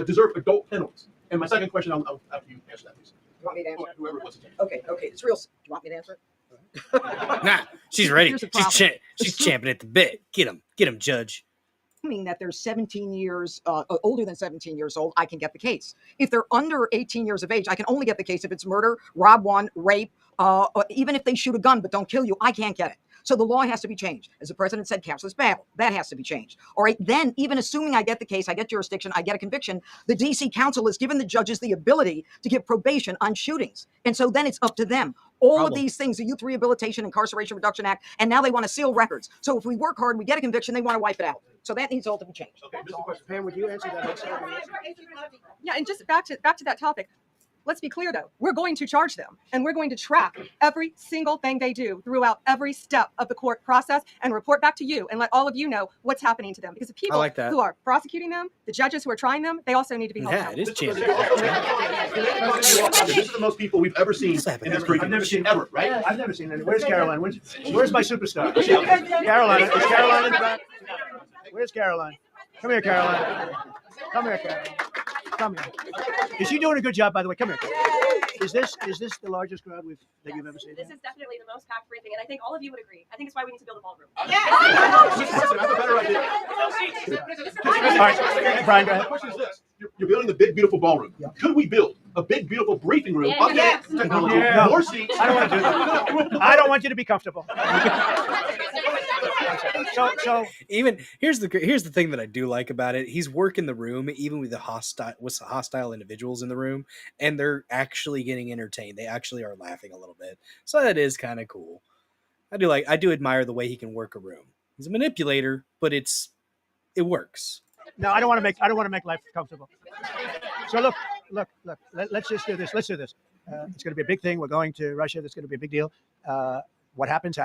deserve adult penalties. And my second question, I'll after you answer that, please. want me to answer? Whoever wants to. Okay, it's real. Do you want me to answer? Nah, she's ready. Here's the She's problem. she's champing at the bit. Get him, Judge. Assuming that they're 17 years older than 17 years old, I can get the case. If they're under 18 years of age, I can only get the case if it's murder, rob one, rape, even if they shoot a gun but don't kill you, I can't get it. So the law has to be changed. As the president said, cashless battle. That has to be changed. All right. Then, even assuming I get the case, I get jurisdiction, I get a conviction, the D.C. Council has given the judges the ability to give probation on shootings. And so then it's up to them. All of these things, the Youth Rehabilitation Incarceration Reduction Act, and now they want to seal records. So if we work hard, we get a conviction, they want to wipe it out. So that needs all to be changed. Okay, Mr. Question. Pam, would you answer that? Yeah, and just back to that topic. Let's be clear, though. We're going to charge them, and we're going to track every single thing they do throughout every step of the court process and report back to you and let all of you know what's happening to them. Because the people who are prosecuting them, the judges who are trying them, they also need to be held accountable. It is changing. This is the most people we've ever seen in this briefing. I've never seen ever, right? I've never seen any. Where's Caroline? Where's my superstar? Caroline. Is Caroline in the back? Where's Caroline? Come here, Caroline. Come here, Caroline. Come here. Is she doing a good job, by the way? Come here. Is this the largest crowd that you've ever seen? This is definitely the most packed briefing, and I think all of you would agree. I think it's why we need to build a ballroom. All right, Brian, go ahead. The question is this. You're building the big, beautiful ballroom. Could we build a big, beautiful briefing room? Yes. Technology, No. more seats. I don't want to do that. I don't want you to be comfortable. So even here's the thing that I do like about it. He's working the room even with the hostile individuals in the room, and they're actually getting entertained. They actually are laughing a little bit. So that is kind of cool. I do admire the way he can work a room. He's a manipulator, but it works. no, I don't want to make life comfortable. So look. Let's just do this. Let's do this. It's going to be a big thing. We're going to Russia. That's going to be a big deal. What happens.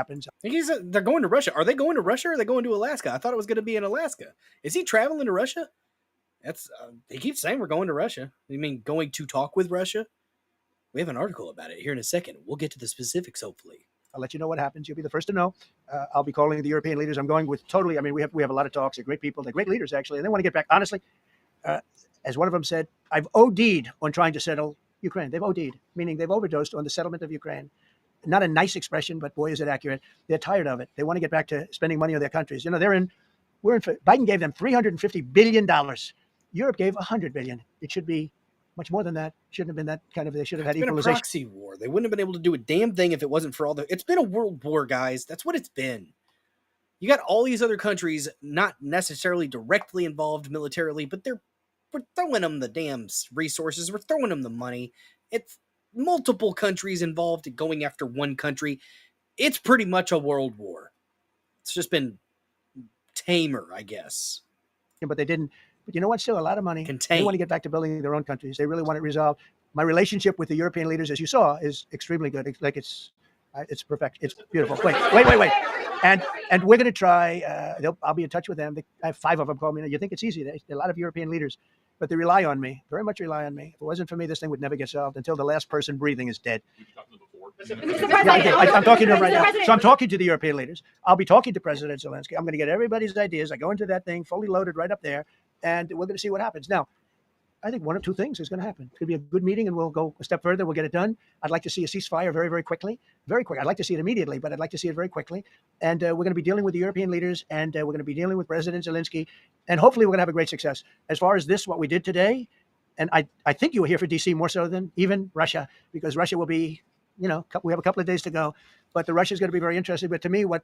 They're going to Russia. Are they going to Russia or are they going to Alaska? I thought it was going to be in Alaska. Is he traveling to Russia? That's he keeps saying we're going to Russia. You mean going to talk with Russia? We have an article about it here in a second. We'll get to the specifics, hopefully. I'll let you know what happens. You'll be the first to know. I'll be calling the European leaders. I'm going with totally. I mean, we have a lot of talks. They're great people. They're great leaders, actually. And they want to get back. Honestly, as one of them said, I've OD'd on trying to settle Ukraine. They've OD'd, meaning they've overdosed on the settlement of Ukraine. Not a nice expression, but boy, is it accurate. They're tired of it. They want to get back to spending money on their countries. You know, Biden gave them $350 billion. Europe gave $100 billion. It should be much more than that. Shouldn't have been that kind of. They should have had equalization. It's been a proxy war. They wouldn't have been able to do a damn thing if it wasn't for it's been a world war, guys. That's what it's been. You got all these other countries not necessarily directly involved militarily, but we're throwing them the damn resources. We're throwing them the money. It's multiple countries involved in going after one country. It's pretty much a world war. It's just been tamer, I guess. Yeah, but they didn't. But you know what? Still a lot of money. Contained. They want to get back to building their own countries. They really want it resolved. My relationship with the European leaders, as you saw, is extremely good. It's perfect. It's beautiful. Wait. And we're going to try. I'll be in touch with them. I have 5 of them call me. You think it's easy? There are a lot of European leaders, but they rely on me. Very much rely on me. If it wasn't for me, this thing would never get solved until the last person breathing is dead. I'm talking to them right now. So I'm talking to the European leaders. I'll be talking to President Zelensky. I'm going to get everybody's ideas. I go into that thing fully loaded right up there, and we're going to see what happens. Now, I think one of two things is going to happen. It's going to be a good meeting, and we'll go a step further. We'll get it done. I'd like to see a ceasefire very, very quickly. Very quick. I'd like to see it immediately, but I'd like to see it very quickly. And we're going to be dealing with the European leaders, and we're going to be dealing with President Zelensky, and hopefully we're going to have a great success. As far as what we did today, and I think you were here for D.C. more so than even Russia, because Russia will be, we have a couple of days to go, but the Russia is going to be very interesting. But to me, what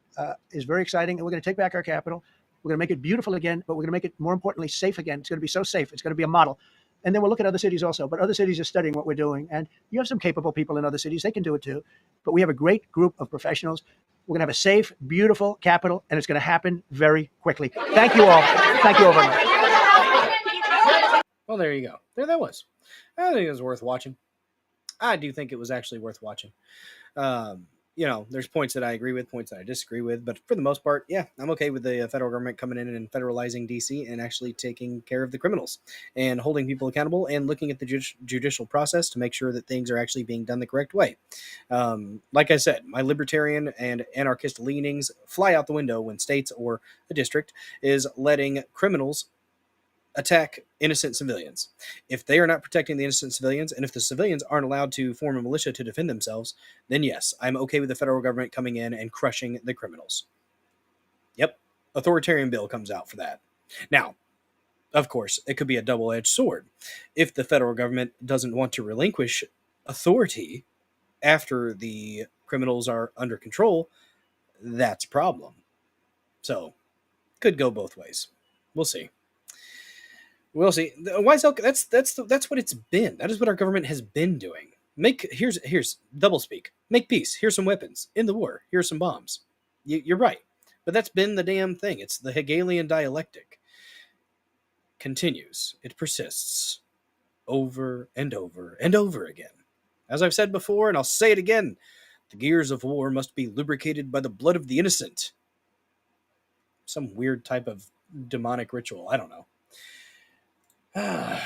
is very exciting, and we're going to take back our capital. We're going to make it beautiful again, but we're going to make it, more importantly, safe again. It's going to be so safe. It's going to be a model. And then we'll look at other cities also. But other cities are studying what we're doing. And you have some capable people in other cities. They can do it too. But we have a great group of professionals. We're going to have a safe, beautiful capital, and it's going to happen very quickly. Thank you all. Thank you all very much. Well, there you go. There that was. I think it was worth watching. I do think it was actually worth watching. There's points that I agree with, points that I disagree with, but for the most part, yeah, I'm okay with the federal government coming in and federalizing DC and actually taking care of the criminals and holding people accountable and looking at the judicial process to make sure that things are actually being done the correct way. Like I said, my libertarian and anarchist leanings fly out the window when states or a district is letting criminals attack innocent civilians. If they are not protecting the innocent civilians, and if the civilians aren't allowed to form a militia to defend themselves, then yes, I'm okay with the federal government coming in and crushing the criminals. Yep, authoritarian bill comes out for that. Now, of course, it could be a double-edged sword. If the federal government doesn't want to relinquish authority after the criminals are under control, that's a problem. So, could go both ways. We'll see. We'll see. YSL, that's what it's been. That is what our government has been doing. Here's double speak. Make peace. Here's some weapons. End the war. Here's some bombs. You're right. But that's been the damn thing. It's the Hegelian dialectic. Continues. It persists. Over and over and over again. As I've said before, and I'll say it again, the gears of war must be lubricated by the blood of the innocent. Some weird type of demonic ritual. I don't know. I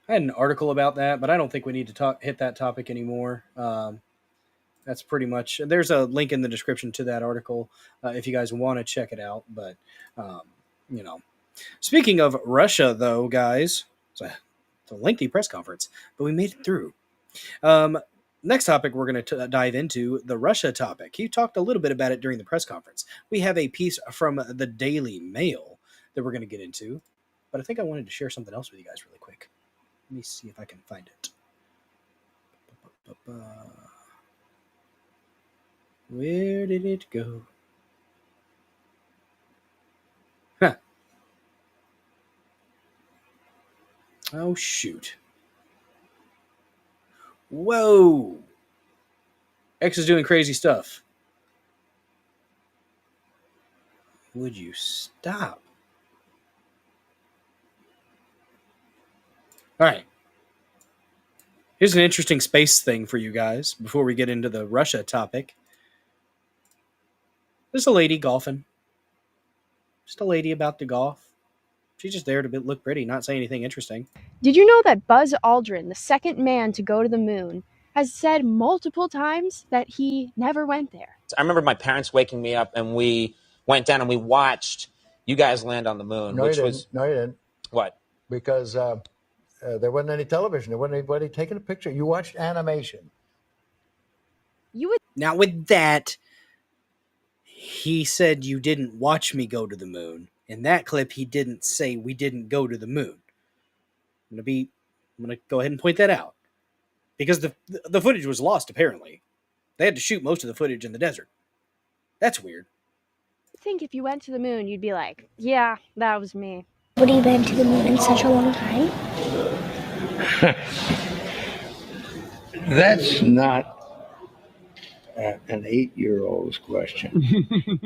had an article about that, but I don't think we need to hit that topic anymore. That's pretty much. There's a link in the description to that article if you guys want to check it out. But speaking of Russia, though, guys, it's a lengthy press conference, but we made it through. Next topic we're going to dive into, the Russia topic. He talked a little bit about it during the press conference. We have a piece from the Daily Mail that we're going to get into, but I think I wanted to share something else with you guys really quick. Let me see if I can find it. Where did it go? Huh. Oh, shoot. Whoa. X is doing crazy stuff. Would you stop? All right. Here's an interesting space thing for you guys before we get into the Russia topic. There's a lady golfing. Just a lady about to golf. She's just there to look pretty, not say anything interesting. Did you know that Buzz Aldrin, the second man to go to the moon, has said multiple times that he never went there? I remember my parents waking me up and we went down and we watched you guys land on the moon. No, you didn't. What? Because there wasn't any television. There wasn't anybody taking a picture. You watched animation. Now with that, he said you didn't watch me go to the moon. In that clip, he didn't say we didn't go to the moon. I'm gonna go ahead and point that out. Because the footage was lost, apparently. They had to shoot most of the footage in the desert. That's weird. I think if you went to the moon, you'd be like, yeah, that was me. Would he been to the moon in such a long time? That's not an 8-year-old's question.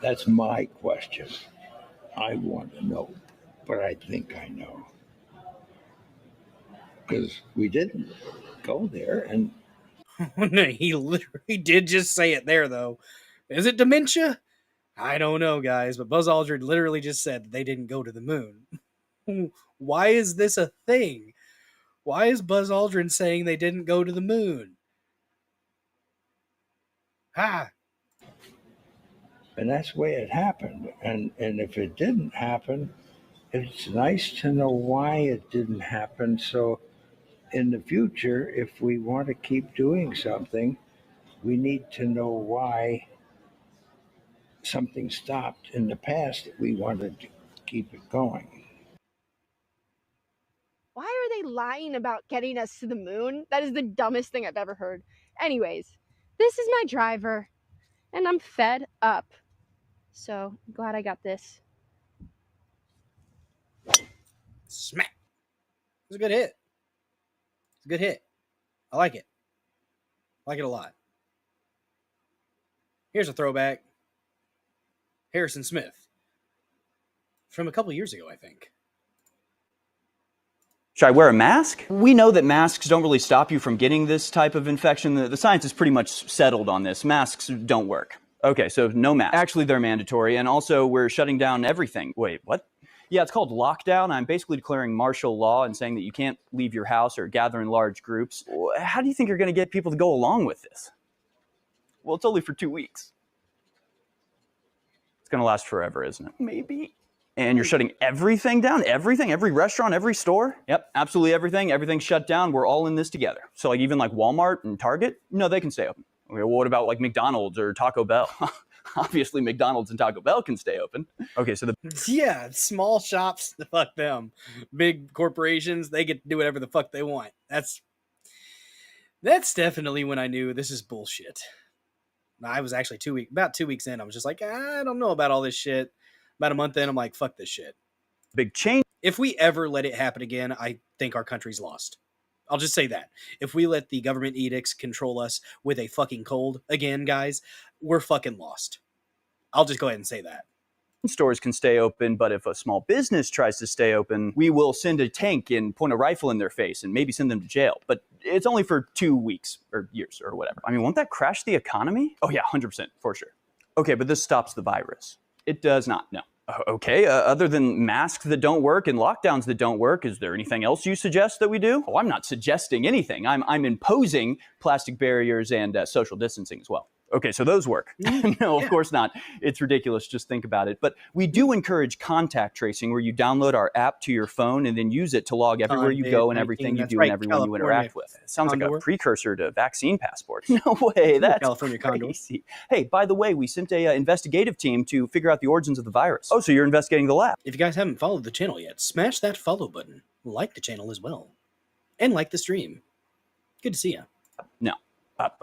That's my question. I want to know, but I think I know. Because we didn't go there, and he literally did just say it there, though. Is it dementia? I don't know, guys, but Buzz Aldrin literally just said that they didn't go to the moon. Why is this a thing? Why is Buzz Aldrin saying they didn't go to the moon? and that's the way it happened. And if it didn't happen, it's nice to know why it didn't happen. So in the future, if we want to keep doing something, we need to know why something stopped in the past that we wanted to keep it going. Why are they lying about getting us to the moon? That is the dumbest thing I've ever heard. Anyways, this is my driver, and I'm fed up. So, I'm glad I got this. Smack. It was a good hit. It's a good hit. I like it. I like it a lot. Here's a throwback. Harrison Smith. From a couple years ago, I think. Should I wear a mask? We know that masks don't really stop you from getting this type of infection. The science is pretty much settled on this. Masks don't work. Okay, so no mask. Actually, they're mandatory, and also we're shutting down everything. Wait, what? Yeah, it's called lockdown. I'm basically declaring martial law and saying that you can't leave your house or gather in large groups. How do you think you're going to get people to go along with this? Well, it's only for 2 weeks. It's going to last forever, isn't it? Maybe. And you're shutting everything down? Everything? Every restaurant, every store? Yep, absolutely everything. Everything's shut down. We're all in this together. So like even like Walmart and Target? No, they can stay open. Okay, well, what about like McDonald's or Taco Bell? Obviously, McDonald's and Taco Bell can stay open. Okay, so Yeah, small shops, fuck them. Big corporations, they get to do whatever the fuck they want. That's definitely when I knew this is bullshit. I was actually about 2 weeks in. I was just like, I don't know about all this shit. About a month in, I'm like, fuck this shit. Big change. If we ever let it happen again, I think our country's lost. I'll just say that. If we let the government edicts control us with a fucking cold again, guys, we're fucking lost. I'll just go ahead and say that. Stores can stay open, but if a small business tries to stay open, we will send a tank and point a rifle in their face and maybe send them to jail. But it's only for 2 weeks or years or whatever. I mean, won't that crash the economy? Oh yeah, 100% for sure. Okay, but this stops the virus. It does not, no. Okay, other than masks that don't work and lockdowns that don't work, is there anything else you suggest that we do? Oh, I'm not suggesting anything. I'm imposing plastic barriers and social distancing as well. Okay, so those work. No, of course not. It's ridiculous. Just think about it. But we do encourage contact tracing, where you download our app to your phone and then use it to log everywhere you go and everything you do and everyone you interact with. It sounds like a precursor to vaccine passports. No way, that's California crazy. Hey, by the way, we sent a investigative team to figure out the origins of the virus. Oh, so you're investigating the lab? If you guys haven't followed the channel yet, smash that follow button. Like the channel as well. And like the stream. Good to see you. No.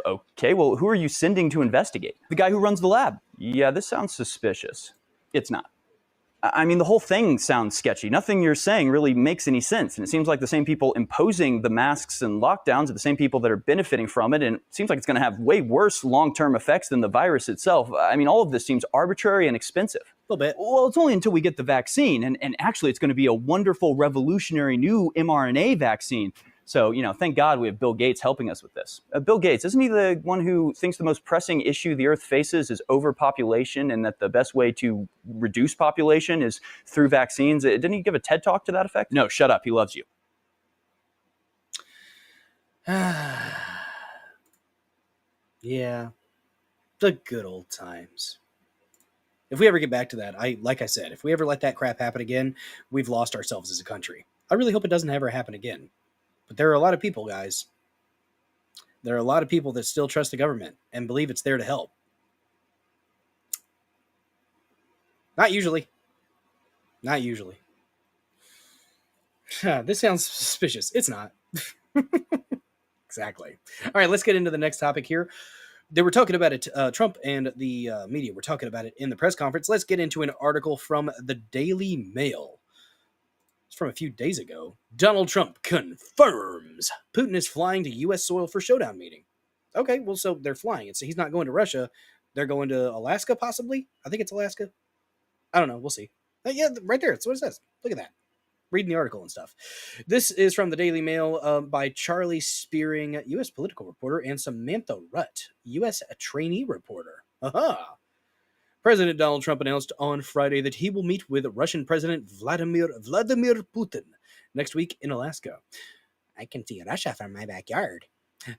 Okay, well, who are you sending to investigate? The guy who runs the lab. Yeah, this sounds suspicious. It's not. I mean, the whole thing sounds sketchy. Nothing you're saying really makes any sense. And it seems like the same people imposing the masks and lockdowns are the same people that are benefiting from it. And it seems like it's going to have way worse long-term effects than the virus itself. I mean, all of this seems arbitrary and expensive. A little bit. Well, it's only until we get the vaccine. And actually, it's going to be a wonderful, revolutionary new mRNA vaccine. So, thank God we have Bill Gates helping us with this. Bill Gates, isn't he the one who thinks the most pressing issue the Earth faces is overpopulation, and that the best way to reduce population is through vaccines? Didn't he give a TED Talk to that effect? No, shut up. He loves you. Yeah. The good old times. If we ever get back to that, like I said, if we ever let that crap happen again, we've lost ourselves as a country. I really hope it doesn't ever happen again. But there are a lot of people, guys. There are a lot of people that still trust the government and believe it's there to help. Not usually. Not usually. This sounds suspicious. It's not. Exactly. All right, let's get into the next topic here. They were talking about it, Trump and the media were talking about it in the press conference. Let's get into an article from the Daily Mail. From a few days ago. Donald Trump confirms Putin is flying to U.S. soil for showdown meeting. Okay, well, so they're flying. So he's not going to Russia. They're going to Alaska, possibly? I think it's Alaska. I don't know. We'll see. Yeah, right there. It's what it says. Look at that. Reading the article and stuff. This is from the Daily Mail by Charlie Spearing, U.S. political reporter, and Samantha Rutt, U.S. trainee reporter. Aha! President Donald Trump announced on Friday that he will meet with Russian President Vladimir Putin next week in Alaska. I can see Russia from my backyard.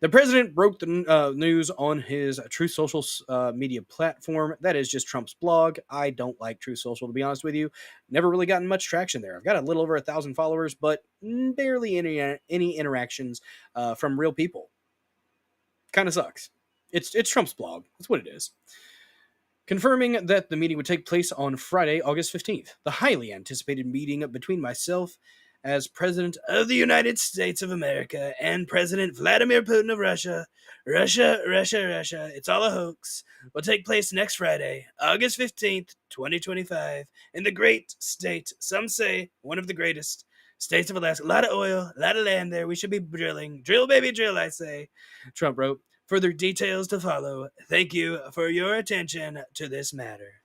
The president broke the news on his Truth Social media platform. That is just Trump's blog. I don't like Truth Social, to be honest with you. Never really gotten much traction there. I've got a little over 1,000 followers, but barely any interactions from real people. Kind of sucks. It's Trump's blog. That's what it is. Confirming that the meeting would take place on Friday, August 15th. The highly anticipated meeting between myself as President of the United States of America and President Vladimir Putin of Russia, Russia, it's all a hoax, will take place next Friday, August 15th, 2025, in the great state, some say one of the greatest states of Alaska. A lot of oil, a lot of land there. We should be drilling. Drill, baby, drill, I say. Trump wrote. Further details to follow. Thank you for your attention to this matter.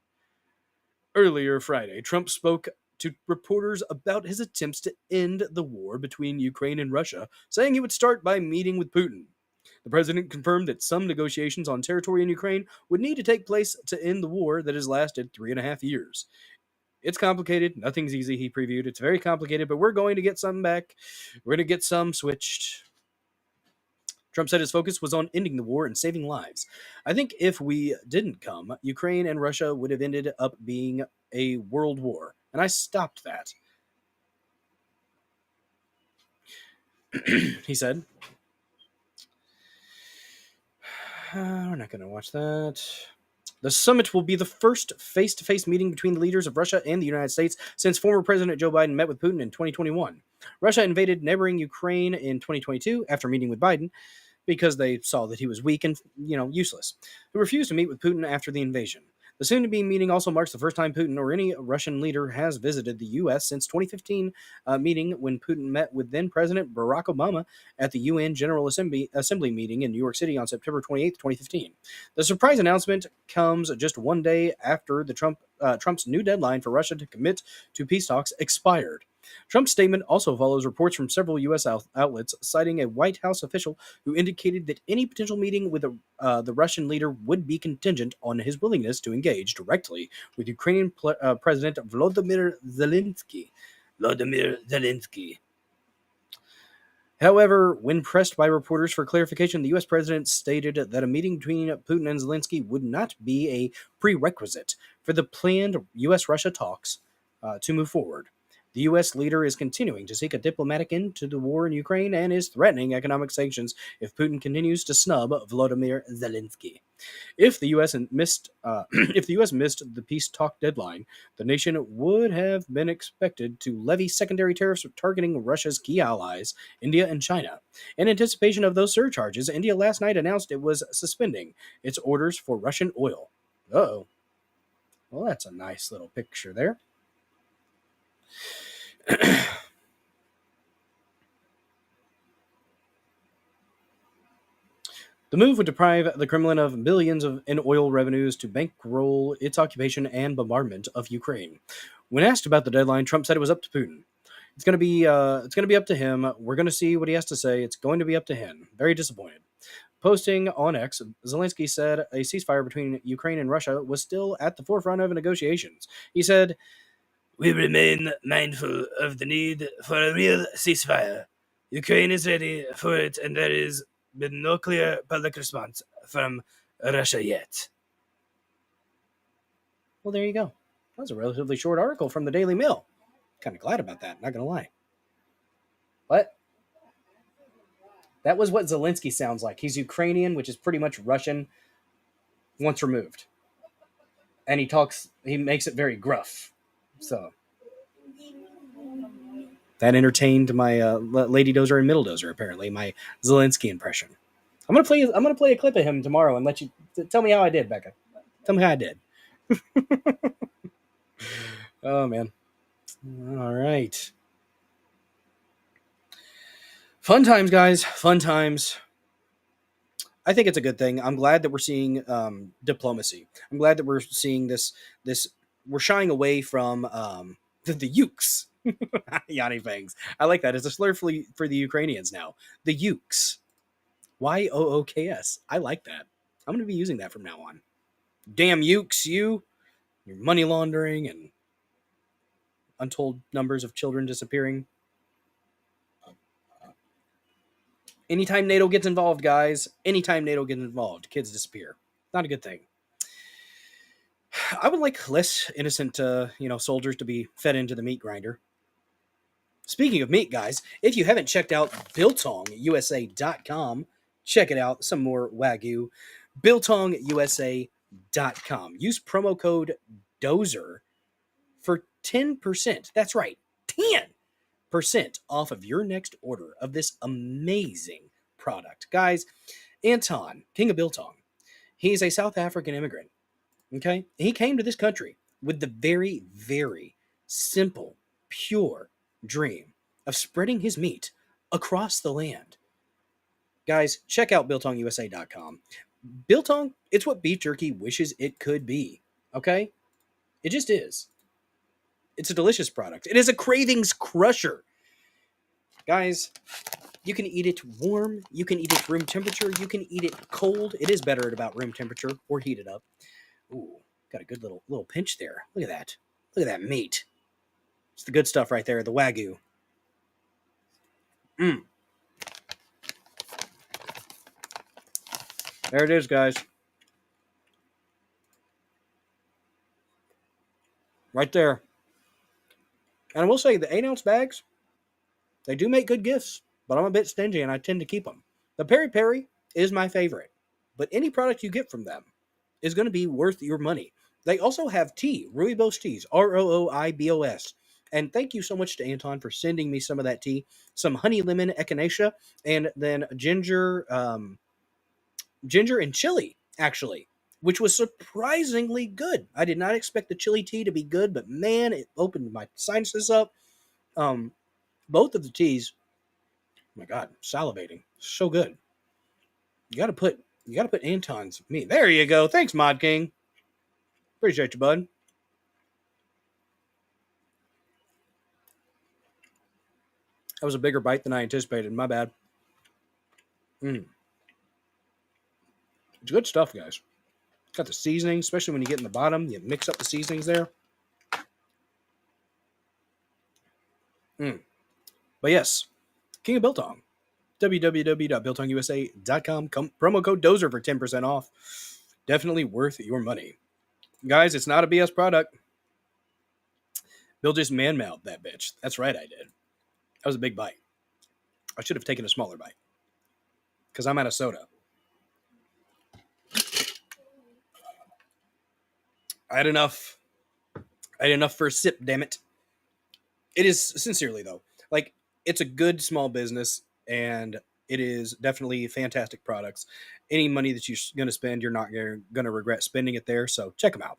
Earlier Friday, Trump spoke to reporters about his attempts to end the war between Ukraine and Russia, saying he would start by meeting with Putin. The president confirmed that some negotiations on territory in Ukraine would need to take place to end the war that has lasted 3.5 years. It's complicated. Nothing's easy, he previewed. It's very complicated, but we're going to get some back. We're going to get some switched. Trump said his focus was on ending the war and saving lives. I think if we didn't come, Ukraine and Russia would have ended up being a world war, and I stopped that. He said, we're not going to watch that. The summit will be the first face-to-face meeting between the leaders of Russia and the United States since former President Joe Biden met with Putin in 2021. Russia invaded neighboring Ukraine in 2022 after meeting with Biden because they saw that he was weak and, useless, who refused to meet with Putin after the invasion. The soon-to-be meeting also marks the first time Putin or any Russian leader has visited the U.S. since 2015 meeting when Putin met with then-President Barack Obama at the UN General Assembly meeting in New York City on September 28, 2015. The surprise announcement comes just one day after the Trump's new deadline for Russia to commit to peace talks expired. Trump's statement also follows reports from several U.S. outlets citing a White House official who indicated that any potential meeting with the Russian leader would be contingent on his willingness to engage directly with Ukrainian President Volodymyr Zelensky. However, when pressed by reporters for clarification, the U.S. president stated that a meeting between Putin and Zelensky would not be a prerequisite for the planned U.S.-Russia talks to move forward. The U.S. leader is continuing to seek a diplomatic end to the war in Ukraine and is threatening economic sanctions if Putin continues to snub Volodymyr Zelensky. If the U.S. missed the peace talk deadline, the nation would have been expected to levy secondary tariffs targeting Russia's key allies, India and China. In anticipation of those surcharges, India last night announced it was suspending its orders for Russian oil. Uh-oh. Well, that's a nice little picture there. The move would deprive the Kremlin of billions in oil revenues to bankroll its occupation and bombardment of Ukraine. When asked about the deadline, Trump said it was up to Putin. It's going to be up to him. We're going to see what he has to say. It's going to be up to him. Very disappointed. Posting on X, Zelensky said a ceasefire between Ukraine and Russia was still at the forefront of negotiations. He said, "We remain mindful of the need for a real ceasefire. Ukraine is ready for it, and there is been no clear public response from Russia yet." Well, there you go. That was a relatively short article from the Daily Mail. Kind of glad about that, not going to lie. What? That was what Zelensky sounds like. He's Ukrainian, which is pretty much Russian once removed. And he makes it very gruff. So that entertained my Lady Dozer and Middle Dozer, apparently, my Zelensky impression. I'm gonna play a clip of him tomorrow and let you tell me how I did, Becca. Tell me how I did. Oh man. All right. Fun times, guys. Fun times. I think it's a good thing. I'm glad that we're seeing diplomacy. I'm glad that we're seeing this. We're shying away from the ukes. Yanni Fangs. I like that. It's a slur for the Ukrainians now. The ukes. YOOKS. I like that. I'm going to be using that from now on. Damn ukes, your money laundering and untold numbers of children disappearing. Anytime NATO gets involved, guys, kids disappear. Not a good thing. I would like less innocent, soldiers to be fed into the meat grinder. Speaking of meat, guys, if you haven't checked out BiltongUSA.com, check it out. Some more Wagyu. BiltongUSA.com. Use promo code DOZER for 10%. That's right, 10% off of your next order of this amazing product. Guys, Anton, King of Biltong, he's a South African immigrant. Okay? He came to this country with the very, very simple, pure dream of spreading his meat across the land. Guys, check out BiltongUSA.com. Biltong, it's what beef jerky wishes it could be. Okay? It just is. It's a delicious product. It is a cravings crusher. Guys, you can eat it warm. You can eat it room temperature. You can eat it cold. It is better at about room temperature or heat it up. Ooh, got a good little pinch there. Look at that. Look at that meat. It's the good stuff right there, the Wagyu. There it is, guys. Right there. And I will say the 8-ounce bags, they do make good gifts, but I'm a bit stingy and I tend to keep them. The Peri Peri is my favorite, but any product you get from them is going to be worth your money. They also have tea, Rooibos teas, Rooibos. And thank you so much to Anton for sending me some of that tea, some honey lemon echinacea, and then ginger and chili, actually, which was surprisingly good. I did not expect the chili tea to be good, but man, it opened my sinuses up. Both of the teas, oh my God, salivating, so good. You gotta put Anton's me. There you go. Thanks, Mod King. Appreciate you, bud. That was a bigger bite than I anticipated. My bad. It's good stuff, guys. Got the seasoning, especially when you get in the bottom. You mix up the seasonings there. But yes, King of Biltong. www.biltongusa.com. Promo code Dozer for 10% off. Definitely worth your money. Guys, it's not a BS product. Bill just man-mouthed that bitch. That's right, I did. That was a big bite. I should have taken a smaller bite. Because I'm out of soda. I had enough for a sip, damn it. It is, sincerely though, like, it's a good small business, and it is definitely fantastic products. Any money that you're going to spend, you're not going to regret spending it there, so check them out.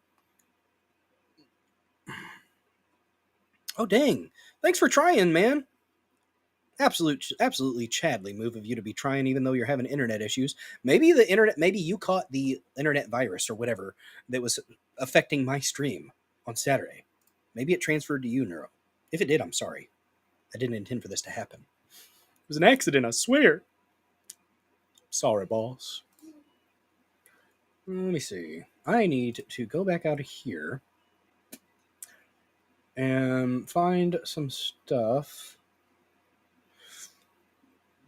Oh, dang. Thanks for trying, man. Absolutely Chadley move of you to be trying, even though you're having internet issues. Maybe you caught the internet virus or whatever that was affecting my stream on Saturday. Maybe it transferred to you, Neuro. If it did, I'm sorry. I didn't intend for this to happen. It was an accident, I swear. Sorry, boss. Let me see. I need to go back out of here and find some stuff.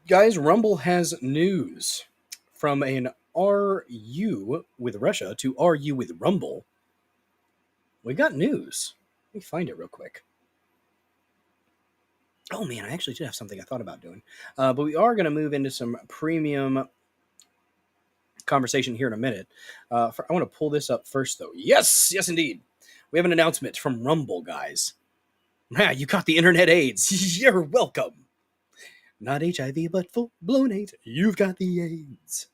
Guys, Rumble has news. From an RU with Russia to RU with Rumble. We got news. Let me find it real quick. Oh man, I actually did have something I thought about doing. But we are going to move into some premium conversation here in a minute. I want to pull this up first, though. Yes, indeed. We have an announcement from Rumble, guys. You caught the internet AIDS. You're welcome. Not HIV, but full-blown AIDS. You've got the AIDS.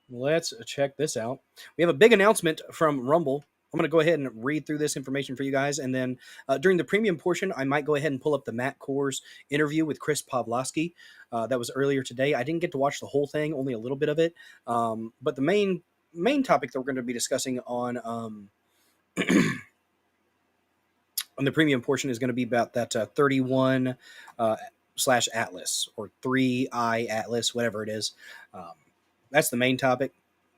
Let's check this out. We have a big announcement from Rumble. I'm going to go ahead and read through this information for you guys, and then during the premium portion, I might go ahead and pull up the Matt Kors interview with Chris Pavlovsky. That was earlier today. I didn't get to watch the whole thing, only a little bit of it. But the main topic that we're going to be discussing on on the premium portion is going to be about that 31 slash Atlas or 3i Atlas, whatever it is. That's the main topic.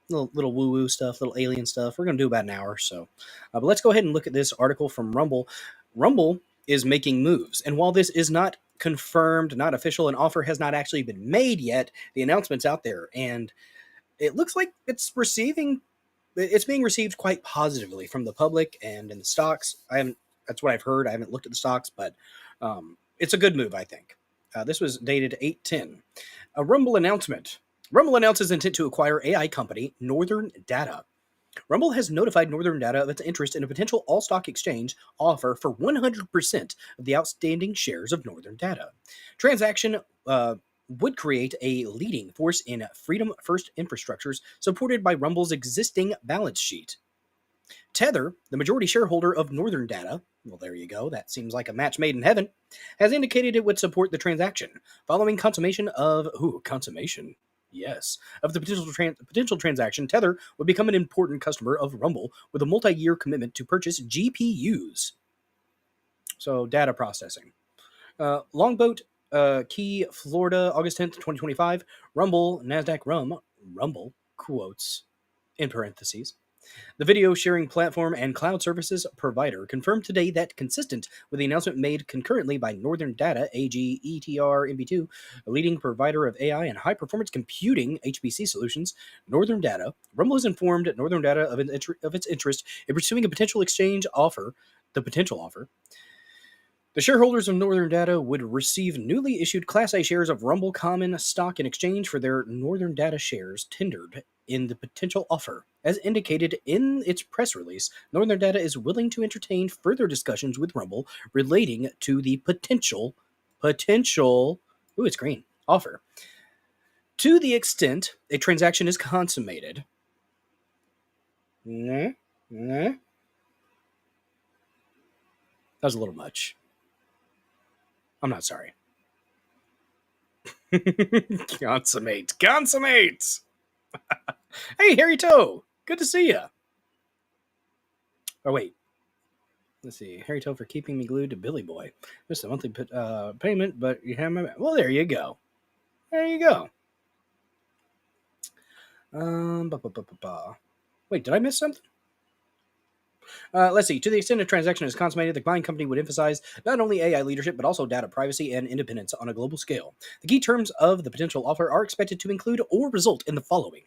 Little woo-woo stuff, little alien stuff. We're going to do about an hour or so. But let's go ahead and look at this article from Rumble. Rumble is making moves. And while this is not confirmed, not official, an offer has not actually been made yet, the announcement's out there. And it looks like it's being received quite positively from the public and in the stocks. That's what I've heard. I haven't looked at the stocks, but it's a good move, I think. This was dated 8/10. A Rumble announcement. Rumble announces intent to acquire AI company Northern Data. Rumble has notified Northern Data of its interest in a potential all-stock exchange offer for 100% of the outstanding shares of Northern Data. Transaction would create a leading force in Freedom First infrastructures supported by Rumble's existing balance sheet. Tether, the majority shareholder of Northern Data, well, there you go, that seems like a match made in heaven, has indicated it would support the transaction. Following consummation of... Yes. Of the potential transaction, Tether would become an important customer of Rumble with a multi-year commitment to purchase GPUs. So, data processing. Longboat, Key, Florida, August 10th, 2025. Rumble, NASDAQ Rumble, quotes, in parentheses. The video sharing platform and cloud services provider confirmed today that, consistent with the announcement made concurrently by Northern Data AG ETR MB2, a leading provider of AI and high performance computing HPC solutions, Northern Data, Rumble has informed Northern Data of its interest in pursuing a potential exchange offer. The potential offer. The shareholders of Northern Data would receive newly issued Class A shares of Rumble common stock in exchange for their Northern Data shares tendered in the potential offer. As indicated in its press release, Northern Data is willing to entertain further discussions with Rumble relating to the potential, ooh, it's green, offer. To the extent a transaction is consummated. That was a little much. I'm not sorry. Consummate. Hey, Harry Toe. Good to see you. Oh, wait. Let's see. Harry Toe for keeping me glued to Billy Boy. Missed a monthly payment, but you have my... Well, there you go. Wait, did I miss something? Let's see. To the extent a transaction is consummated, the buying company would emphasize not only AI leadership, but also data privacy and independence on a global scale. The key terms of the potential offer are expected to include or result in the following.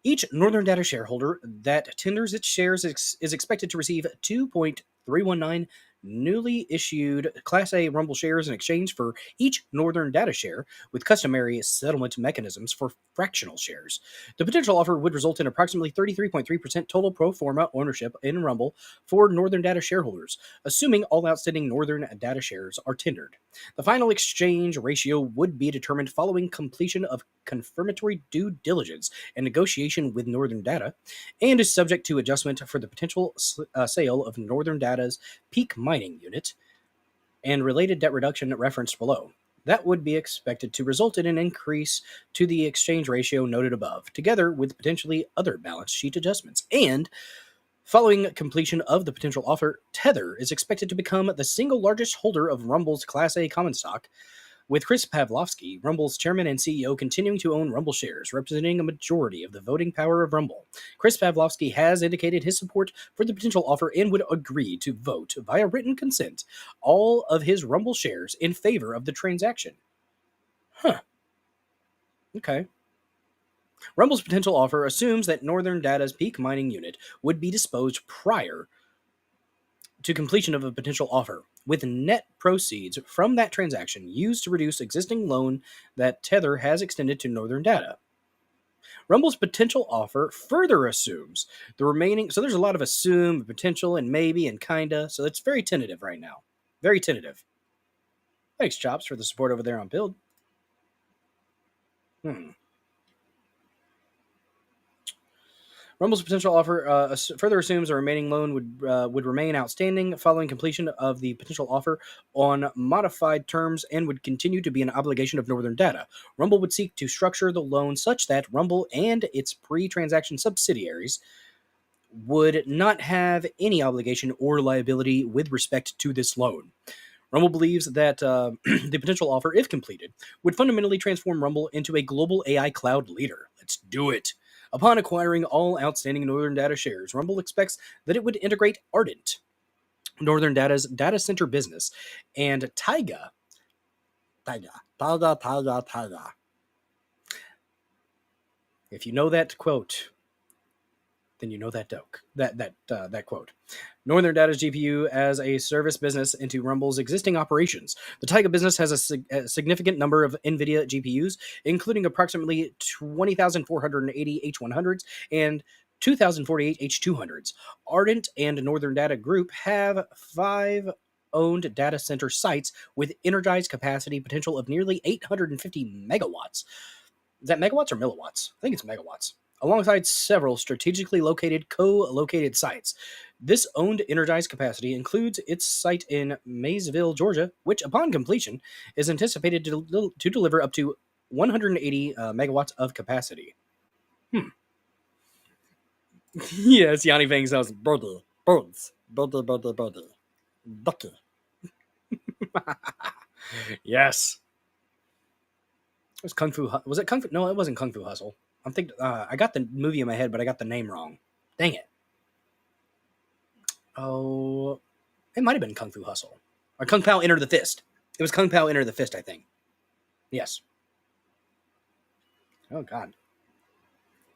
Each Northern Data shareholder that tenders its shares is expected to receive 2.319 newly issued Class A Rumble shares in exchange for each Northern Data share, with customary settlement mechanisms for fractional shares. The potential offer would result in approximately 33.3% total pro forma ownership in Rumble for Northern Data shareholders, assuming all outstanding Northern Data shares are tendered. The final exchange ratio would be determined following completion of confirmatory due diligence and negotiation with Northern Data, and is subject to adjustment for the potential sale of Northern Data's peak mining unit and related debt reduction referenced below. That would be expected to result in an increase to the exchange ratio noted above, together with potentially other balance sheet adjustments. And following completion of the potential offer, Tether is expected to become the single largest holder of Rumble's Class A common stock, with Chris Pavlovski, Rumble's chairman and CEO, continuing to own Rumble shares, representing a majority of the voting power of Rumble. Chris Pavlovski has indicated his support for the potential offer and would agree to vote via written consent all of his Rumble shares in favor of the transaction. Huh. Okay. Rumble's potential offer assumes that Northern Data's peak mining unit would be disposed prior to completion of a potential offer, with net proceeds from that transaction used to reduce existing loan that Tether has extended to Northern Data. Rumble's potential offer further assumes the remaining... So there's a lot of assume, potential, and maybe, and kinda, so it's very tentative right now. Very tentative. Thanks, Chops, for the support over there on Build. Rumble's potential offer further assumes the remaining loan would remain outstanding following completion of the potential offer on modified terms and would continue to be an obligation of Northern Data. Rumble would seek to structure the loan such that Rumble and its pre-transaction subsidiaries would not have any obligation or liability with respect to this loan. Rumble believes that the potential offer, if completed, would fundamentally transform Rumble into a global AI cloud leader. Let's do it. Upon acquiring all outstanding Northern Data shares, Rumble expects that it would integrate Ardent, Northern Data's data center business, and Taiga. If you know that quote, then you know that that quote. Northern Data's GPU as a service business into Rumble's existing operations. The Taiga business has a significant number of NVIDIA GPUs, including approximately 20,480 H100s and 2,048 H200s. Ardent and Northern Data Group have 5 owned data center sites with energized capacity potential of nearly 850 megawatts. Is that megawatts or milliwatts? I think it's megawatts. Alongside several strategically located co-located sites. This owned energized capacity includes its site in Maysville, Georgia, which upon completion is anticipated to deliver up to 180 megawatts of capacity. Yes, Yanni Fang sounds birdy. Birds. Birdy. Ducky. Yes. It was Kung Fu. Was it Kung Fu? No, it wasn't Kung Fu Hustle. I'm thinking. I got the movie in my head, but I got the name wrong. Dang it. Oh, it might have been Kung Fu Hustle. Or Kung Pao Enter the Fist. It was Kung Pao Enter the Fist, I think. Yes. Oh, God.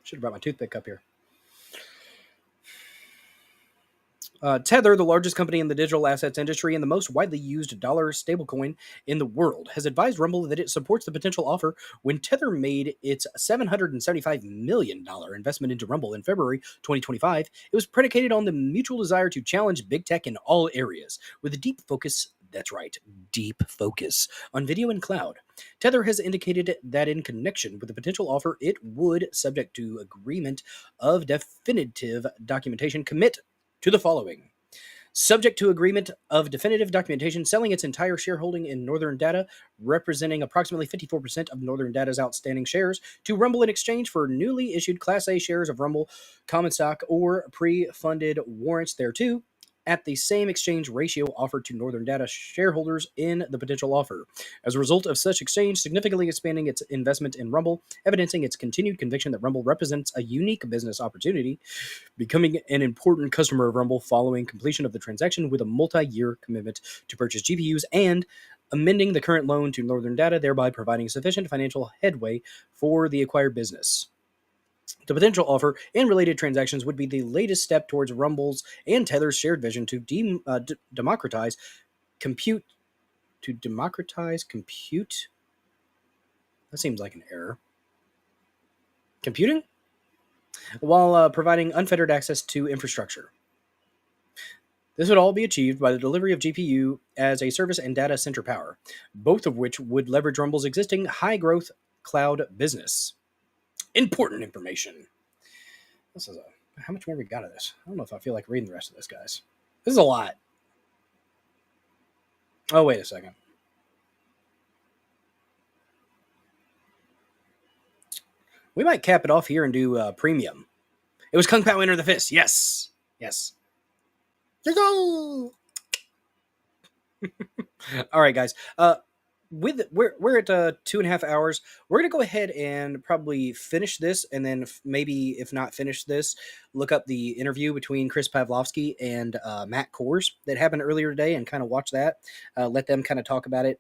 Should have brought my toothpick up here. Tether, the largest company in the digital assets industry and the most widely used dollar stablecoin in the world, has advised Rumble that it supports the potential offer. When Tether made its $775 million investment into Rumble in February 2025, it was predicated on the mutual desire to challenge big tech in all areas, with a deep focus. That's right, deep focus on video and cloud. Tether has indicated that in connection with the potential offer, it would, subject to agreement of definitive documentation, commit to the following. Subject to agreement of definitive documentation, selling its entire shareholding in Northern Data, representing approximately 54% of Northern Data's outstanding shares, to Rumble in exchange for newly issued Class A shares of Rumble common stock or pre-funded warrants thereto, at the same exchange ratio offered to Northern Data shareholders in the potential offer. As a result of such exchange, significantly expanding its investment in Rumble, evidencing its continued conviction that Rumble represents a unique business opportunity, becoming an important customer of Rumble following completion of the transaction with a multi-year commitment to purchase GPUs, and amending the current loan to Northern Data, thereby providing sufficient financial headway for the acquired business. The potential offer and related transactions would be the latest step towards Rumble's and Tether's shared vision to democratize compute. To democratize compute? That seems like an error. Computing? While providing unfettered access to infrastructure. This would all be achieved by the delivery of GPU as a service and data center power, both of which would leverage Rumble's existing high-growth cloud business. Important information. This is how much more we got of this? I don't know if I feel like reading the rest of this, guys. This is a lot. Oh, wait a second. We might cap it off here and do premium. It was Kung Pao Enter the Fist. Yes. Yes. All right, guys. We're at 2.5 hours. We're gonna go ahead and probably finish this, and then maybe if not finish this, look up the interview between Chris Pavlovsky and Matt Kors that happened earlier today, and kind of watch that. Let them kind of talk about it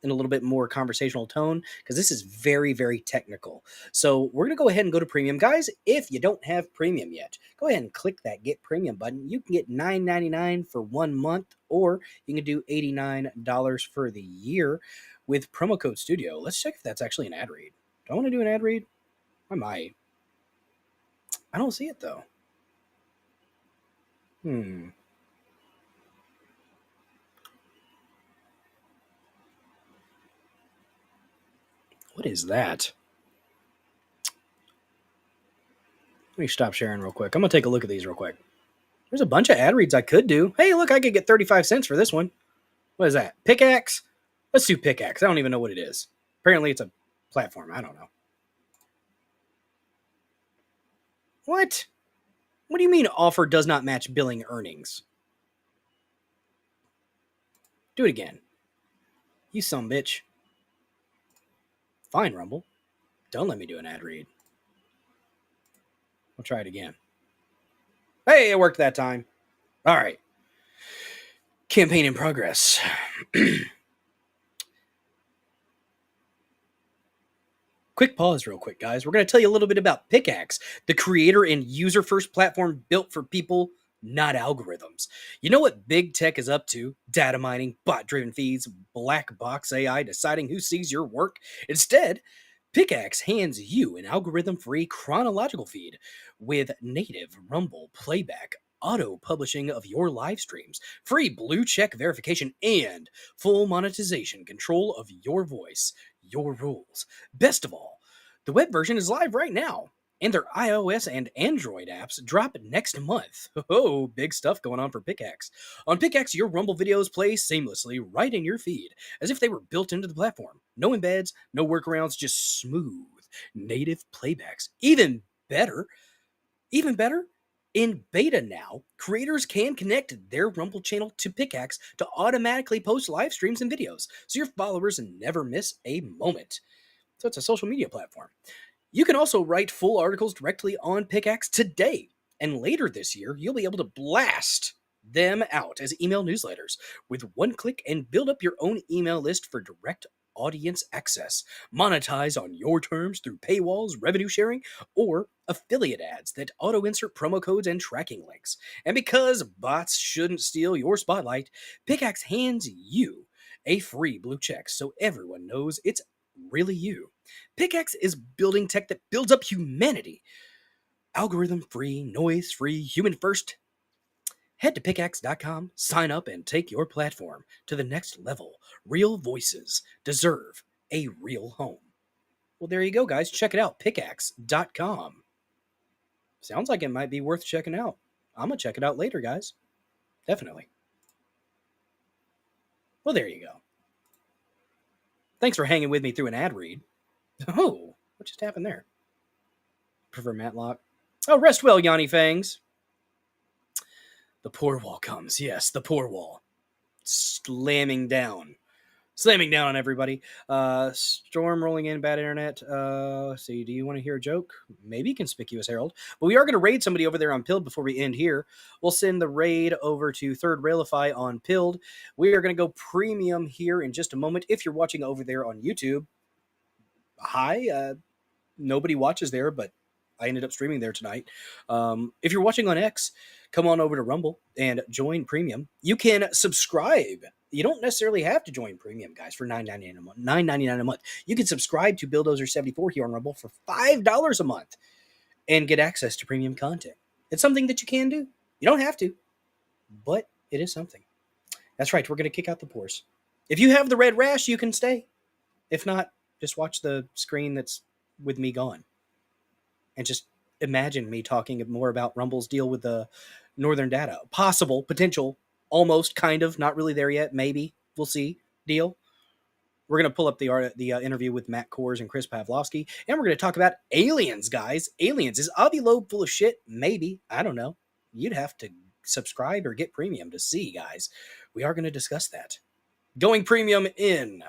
in a little bit more conversational tone, because this is very, very technical. So we're going to go ahead and go to premium. Guys, if you don't have premium yet, go ahead and click that get premium button. You can get $9.99 for 1 month, or you can do $89 for the year with promo code studio. Let's check if that's actually an ad read. Do I want to do an ad read? I might. I don't see it though. What is that? Let me stop sharing real quick. I'm going to take a look at these real quick. There's a bunch of ad reads I could do. Hey, look, I could get 35 cents for this one. What is that? Pickaxe? Let's do Pickaxe. I don't even know what it is. Apparently it's a platform. I don't know. What? What do you mean offer does not match billing earnings? Do it again. You some bitch. Fine, Rumble. Don't let me do an ad read. We'll try it again. Hey, it worked that time. All right. Campaign in progress. Quick pause real quick, guys. We're going to tell you a little bit about Pickaxe, the creator and user-first platform built for people, not algorithms. You know what big tech is up to? Data mining, bot-driven feeds, black box AI deciding who sees your work. Instead, Pickaxe hands you an algorithm-free chronological feed with native Rumble playback, auto-publishing of your live streams, free blue check verification, and full monetization control of your voice, your rules. Best of all, the web version is live right now, and their iOS and Android apps drop next month. Oh, big stuff going on for Pickaxe. On Pickaxe, your Rumble videos play seamlessly right in your feed, as if they were built into the platform. No embeds, no workarounds, just smooth, native playbacks. Even better, in beta now, creators can connect their Rumble channel to Pickaxe to automatically post live streams and videos, so your followers never miss a moment. So it's a social media platform. You can also write full articles directly on Pickaxe today. And later this year, you'll be able to blast them out as email newsletters with one click and build up your own email list for direct audience access. Monetize on your terms through paywalls, revenue sharing, or affiliate ads that auto insert promo codes and tracking links. And because bots shouldn't steal your spotlight, Pickaxe hands you a free blue check so everyone knows it's really you. Pickaxe is building tech that builds up humanity. Algorithm free, noise free, human first. Head to pickaxe.com, sign up, and take your platform to the next level. Real voices deserve a real home. Well, there you go, guys. Check it out. Pickaxe.com. Sounds like it might be worth checking out. I'm going to check it out later, guys. Definitely. Well, there you go. Thanks for hanging with me through an ad read. Oh, what just happened there? Prefer Matlock. Oh, rest well, Yanni Fangs. The poor wall comes. Yes, the poor wall. Slamming down on everybody. Storm rolling in, bad internet. See, do you want to hear a joke? Maybe Conspicuous Herald. But we are going to raid somebody over there on Pilled before we end here. We'll send the raid over to Third Railify on Pilled. We are going to go premium here in just a moment. If you're watching over there on YouTube, hi. Nobody watches there, but I ended up streaming there tonight. If you're watching on X, come on over to Rumble and join Premium. You can subscribe. You don't necessarily have to join Premium, guys, for $9.99 a month. $9.99 a month. You can subscribe to Bulldozer74 here on Rumble for $5 a month and get access to premium content. It's something that you can do. You don't have to, but it is something. That's right. We're going to kick out the pores. If you have the red rash, you can stay. If not, just watch the screen that's with me gone. And just imagine me talking more about Rumble's deal with the Northern Data. Possible, potential, almost, kind of, not really there yet, maybe. We'll see. Deal. We're going to pull up the interview with Matt Kors and Chris Pavlovsky, and we're going to talk about aliens, guys. Aliens. Is Avi Loeb full of shit? Maybe. I don't know. You'd have to subscribe or get premium to see, guys. We are going to discuss that. Going premium in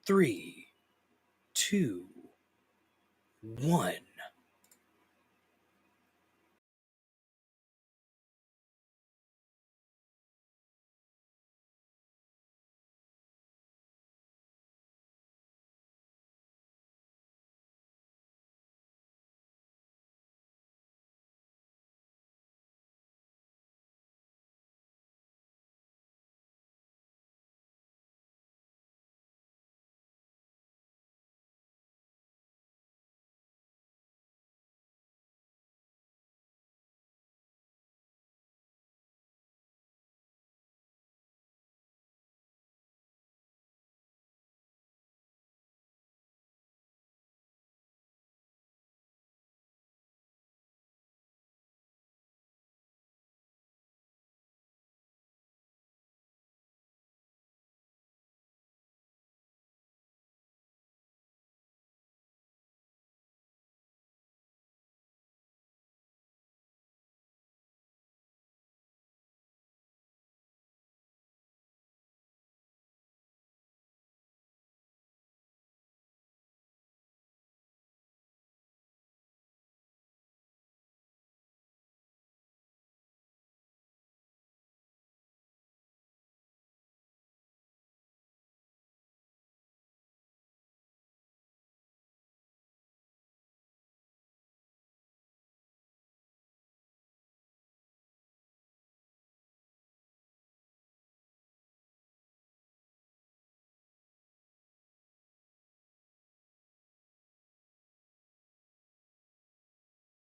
3, 2, 1.